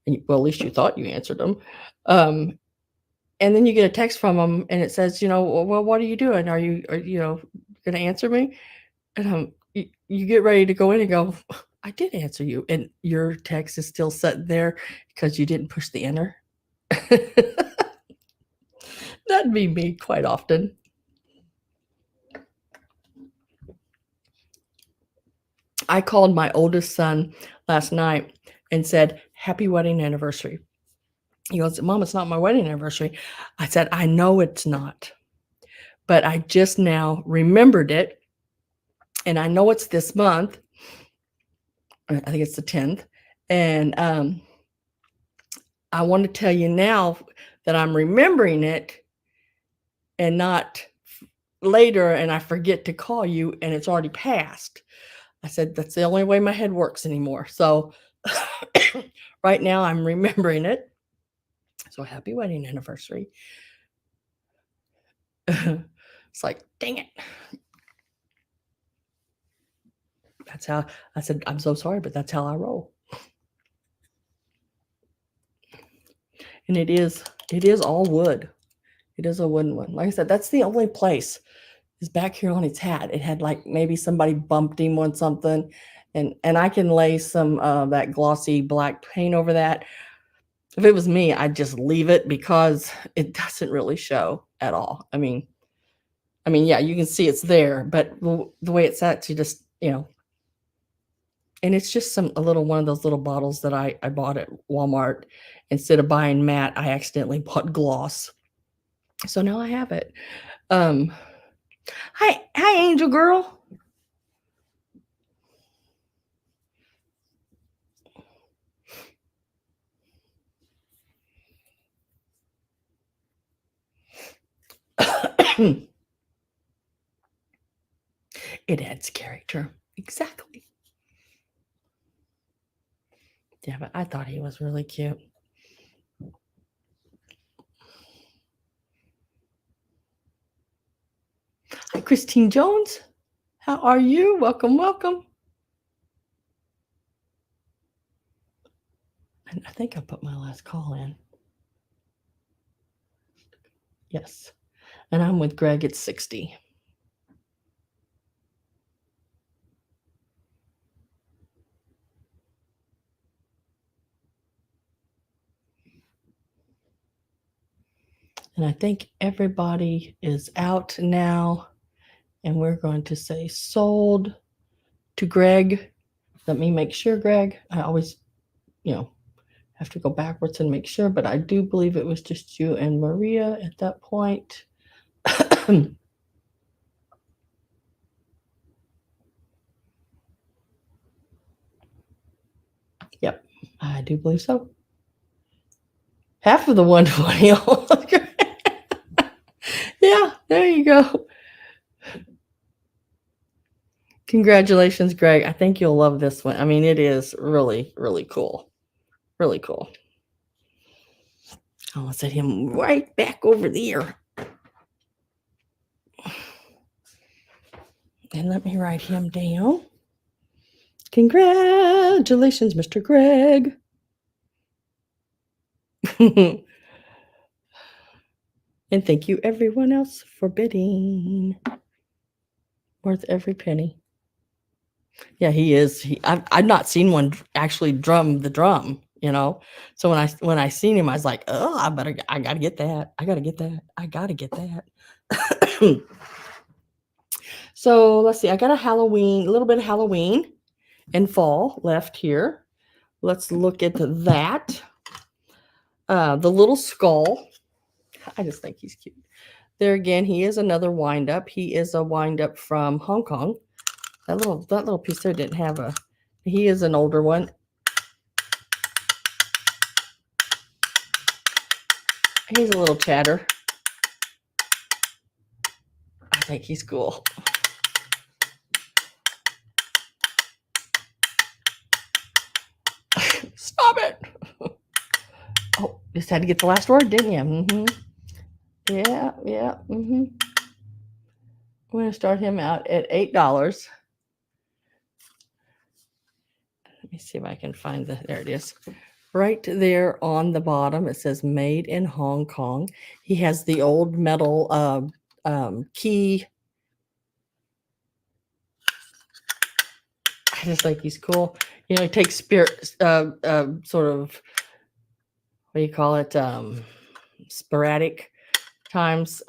and well, at least you thought you answered them. And then you get a text from them and it says, well, what are you doing? Are you going to answer me? And you get ready to go in and go, I did answer you. And your text is still sitting there because you didn't push the enter. That'd be me quite often. I called my oldest son last night and said, happy wedding anniversary. He goes, Mom, it's not my wedding anniversary. I said, I know it's not, but I just now remembered it. And I know it's this month. I think it's the 10th. And I want to tell you now that I'm remembering it and not later and I forget to call you and it's already passed. I said, that's the only way my head works anymore. So right now I'm remembering it. So happy wedding anniversary. It's like, dang it. That's how I said, I'm so sorry, but that's how I roll. And it is all wood. It is a wooden one. Like I said, that's the only place is back here on its hat. It had like maybe somebody bumped him on something, and I can lay some that glossy black paint over that. If it was me, I'd just leave it because it doesn't really show at all. I mean, yeah, you can see it's there, but the way it's at, you just, and it's just a little one of those little bottles that I bought at Walmart. Instead of buying matte, I accidentally bought gloss. So now I have it. Hi, Angel Girl. It adds character. Exactly. Yeah, but I thought he was really cute. Hi, Christine Jones. How are you? Welcome, welcome. And I think I put my last call in. Yes. And I'm with Greg at 60. And I think everybody is out now. And we're going to say sold to Greg. Let me make sure, Greg. I always, have to go backwards and make sure, but I do believe it was just you and Maria at that point. Yep, I do believe so. Half of the 120. go. Congratulations, Greg. I think you'll love this one. I mean, it is really, really cool. Really cool. I'll set him right back over there. And let me write him down. Congratulations, Mr. Greg. And thank you, everyone else, for bidding. Worth every penny. Yeah, he is. I've not seen one actually drum the drum, you know. So when I seen him, I was like, oh, I gotta get that. I gotta get that. I gotta get that. So let's see. I got a little bit of Halloween and fall left here. Let's look at that. The little skull. I just think he's cute. There again, he is another wind up. He is a wind up from Hong Kong. That little piece there didn't have a. He is an older one. He's a little chatter. I think he's cool. Stop it. Oh, just had to get the last word, didn't you? Mm-hmm. Yeah. Mm-hmm. I'm going to start him out at $8. Let me see if I can find there it is. Right there on the bottom, it says made in Hong Kong. He has the old metal key. I just think he's cool. You know, he takes spirit, sort of, what do you call it? Sporadic times,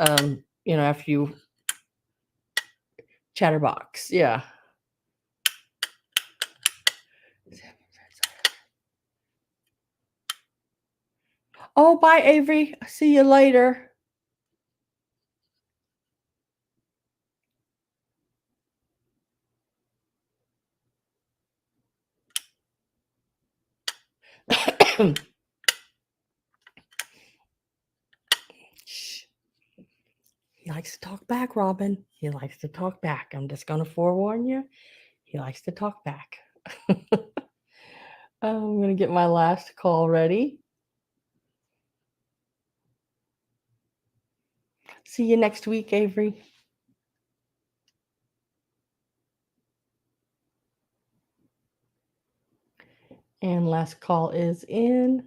you know, after you chatterbox. Yeah. Oh, bye, Avery. See you later. He likes to talk back, Robin. He likes to talk back. I'm just going to forewarn you. He likes to talk back. I'm going to get my last call ready. See you next week, Avery. And last call is in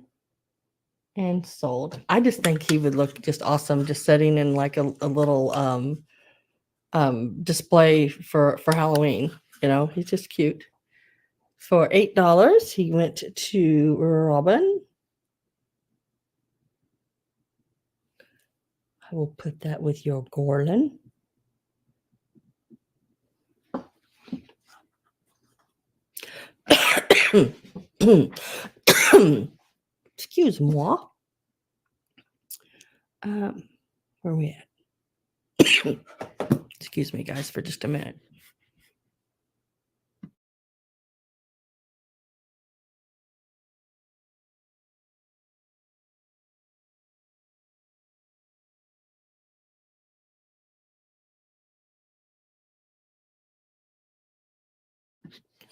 and sold. I just think he would look just awesome just sitting in like a little display for Halloween. You know, he's just cute. For $8, he went to Robin. I will put that with your Gorlin. Excuse moi. Where are we at? Excuse me, guys, for just a minute.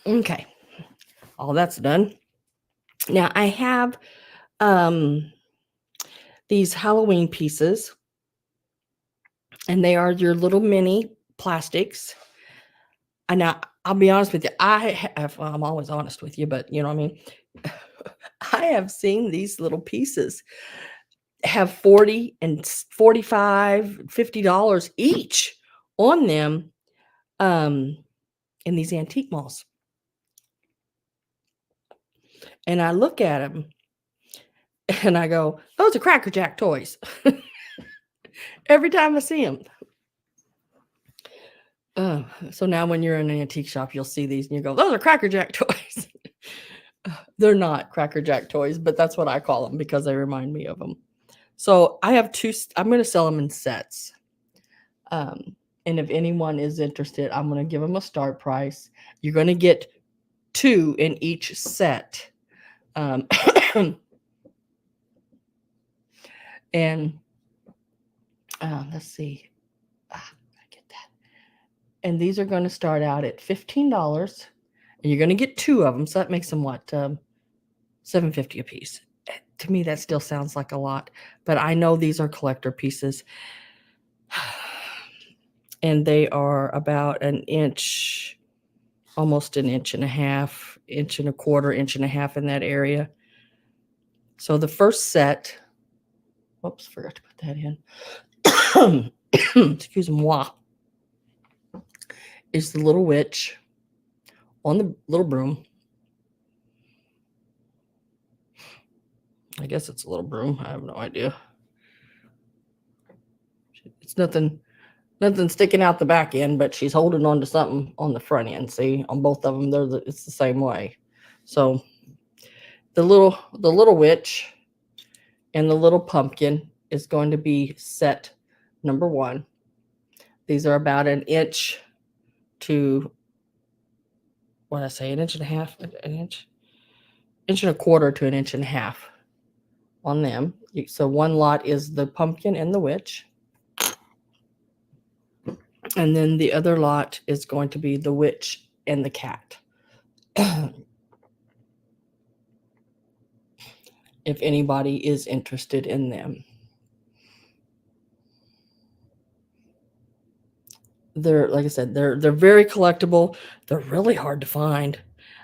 Okay, all that's done. Now I have these Halloween pieces, and they are your little mini plastics. And now I'll be honest with you, I'm always honest with you, but you know what I mean? I have seen these little pieces have $40 and $45, $50 each on them in these antique malls. And I look at them and I go, those are Cracker Jack toys. Every time I see them. So now when you're in an antique shop, you'll see these and you go, those are Cracker Jack toys. They're not Cracker Jack toys, but that's what I call them because they remind me of them. So I have two. I'm going to sell them in sets. And if anyone is interested, I'm going to give them a start price. You're going to get 2 in each set. And let's see. And these are going to start out at $15. And you're going to get 2 of them. So that makes them what? $7.50 a piece. To me, that still sounds like a lot. But I know these are collector pieces. And they are about an inch, almost an inch and a half, inch and a quarter, inch and a half in that area. So the first set, whoops, forgot to put that in. Excuse moi. Is the little witch on the little broom. I guess it's a little broom. I have no idea. It's nothing sticking out the back end, but she's holding on to something on the front end. See, on both of them, it's the same way. So the little witch and the little pumpkin is going to be set number 1. These are about an inch to, what did I say, an inch and a half, an inch and a quarter to an inch and a half on them. So one lot is the pumpkin and the witch. And then the other lot is going to be the witch and the cat. If anybody is interested in them. They're, like I said, they're very collectible. They're really hard to find.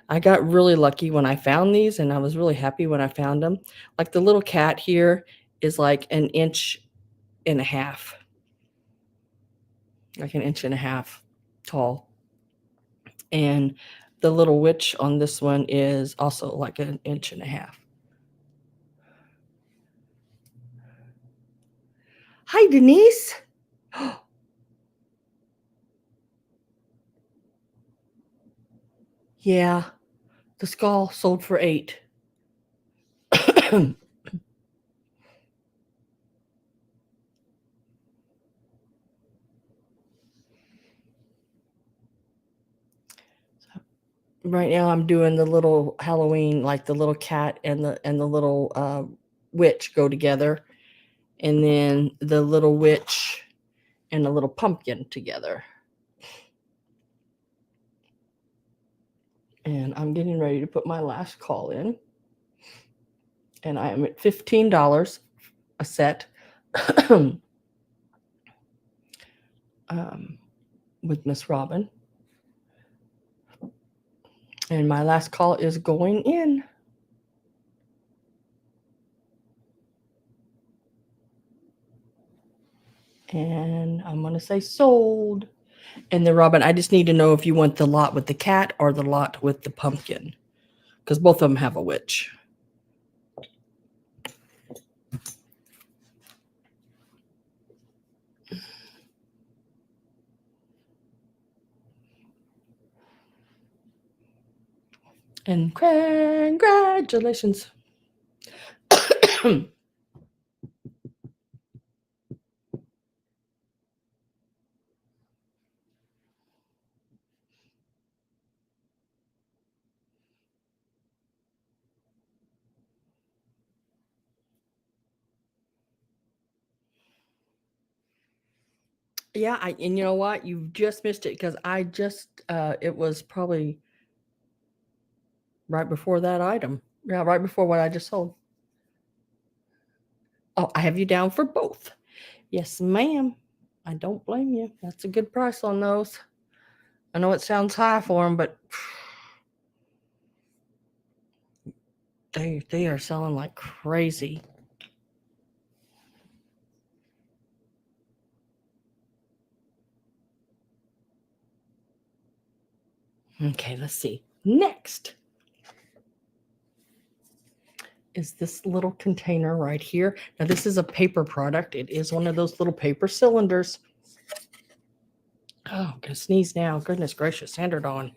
I got really lucky when I found these, and I was really happy when I found them. Like the little cat here is like an inch and a half. Like an inch and a half tall. And the little witch on this one is also like an inch and a half. Hi, Denise. Yeah, the skull sold for $8. Right now I'm doing the little Halloween, like the little cat and the little witch go together, and then the little witch and the little pumpkin together. And I'm getting ready to put my last call in, and I am at $15 a set. With Miss Robin. And my last call is going in. And I'm going to say sold. And then, Robin, I just need to know if you want the lot with the cat or the lot with the pumpkin, because both of them have a witch. And congratulations. Yeah, and you know what? You just missed it, because I just it was probably right before that item. Yeah, right before what I just sold. Oh, I have you down for both. Yes, ma'am. I don't blame you. That's a good price on those. I know it sounds high for them, but they are selling like crazy. Okay, let's see. Next is this little container right here. Now, this is a paper product. It is one of those little paper cylinders. Oh, I'm gonna sneeze now. Goodness gracious, hand it on.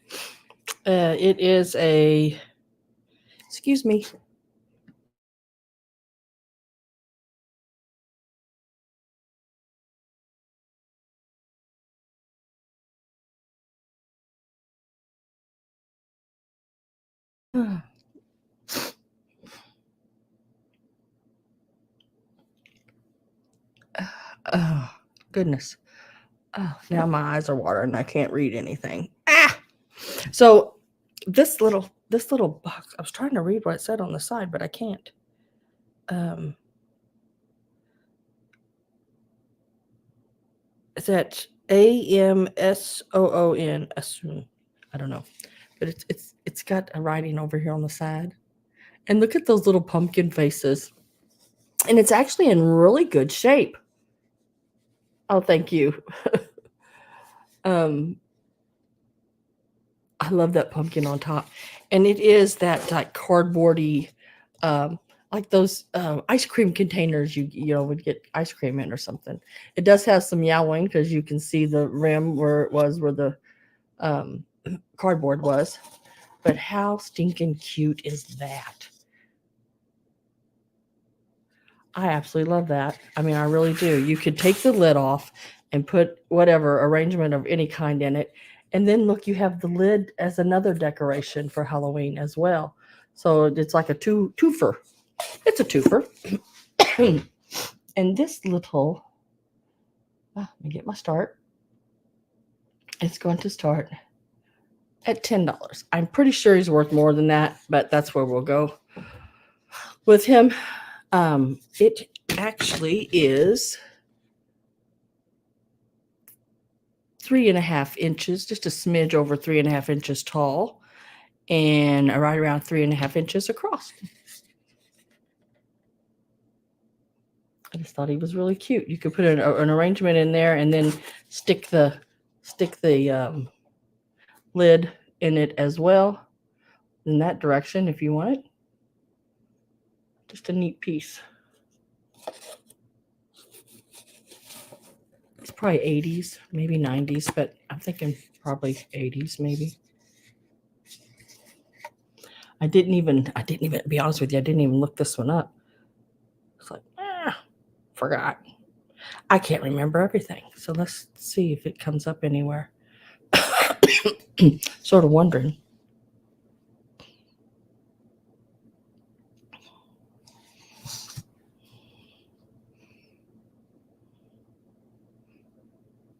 It is a, excuse me. Oh, goodness. Oh, now my eyes are watering. I can't read anything. Ah! So this little box, I was trying to read what it said on the side, but I can't. It's at AMSOON. I don't know, but it's got a writing over here on the side. And look at those little pumpkin faces. And it's actually in really good shape. Oh, thank you. I love that pumpkin on top. And it is that like cardboardy, like those ice cream containers you would get ice cream in or something. It does have some yowling because you can see the rim where the cardboard was. But how stinking cute is that? I absolutely love that. I mean, I really do. You could take the lid off and put whatever arrangement of any kind in it. And then look, you have the lid as another decoration for Halloween as well. So it's like a twofer. It's a twofer. And this little, let me get my start. It's going to start at $10. I'm pretty sure he's worth more than that, but that's where we'll go with him. It actually is 3.5 inches, just a smidge over 3.5 inches tall, and right around 3.5 inches across. I just thought he was really cute. You could put an arrangement in there and then stick the lid in it as well in that direction if you want it. Just a neat piece. It's probably 80s, maybe 90s, but I'm thinking probably 80s maybe. I didn't even be honest with you, I didn't even look this one up. It's like, forgot. I can't remember everything. So let's see if it comes up anywhere. Sort of wondering.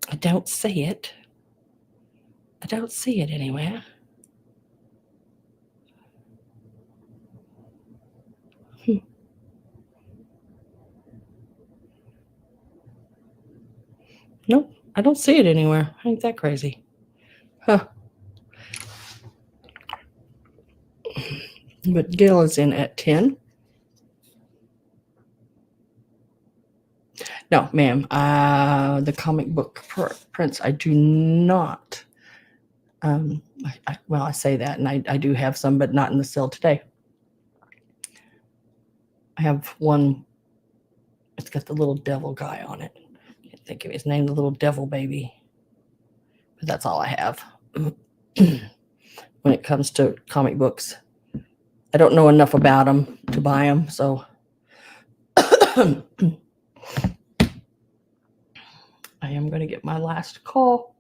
I don't see it. I don't see it anywhere. Nope, I don't see it anywhere. Ain't that crazy? Huh. But Gail is in at 10. No, ma'am. The comic book prints, I do not. I say that, and I do have some, but not in the sale today. I have one. It's got the little devil guy on it. I can't think of his name, the little devil baby. But that's all I have when it comes to comic books. I don't know enough about them to buy them, so I am going to get my last call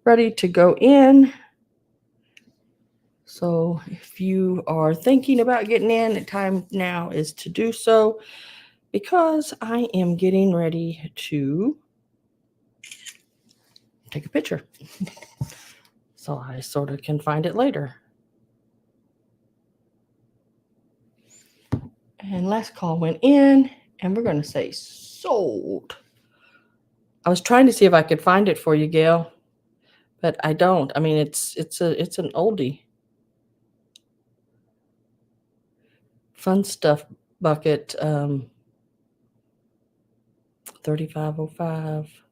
ready to go in. So if you are thinking about getting in, the time now is to do so, because I am getting ready to take a picture. So I sort of can find it later. And last call went in, and we're going to say sold. I was trying to see if I could find it for you, Gail, but I don't. I mean, it's an oldie. Fun Stuff bucket, 3505.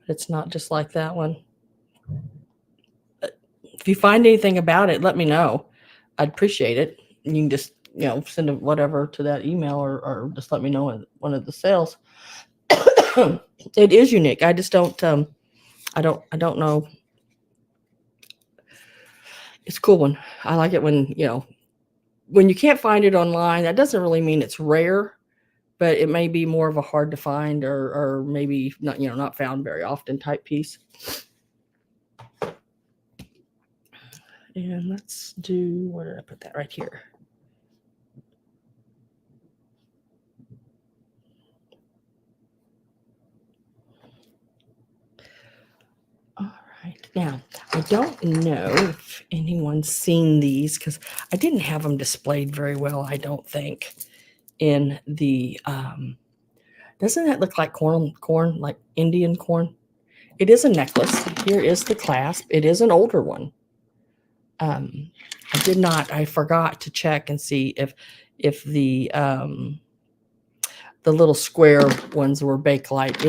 But it's not just like that one. If you find anything about it, let me know. I'd appreciate it. You can just send a whatever to that email, or just let me know in one of the sales. It is unique. I just don't. I don't know. It's a cool one. I like it when you can't find it online. That doesn't really mean it's rare, but it may be more of a hard to find, or maybe not found very often type piece. And let's do, where did I put that? Right here. Now, I don't know if anyone's seen these because I didn't have them displayed very well, I don't think, in the, doesn't that look like corn, like Indian corn? It is a necklace. Here is the clasp. It is an older one. I forgot to check and see if the little square ones were Bakelite.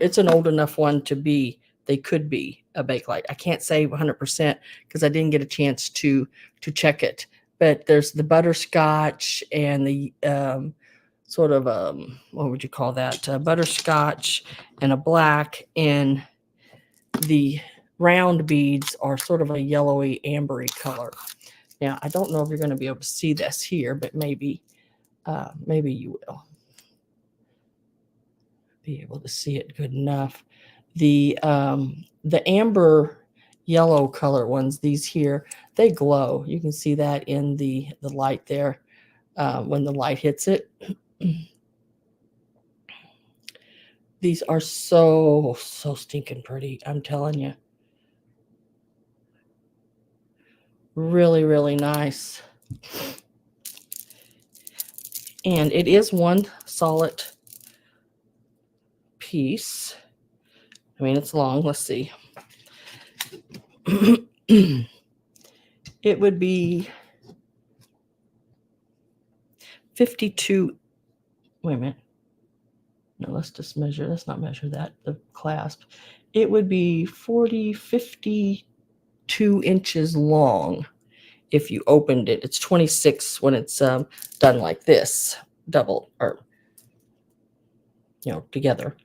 It's an old enough one to be, they could be a Bakelite. I can't say 100% because I didn't get a chance to check it. But there's the butterscotch and the sort of, what would you call that? Butterscotch and a black, and the round beads are sort of a yellowy, ambery color. Now, I don't know if you're going to be able to see this here, but maybe you will be able to see it good enough. The amber yellow color ones, these here, they glow. You can see that in the light there when the light hits it. These are so stinking pretty, I'm telling you. Really, really nice. And it is one solid piece. I mean, it's long. Let's see. It would be 52. Wait a minute. No, let's just measure. Let's not measure that. The clasp. It would be 52 inches long if you opened it. It's 26 when it's done like this, double or together.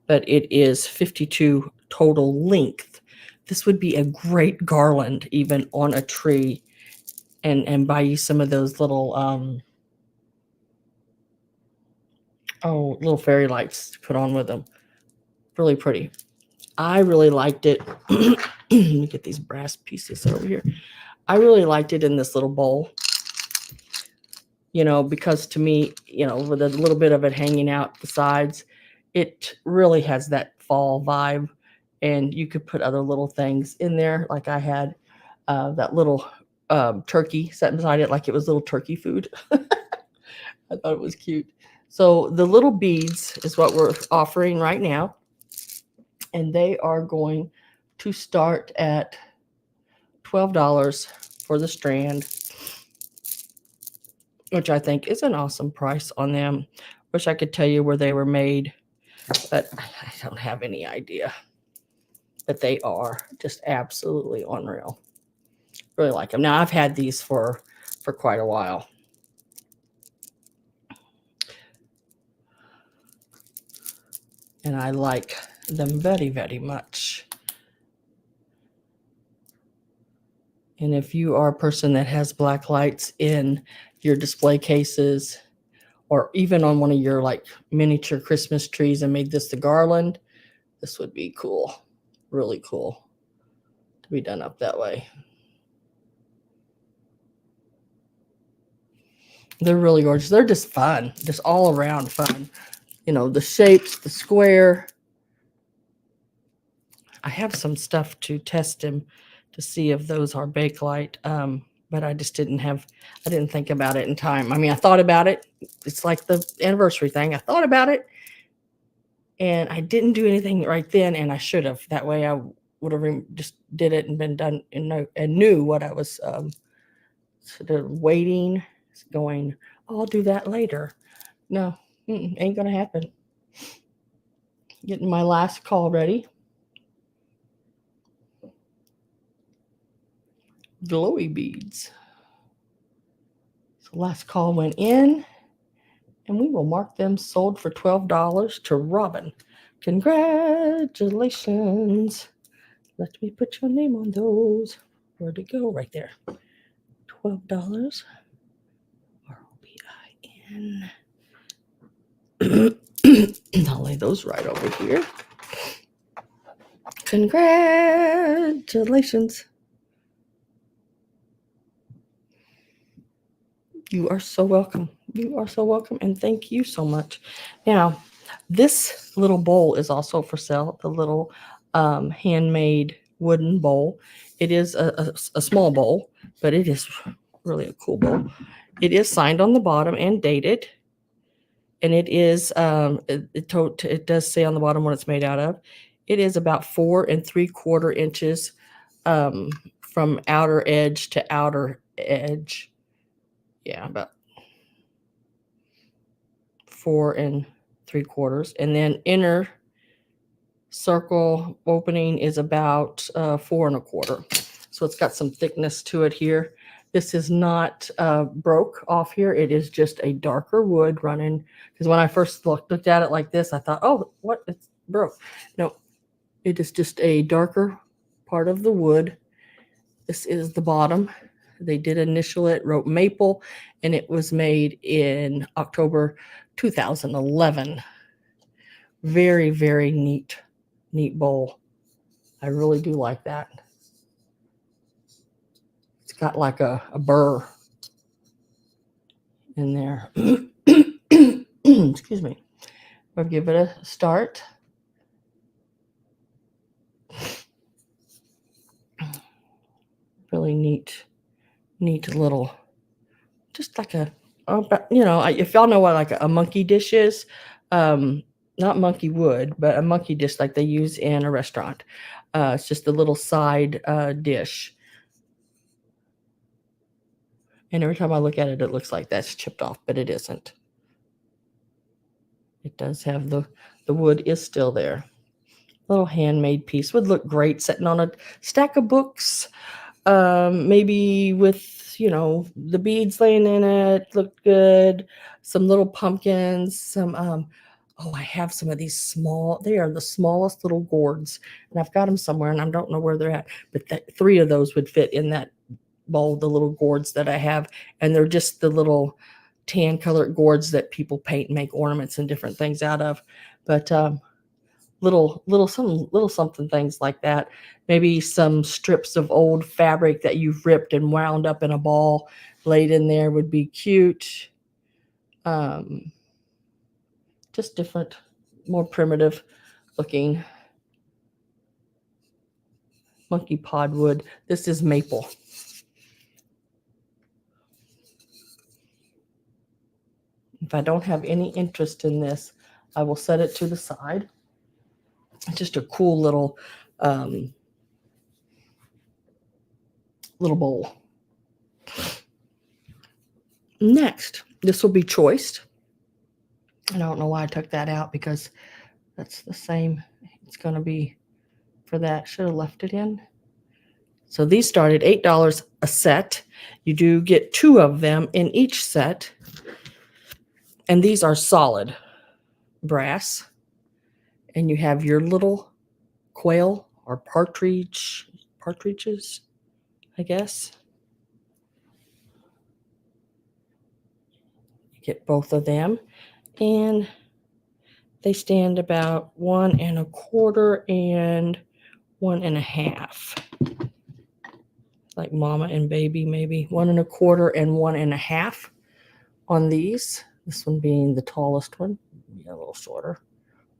But it is 52 total length. This would be a great garland even on a tree, and buy you some of those little little fairy lights to put on with them. Really pretty. I really liked it. Let me get these brass pieces over here. I really liked it in this little bowl, because to me, with a little bit of it hanging out the sides, it really has that fall vibe. And you could put other little things in there. Like I had that little turkey set beside it, like it was little turkey food. I thought it was cute. So the little beads is what we're offering right now. And they are going to start at $12 for the strand, which I think is an awesome price on them. Wish I could tell you where they were made, but I don't have any idea. But they are just absolutely unreal. Really like them. Now, I've had these for quite a while. And I like them very, very much. And if you are a person that has black lights in your display cases, or even on one of your like miniature Christmas trees and made this the garland, this would be cool. Really cool to be done up that way. They're really gorgeous. They're just fun, just all around fun. The shapes, the square. I have some stuff to test them to see if those are Bakelite, but I just didn't think about it in time. I mean, I thought about it. It's like the anniversary thing. I thought about it, and I didn't do anything right then, and I should have. That way I would have just did it and been done and knew what I was sort of waiting, going, I'll do that later. No, ain't going to happen. Getting my last call ready. Glowy beads. So last call went in, and we will mark them sold for $12 to Robin. Congratulations. Let me put your name on those. Where'd it go? Right there. $12. R-O-B-I-N. I'll lay those right over here. Congratulations. You are so welcome. You are so welcome, and thank you so much. Now, this little bowl is also for sale, the little handmade wooden bowl. It is a small bowl, but it is really a cool bowl. It is signed on the bottom and dated. And it is, it does say on the bottom what it's made out of. It is about 4 3/4 inches from outer edge to outer edge. Yeah, about 4 3/4. And then inner circle opening is about 4 1/4. So it's got some thickness to it here. This is not broke off here. It is just a darker wood running. Because when I first looked at it like this, I thought, oh, what? It's broke. No, it is just a darker part of the wood. This is the bottom. They did initial it, wrote maple, and it was made in October 2011. Very, very neat bowl. I really do like that. It's got like a burr in there. Excuse me. I'll give it a start. Really neat little, just like a, if y'all know what like a monkey dish is, not monkey wood, but a monkey dish like they use in a restaurant. It's just a little side dish. And every time I look at it, it looks like that's chipped off, but it isn't. It does have the wood is still there. Little handmade piece would look great sitting on a stack of books, maybe with the beads laying in it. Looked good. Some little pumpkins. Some oh, I have some of these small. They are the smallest little gourds, and I've got them somewhere, and I don't know where they're at. But 3 of those would fit in that bowl. The little gourds that I have, and they're just the little tan colored gourds that people paint and make ornaments and different things out of. But little something things like that. Maybe some strips of old fabric that you've ripped and wound up in a ball laid in there would be cute. Just different, more primitive looking monkey pod wood. This is maple. If I don't have any interest in this, I will set it to the side. Just a cool little bowl. Next, this will be choiced. I don't know why I took that out because that's the same. It's going to be for that. Should have left it in. So these start at $8 a set. You do get 2 of them in each set. And these are solid brass. And you have your little quail or partridges, I guess. You get both of them. And they stand about 1 1/4 and 1 1/2. Like mama and baby, maybe 1 1/4 and 1 1/2 on these. This one being the tallest one, a little shorter.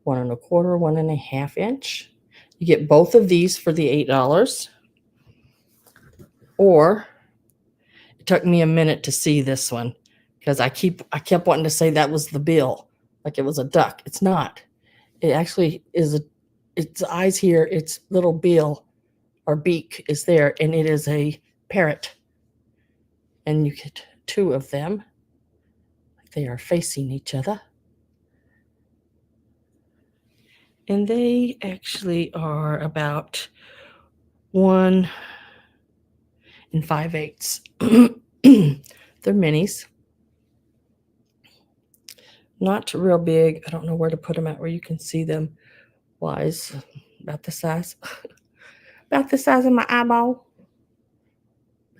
1 1/4, 1 1/2 inch. You get both of these for the $8. Or it took me a minute to see this one because I kept wanting to say that was the bill, like it was a duck. It's not. It actually is its eyes here, its little bill or beak is there, and it is a parrot. And you get 2 of them. They are facing each other. And they actually are about 1 5/8. They're minis. Not real big. I don't know where to put them at where you can see them wise. About the size. About the size of my eyeball.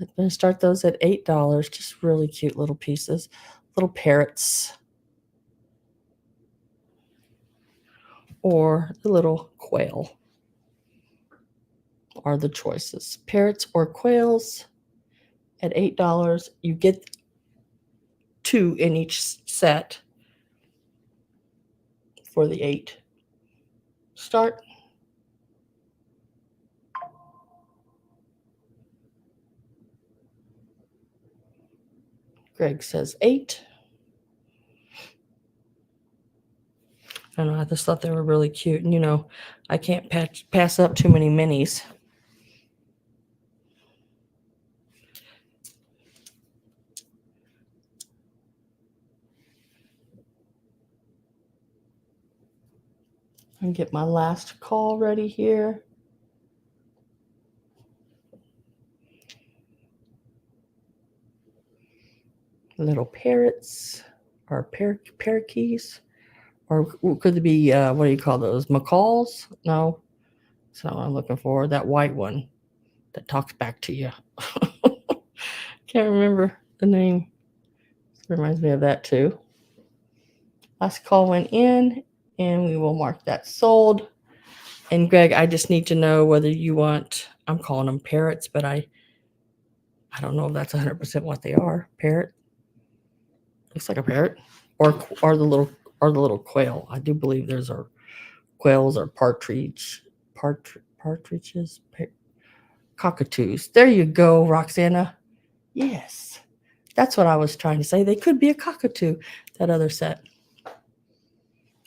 I'm going to start those at $8. Just really cute little pieces. Little parrots. Or the little quail are the choices. Parrots or quails at $8. You get 2 in each set for the $8. Start. Greg says 8. I don't know, I just thought they were really cute. And, you know, I can't pass up too many minis. And get my last call ready here. Little parrots or parakeets, or could it be what do you call those, macaws? No, that's not what I'm looking for. That white one that talks back to you. Can't remember the name. It reminds me of that too. Last call went in, and we will mark that sold. And Greg, I just need to know whether you want, I'm calling them parrots, but I don't know if that's 100% what they are. Parrot looks like a parrot, or the little quail. I do believe those are quails or partridges, cockatoos. There you go, Roxana. Yes, that's what I was trying to say. They could be a cockatoo, that other set.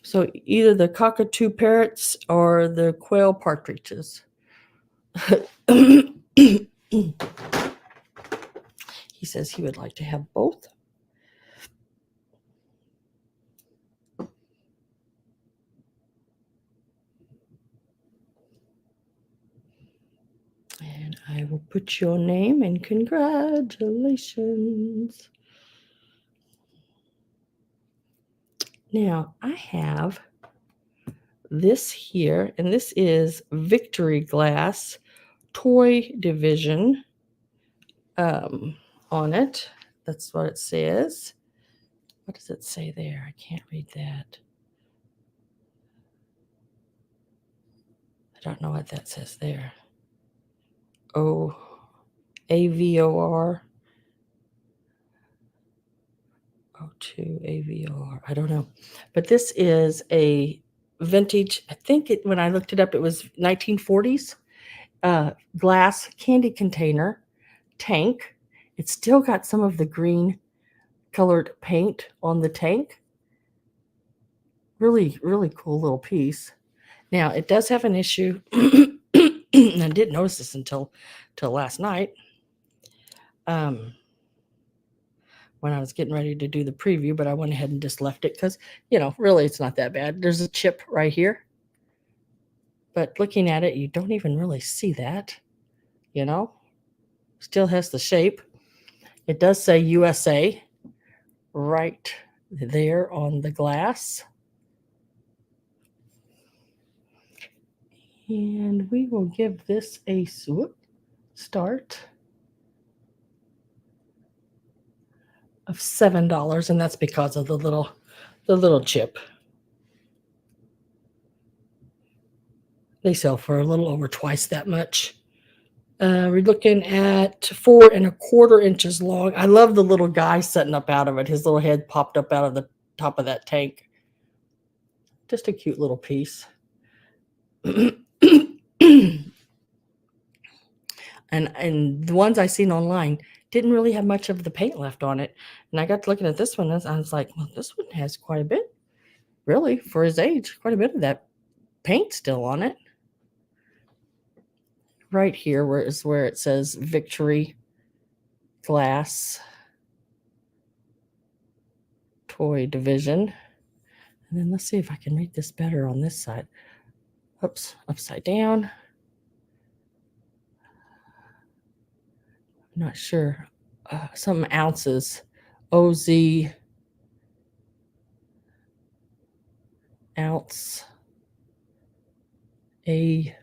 So either the cockatoo parrots or the quail partridges. He says he would like to have both. And I will put your name and congratulations. Now I have this here, and this is Victory Glass Toy Division on it. That's what it says. What does it say there? I can't read that. I don't know what that says there. Oh, AVOR. O2 AVOR. I don't know. But this is a vintage, I think when I looked it up, it was 1940s glass candy container tank. It's still got some of the green colored paint on the tank. Really, really cool little piece. Now, it does have an issue. And I didn't notice this until last night. When I was getting ready to do the preview, but I went ahead and just left it because, you know, really it's not that bad. There's a chip right here. But looking at it, you don't even really see that, you know. Still has the shape. It does say USA right there on the glass. And we will give this a start of $7, and that's because of the little chip. They sell for a little over twice that much. We're looking at 4¼ inches long. I love the little guy setting up out of it. His little head popped up out of the top of that tank. Just a cute little piece. And the ones I seen online didn't really have much of the paint left on it. And I got to looking at this one, and I was like, well, this one has quite a bit, really, for his age, quite a bit of that paint still on it. Right here where it says Victory Glass Toy Division. And then let's see if I can read this better on this side. Oops, upside down. I'm not sure. Some ounces. OZ ounce. AVOR.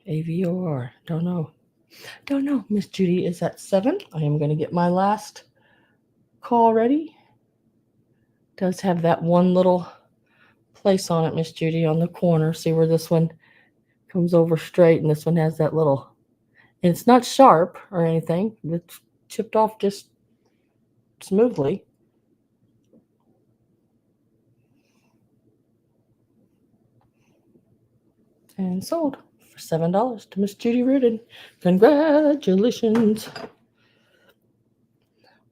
AVOR. Don't know. Miss Judy is at 7. I am going to get my last call ready. Does have that one little place on it, Miss Judy, on the corner. See where this one comes over straight, and this one has that little, and it's not sharp or anything. It's chipped off just smoothly. And sold for $7 to Miss Judy Rudin. Congratulations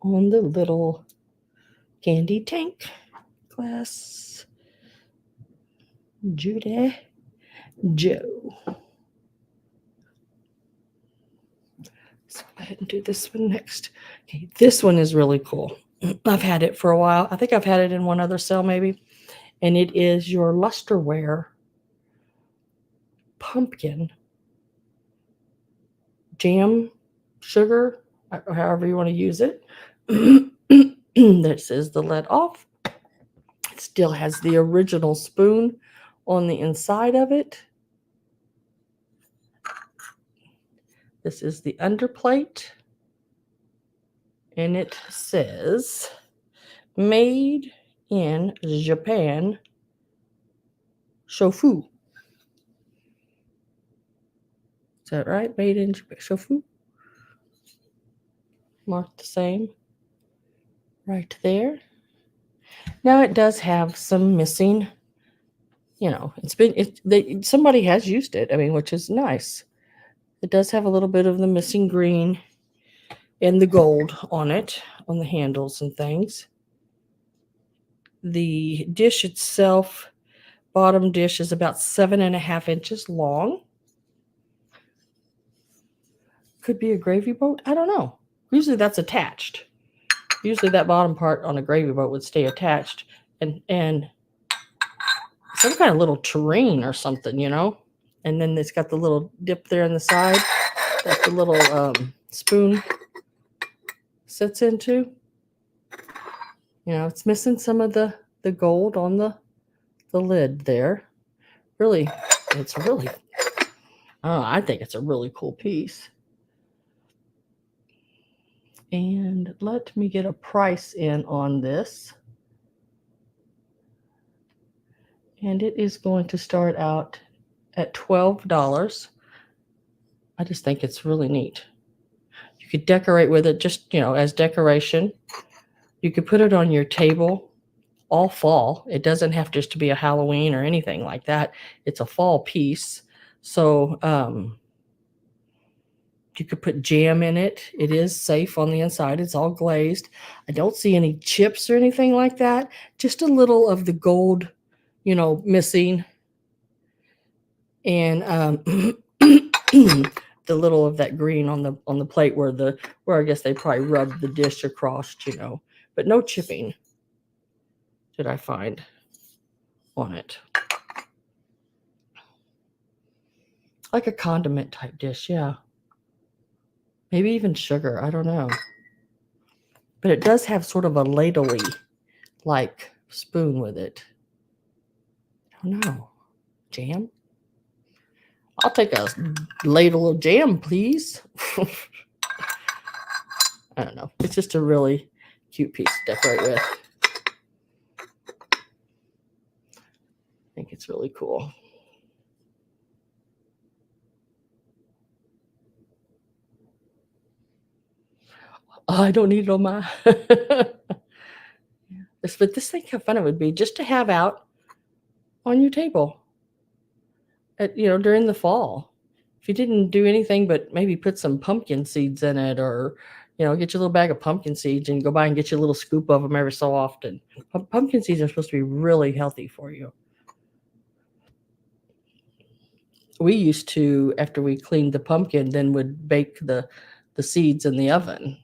on the little candy tank glass. Judy Joe. Let's go ahead and do this one next. Okay, this one is really cool. I've had it for a while. I think I've had it in one other sale maybe. And it is your lusterware pumpkin jam sugar, however you want to use it. This is the lid off. It still has the original spoon on the inside of it. This is the underplate. And it says, made in Japan, shofu. Is that right? Made in Japan, shofu. Marked the same right there. Now it does have some missing, somebody has used it, which is nice. It does have a little bit of the missing green and the gold on it, on the handles and things. The dish itself, bottom dish, is about 7.5 inches long. Could be a gravy boat. I don't know. Usually that's attached. Usually that bottom part on a gravy boat would stay attached. And some kind of little terrain or something, And then it's got the little dip there on the side that the little spoon sits into. It's missing some of the gold on the lid there. Really, I think it's a really cool piece. And let me get a price in on this. And it is going to start out at $12. I just think it's really neat. You could decorate with it just, as decoration. You could put it on your table all fall. It doesn't have just to be a Halloween or anything like that. It's a fall piece. So you could put jam in it. It is safe on the inside. It's all glazed. I don't see any chips or anything like that. Just a little of the gold, missing. And the little of that green on the plate where I guess they probably rubbed the dish across, but no chipping did I find on it. Like a condiment type dish, yeah. Maybe even sugar, I don't know. But it does have sort of a ladle-y like spoon with it. I don't know. Jam? I'll take a ladle of jam, please. I don't know. It's just a really cute piece to decorate with. I think it's really cool. Oh, I don't need it on my... But this thing, how fun it would be just to have out on your table during the fall. If you didn't do anything but maybe put some pumpkin seeds in it, or get your little bag of pumpkin seeds and go by and get you a little scoop of them every so often. Pumpkin seeds are supposed to be really healthy for you. We used to, after we cleaned the pumpkin, then would bake the seeds in the oven.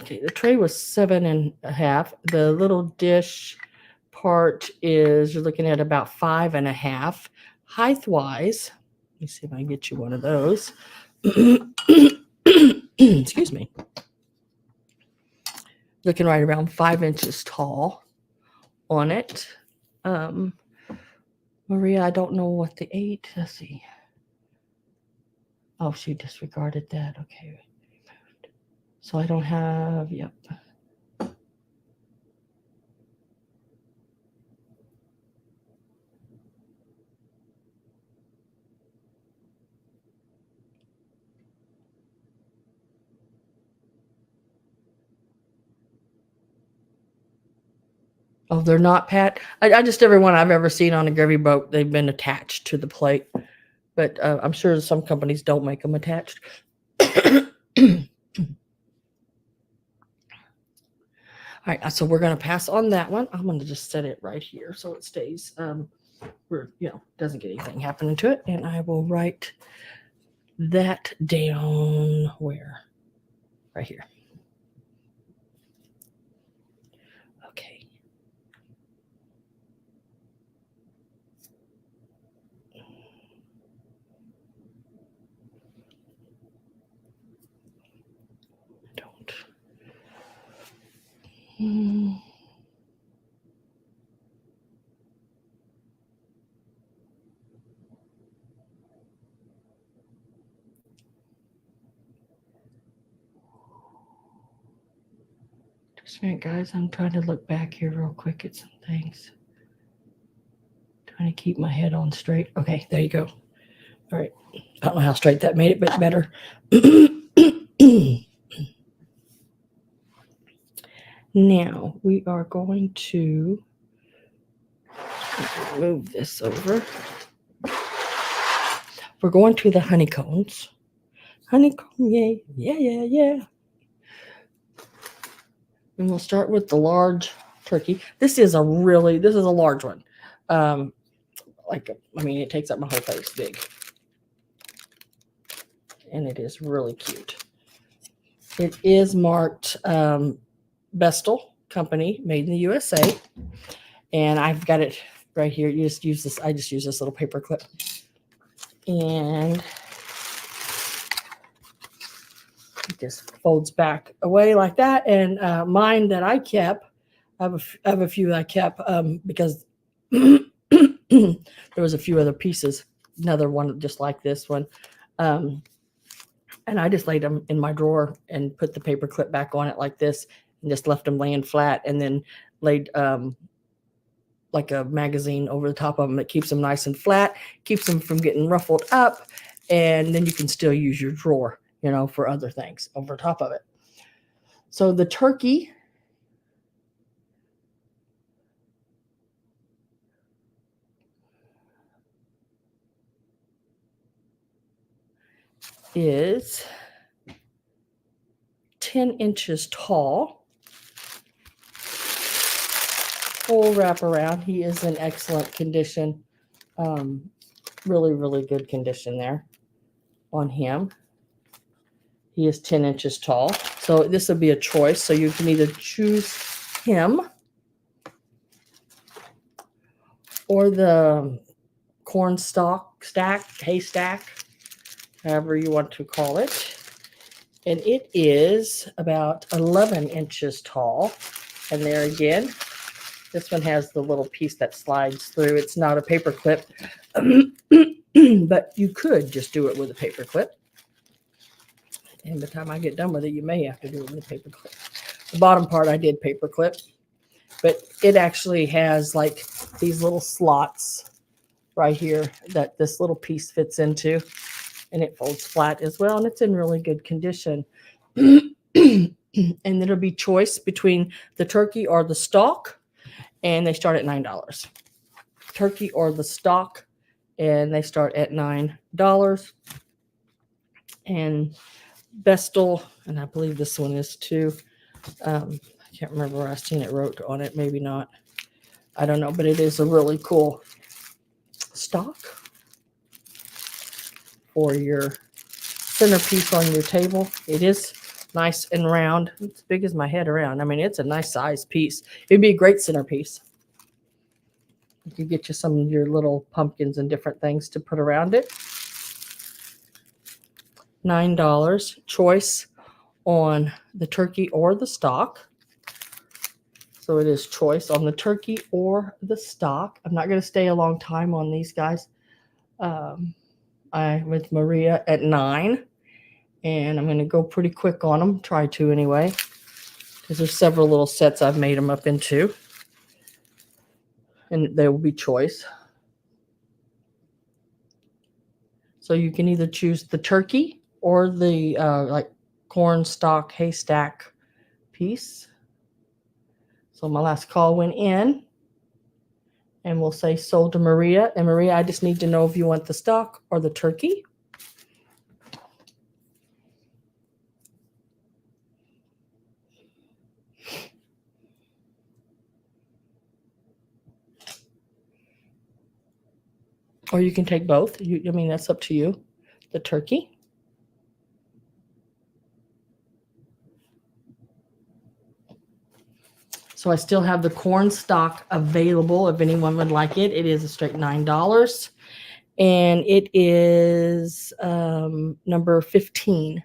Okay, the tray was 7.5. The little dish part is, you're looking at about 5.5. Height-wise, let me see if I can get you one of those. Excuse me. Looking right around 5 inches tall on it. Maria, I don't know what the 8, let's see. Oh, she disregarded that. Okay. So I don't have, yep. Oh, they're not, Pat? I just, everyone I've ever seen on a gravy boat, they've been attached to the plate. But I'm sure some companies don't make them attached. All right, so we're going to pass on that one. I'm going to just set it right here so it stays, where, doesn't get anything happening to it. And I will write that down where? Right here. Okay. Don't. Just a minute, guys. I'm trying to look back here real quick at some things. Trying to keep my head on straight. Okay, there you go. All right. I don't know how straight that made it, but better. Now we are going to move this over. We're going to the honeycombs. Honeycomb, yay. Yeah. And we'll start with the large turkey. This is a large one. It takes up my whole face, big. And it is really cute. It is marked Bestel Company, made in the USA. And I've got it right here. You just use this. I just use this little paper clip. And it just folds back away like that. And mine that I kept, I have a few that I kept because there was a few other pieces. Another one just like this one. And I just laid them in my drawer and put the paper clip back on it like this and just left them laying flat, and then laid like a magazine over the top of them. It keeps them nice and flat, keeps them from getting ruffled up, and then you can still use your drawer, for other things over top of it. So the turkey is 10 inches tall. Full wraparound. He is in excellent condition. Really, really good condition there on him. He is 10 inches tall. So this would be a choice. So you can either choose him or the corn haystack, however you want to call it. And it is about 11 inches tall. And there again, this one has the little piece that slides through. It's not a paper clip, but you could just do it with a paper clip. And by the time I get done with it, you may have to do it with a paper clip. The bottom part I did paper clip, but it actually has like these little slots right here that this little piece fits into, and it folds flat as well, and it's in really good condition. And it'll be choice between the turkey or the stalk, and they start at $9. Turkey or the stalk, and they start at $9. And Bestel, and I believe this one is too. I can't remember where I seen it wrote on it. Maybe not. I don't know, but it is a really cool stock for your centerpiece on your table. It is nice and round. It's big as my head around. I mean, it's a nice size piece. It'd be a great centerpiece. You could get you some of your little pumpkins and different things to put around it. $9 choice on the turkey or the stock. So it is choice on the turkey or the stock. I'm not going to stay a long time on these guys. I with Maria at 9, and I'm going to go pretty quick on them. Try to anyway, because there's several little sets I've made them up into, and they will be choice. So you can either choose the turkey or the like corn stalk haystack piece. So my last call went in. And we'll say sold to Maria. And Maria, I just need to know if you want the stock or the turkey. Or you can take both. I mean, that's up to you. The turkey. So I still have the corn stock available if anyone would like it. It is a straight $9. And it is number 15.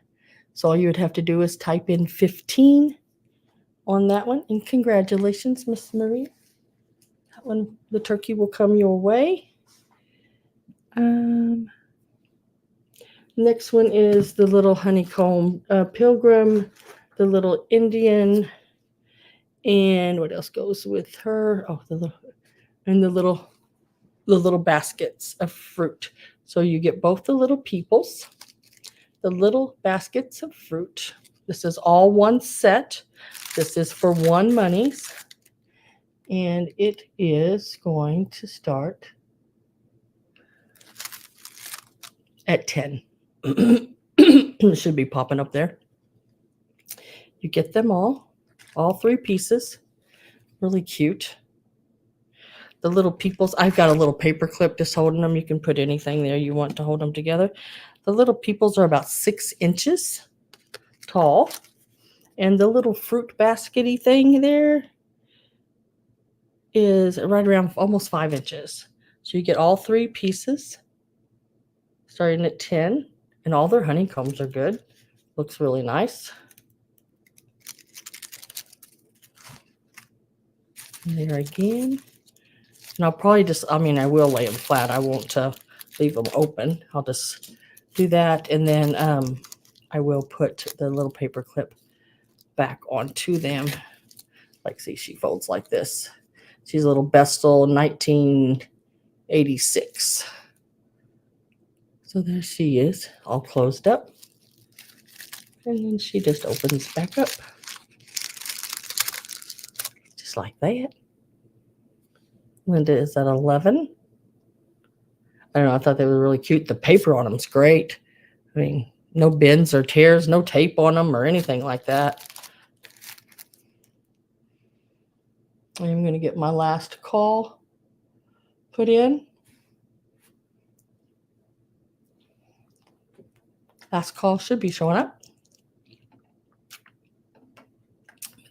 So all you would have to do is type in 15 on that one. And congratulations, Miss Maria. That one, the turkey will come your way. Next one is the little honeycomb pilgrim, the little Indian, and what else goes with her? Oh, the little baskets of fruit. So you get both the little peoples, the little baskets of fruit. This is all one set. This is for one monies, and it is going to start at 10. It should be popping up there. You get them all 3 pieces. Really cute. The little peoples, I've got a little paper clip just holding them. You can put anything there you want to hold them together. The little peoples are about 6 inches tall. And the little fruit baskety thing there is right around almost 5 inches. So you get all 3 pieces starting at 10. And all their honeycombs are good. Looks really nice. And there again. And I'll probably just, I will lay them flat. I won't leave them open. I'll just do that. And then I will put the little paper clip back onto them. Like, see, she folds like this. She's a little Bestel 1986. So there she is, all closed up. And then she just opens back up. Just like that. Linda is at 11. I don't know, I thought they were really cute. The paper on them is great. I mean, no bends or tears, no tape on them or anything like that. I'm going to get my last call put in. Last call should be showing up.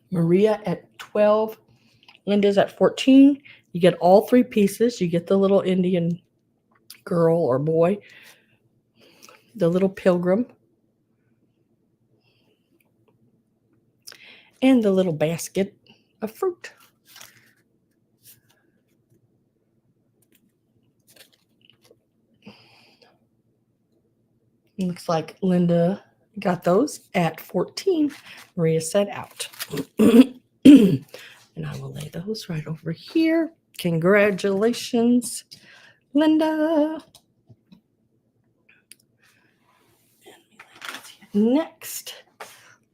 Maria at 12. Linda's at 14. You get all 3 pieces. You get the little Indian girl or boy, the little pilgrim, and the little basket of fruit. Looks like Linda got those at 14. Maria said out. And I will lay those right over here. Congratulations, Linda. Next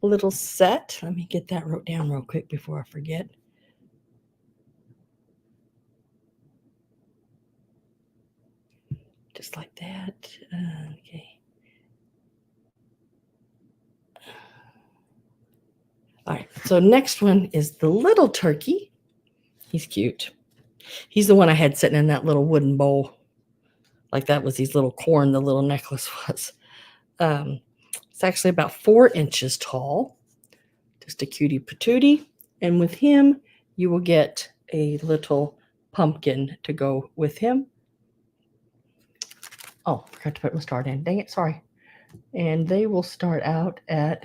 little set. Let me get that wrote down real quick before I forget. Just like that. Okay. All right, so next one is the little turkey. He's cute. He's the one I had sitting in that little wooden bowl. Like that was his little corn, the little necklace was. It's actually about 4 inches tall. Just a cutie patootie. And with him, you will get a little pumpkin to go with him. Oh, forgot to put my start in. Dang it, sorry. And they will start out at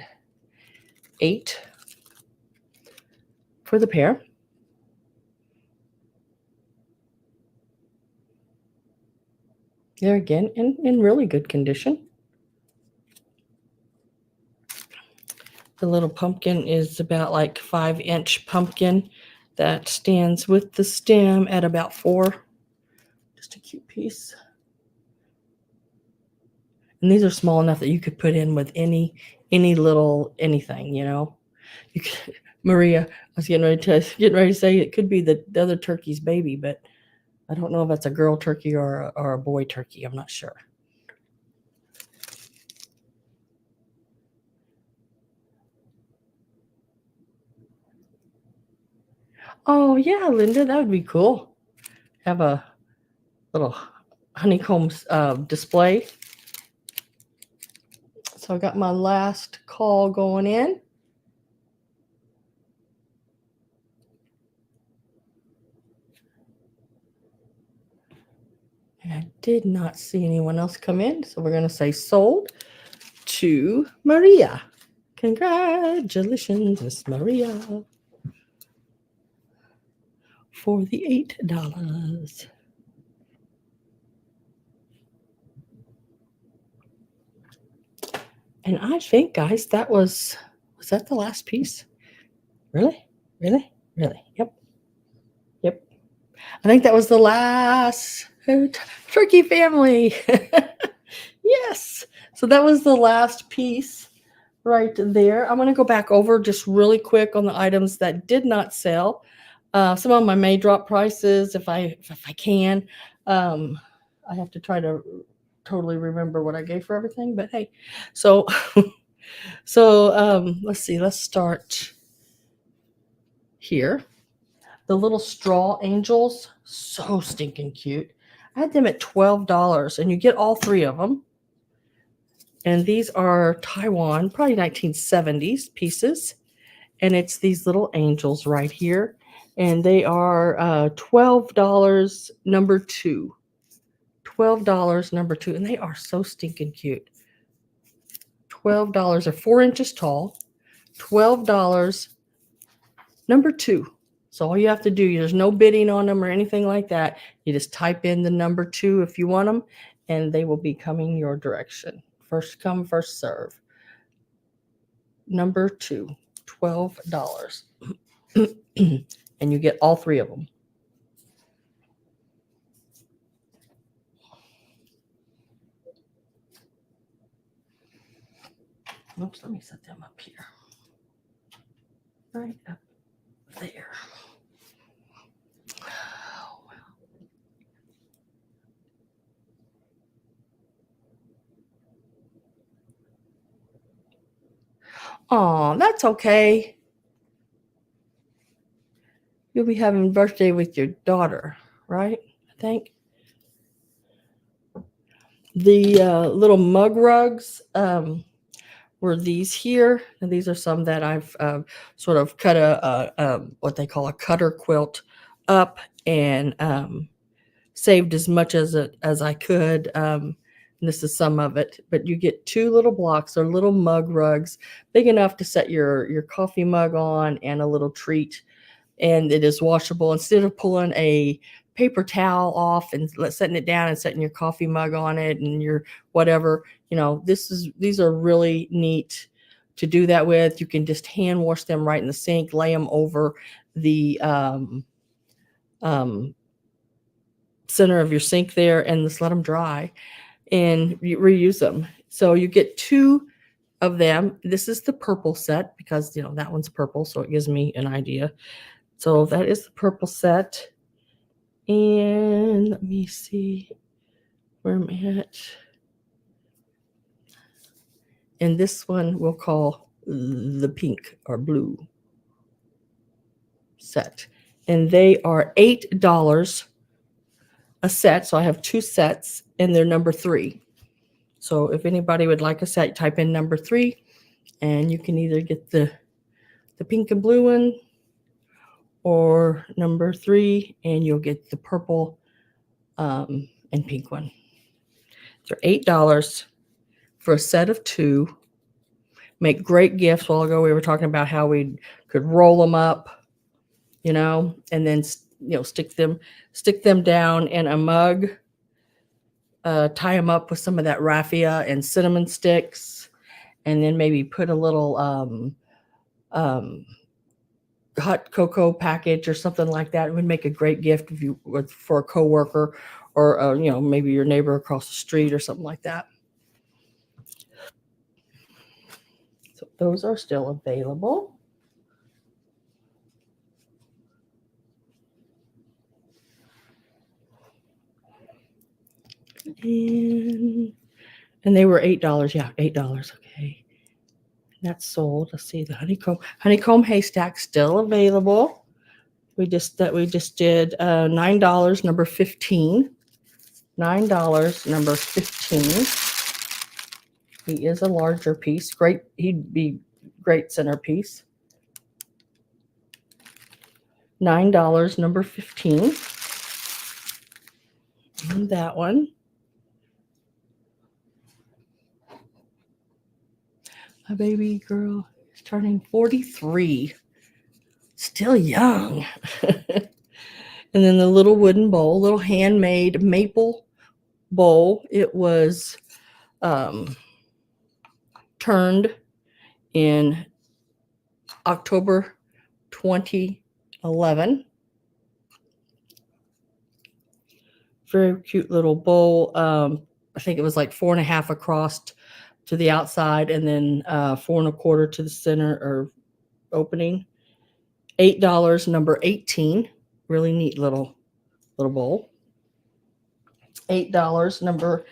8 for the pair. There again, in really good condition. The little pumpkin is about like 5-inch pumpkin that stands with the stem at about 4. Just a cute piece. And these are small enough that you could put in with any little anything, you know. You could Maria. I was getting ready to say it could be the other turkey's baby, but I don't know if that's a girl turkey or a boy turkey. I'm not sure. Oh yeah, Linda, that would be cool. Have a little honeycombs display. So I got my last call going in. And I did not see anyone else come in, so we're going to say sold to Maria. Congratulations, Miss Maria, for the $8. And I think, guys, was that the last piece? Really? Really? Really? Yep. Yep. I think that was the last turkey family. Yes. So that was the last piece right there. I'm going to go back over just really quick on the items that did not sell. Some of them I may drop prices if I can. I have to try to totally remember what I gave for everything, but hey. So let's see. Let's start here. The little straw angels, so stinking cute. I had them at $12, and you get all three of them. And these are Taiwan, probably 1970s pieces. And it's these little angels right here. And they are $12 number two. $12 number two. And they are so stinking cute. $12 are 4 inches tall. $12 number two. So all you have to do, there's no bidding on them or anything like that. You just type in the number 2 if you want them, and they will be coming your direction. First come, first serve. Number 2, $12. And you get all 3 of them. Oops, let me set them up here. Right up there. Oh, that's okay. You'll be having birthday with your daughter, right? I think. The little mug rugs were these here. And these are some that I've sort of cut what they call a cutter quilt up and saved as much as I could. This is some of it, but you get 2 little blocks or little mug rugs, big enough to set your coffee mug on and a little treat. And it is washable. Instead of pulling a paper towel off and setting it down and setting your coffee mug on it and your whatever, these are really neat to do that with. You can just hand wash them right in the sink, lay them over the center of your sink there, and just let them dry and reuse them. So you get 2 of them. This is the purple set because that one's purple, so it gives me an idea. So that is the purple set. And let me see where I'm at. And this one we'll call the pink or blue set. And they are $8 a set. So I have 2 sets and they're number 3. So if anybody would like a set, type in number 3 and you can either get the pink and blue one or number 3 and you'll get the purple and pink one. They're $8 for a set of 2. Make great gifts. A while ago we were talking about how we could roll them up, and then stick them down in a mug, tie them up with some of that raffia and cinnamon sticks, and then maybe put a little hot cocoa package or something like that. It would make a great gift for a coworker or maybe your neighbor across the street or something like that. So those are still available. And they were $8. Yeah, $8. Okay. That's sold. Let's see the honeycomb haystack still available. We just did $9, number 15. $9, number 15. He is a larger piece. Great, he'd be great centerpiece. $9, number 15. And that one. My baby girl is turning 43. Still young. And then the little wooden bowl, little handmade maple bowl. It was turned in October 2011. Very cute little bowl. I think it was like 4.5 across to the outside, and then 4.25 to the center or opening. $8, number 18. Really neat little bowl. $8, number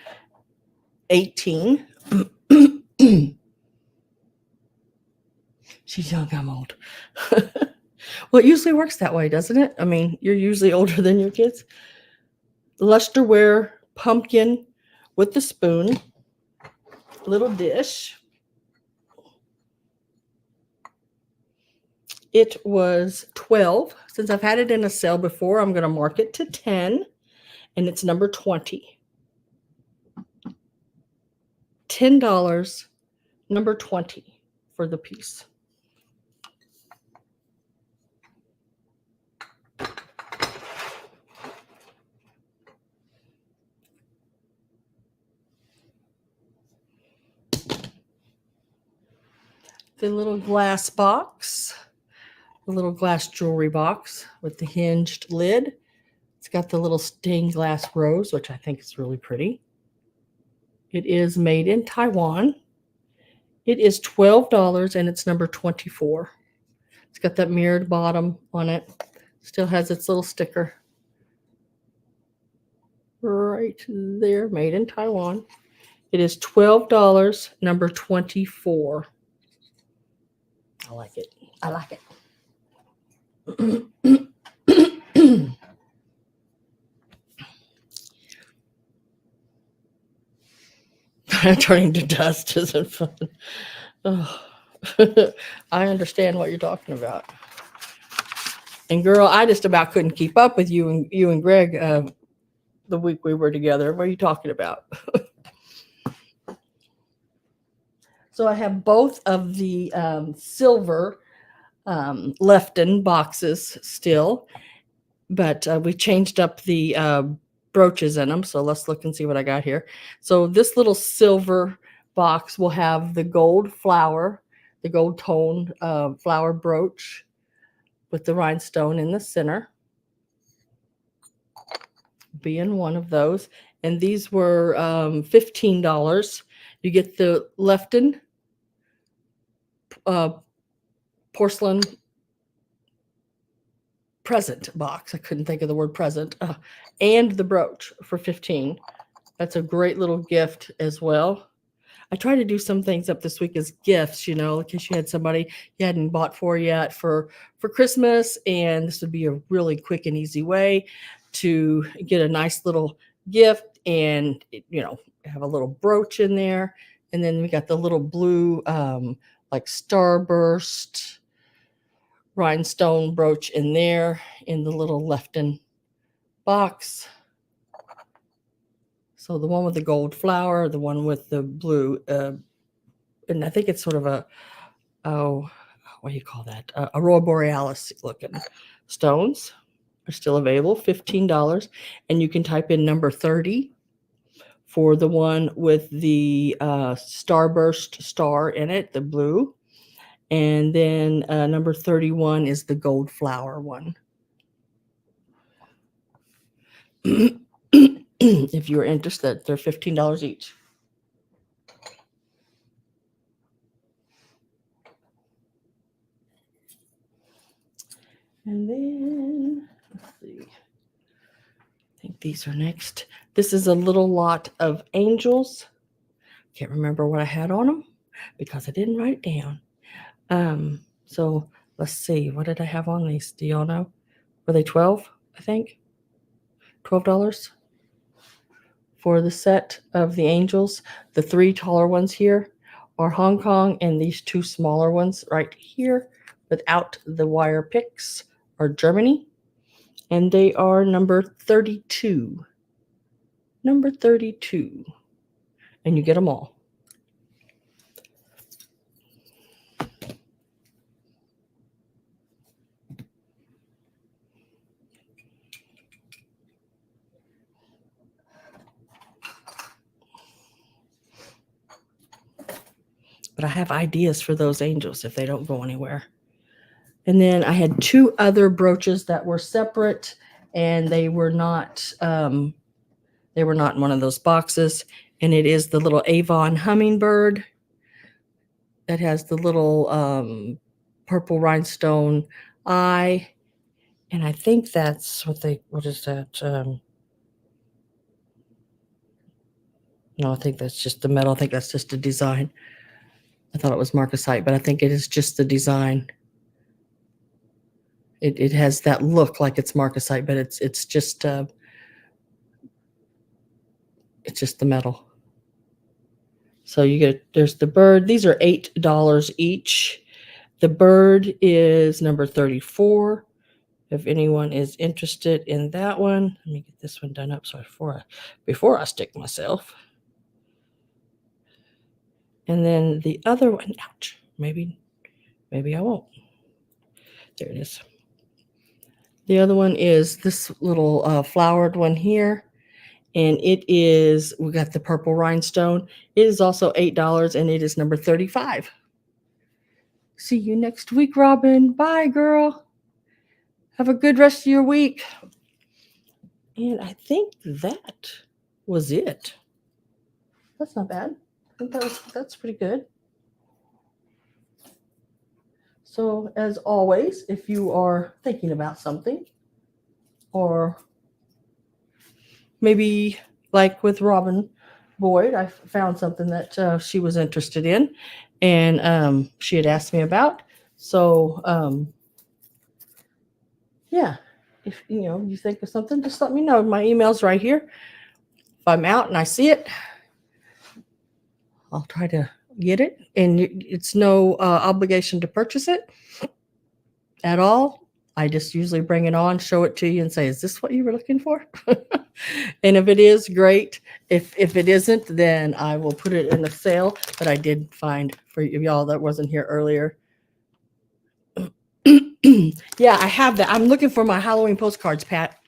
18. She's young, I'm old. Well, it usually works that way, doesn't it? I mean, you're usually older than your kids. Lusterware pumpkin with the spoon. Little dish. It was $12. Since I've had it in a sale before, I'm going to mark it to $10, and it's number 20. $10, number 20 for the piece. The little glass box, the little glass jewelry box with the hinged lid. It's got the little stained glass rose, which I think is really pretty. It is made in Taiwan. It is $12, and it's number 24. It's got that mirrored bottom on it. Still has its little sticker right there, made in Taiwan. It is $12, number 24. I like it. I like it. Turning to dust isn't fun. Oh. I understand what you're talking about. And girl, I just about couldn't keep up with you and Greg the week we were together. What are you talking about? So I have both of the silver Lefton boxes still, but we changed up the brooches in them. So let's look and see what I got here. So this little silver box will have the gold flower, the gold toned flower brooch with the rhinestone in the center, being one of those. And these were $15. You get the Lefton porcelain present box. I couldn't think of the word present. And the brooch for $15. That's a great little gift as well. I try to do some things up this week as gifts, you know, in case you had somebody you hadn't bought for yet for Christmas. And this would be a really quick and easy way to get a nice little gift and, you know, have a little brooch in there. And then we got the little blue, like starburst rhinestone brooch in there in the little Lefton box. So the one with the gold flower, the one with the blue, and I think it's sort of a, what do you call that? Aurora Borealis looking stones are still available, $15. And you can type in number 30 for the one with the starburst star in it, the blue. And then number 31 is the gold flower one. If you're interested, they're $15 each. And then, let's see. I think these are next. This is a little lot of angels. Can't remember what I had on them because I didn't write it down. So let's see. What did I have on these? Do y'all know? Were they 12? I think $12 for the set of the angels. The 3 taller ones here are Hong Kong, and these 2 smaller ones right here without the wire picks are Germany, and they are number 32. Number 32, and you get them all. But I have ideas for those angels if they don't go anywhere. And then I had 2 other brooches that were separate, and they were not in one of those boxes. And it is the little Avon hummingbird that has the little purple rhinestone eye. And I think that's what is that? No, I think that's just the metal. I think that's just a design. I thought it was marcasite, but I think it is just the design. It has that look like it's marcasite, but it's just the metal. So there's the bird. These are $8 each. The bird is number 34. If anyone is interested in that one, let me get this one done up so before I stick myself. And then the other one, ouch, maybe I won't. There it is. The other one is this little flowered one here. And we got the purple rhinestone. It is also $8, and it is number 35. See you next week, Robin. Bye, girl. Have a good rest of your week. And I think that was it. That's not bad. I think that's pretty good. So as always, if you are thinking about something, or maybe like with Robin Boyd, I found something that she was interested in, and she had asked me about. So yeah, if you think of something, just let me know. My email's right here. If I'm out and I see it, I'll try to get it, and it's no obligation to purchase it at all. I just usually bring it on, show it to you, and say, "Is this what you were looking for?" And if it is, great. If it isn't, then I will put it in a sale. But I did find, for y'all that wasn't here earlier, yeah, I have that. I'm looking for my Halloween postcards, Pat.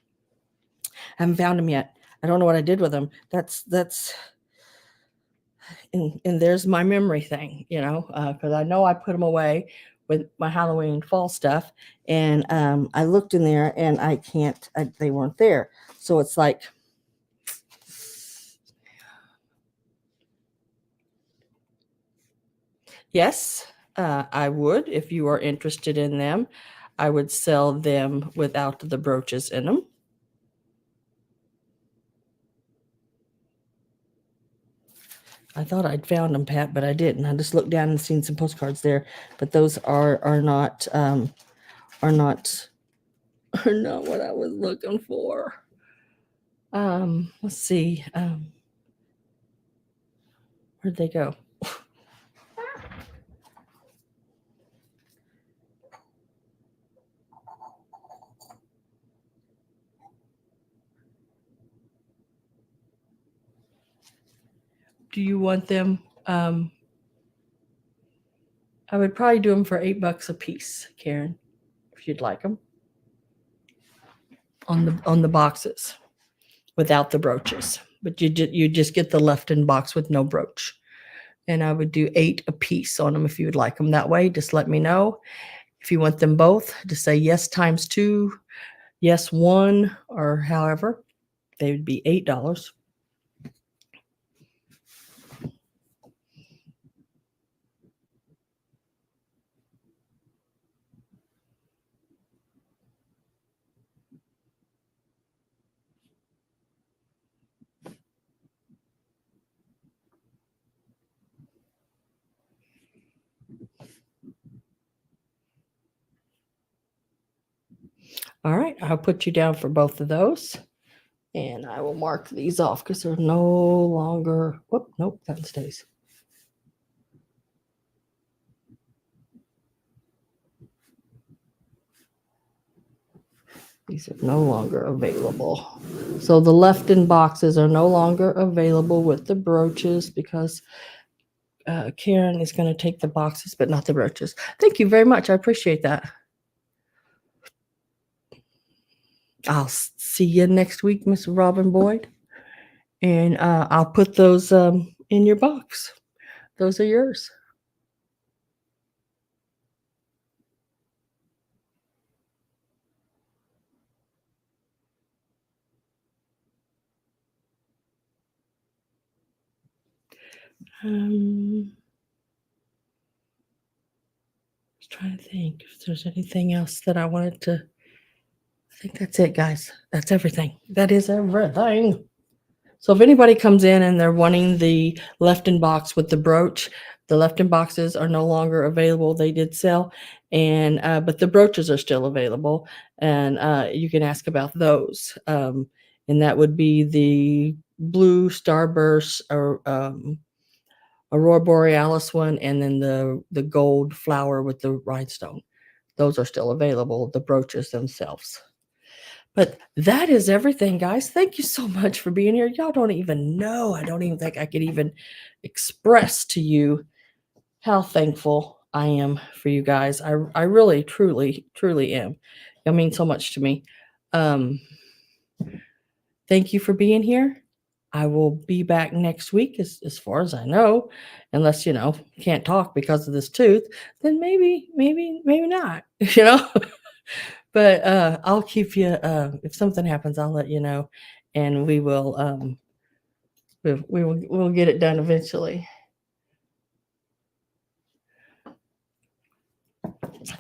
I haven't found them yet. I don't know what I did with them. That's and there's my memory thing, because I know I put them away with my Halloween fall stuff, and I looked in there and they weren't there. So it's like, yes, I would. If you are interested in them, I would sell them without the brooches in them. I thought I'd found them, Pat, but I didn't. I just looked down and seen some postcards there, but those are not not what I was looking for. Let's see. Where'd they go? Do you want them? I would probably do them for $8 a piece, Karen, if you'd like them. On the boxes, without the brooches, but you just get the Lefton box with no brooch, and I would do 8 a piece on them if you would like them that way. Just let me know. If you want them both, just say yes times 2, yes 1, or however. They would be $8. All right, I'll put you down for both of those. And I will mark these off because they're no longer, whoop, nope, that stays. These are no longer available. So the Lefton boxes are no longer available with the brooches because Karen is going to take the boxes, but not the brooches. Thank you very much. I appreciate that. I'll see you next week, Miss Robin Boyd. And I'll put those in your box. Those are yours. Just trying to think if there's anything else that I wanted to. I think that's it, guys. That's everything. That is everything. So if anybody comes in and they're wanting the Lefton box with the brooch, the Lefton boxes are no longer available. They did sell, and but the brooches are still available, and you can ask about those. And that would be the blue starburst or Aurora Borealis one, and then the gold flower with the rhinestone. Those are still available, the brooches themselves. But that is everything, guys. Thank you so much for being here. Y'all don't even know. I don't even think I could even express to you how thankful I am for you guys. I really, truly, truly am. Y'all mean so much to me. Thank you for being here. I will be back next week, as far as I know, unless can't talk because of this tooth. Then maybe not. But I'll keep you. If something happens, I'll let you know, and we will. We'll get it done eventually.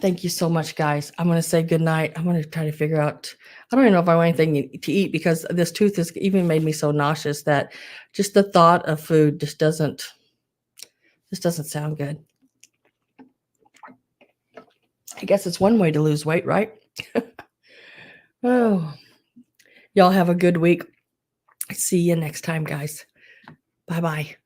Thank you so much, guys. I'm going to say good night. I'm going to try to figure out. I don't even know if I want anything to eat because this tooth has even made me so nauseous that just the thought of food just doesn't sound good. I guess it's one way to lose weight, right? Oh, y'all have a good week. See you next time, guys. Bye-bye.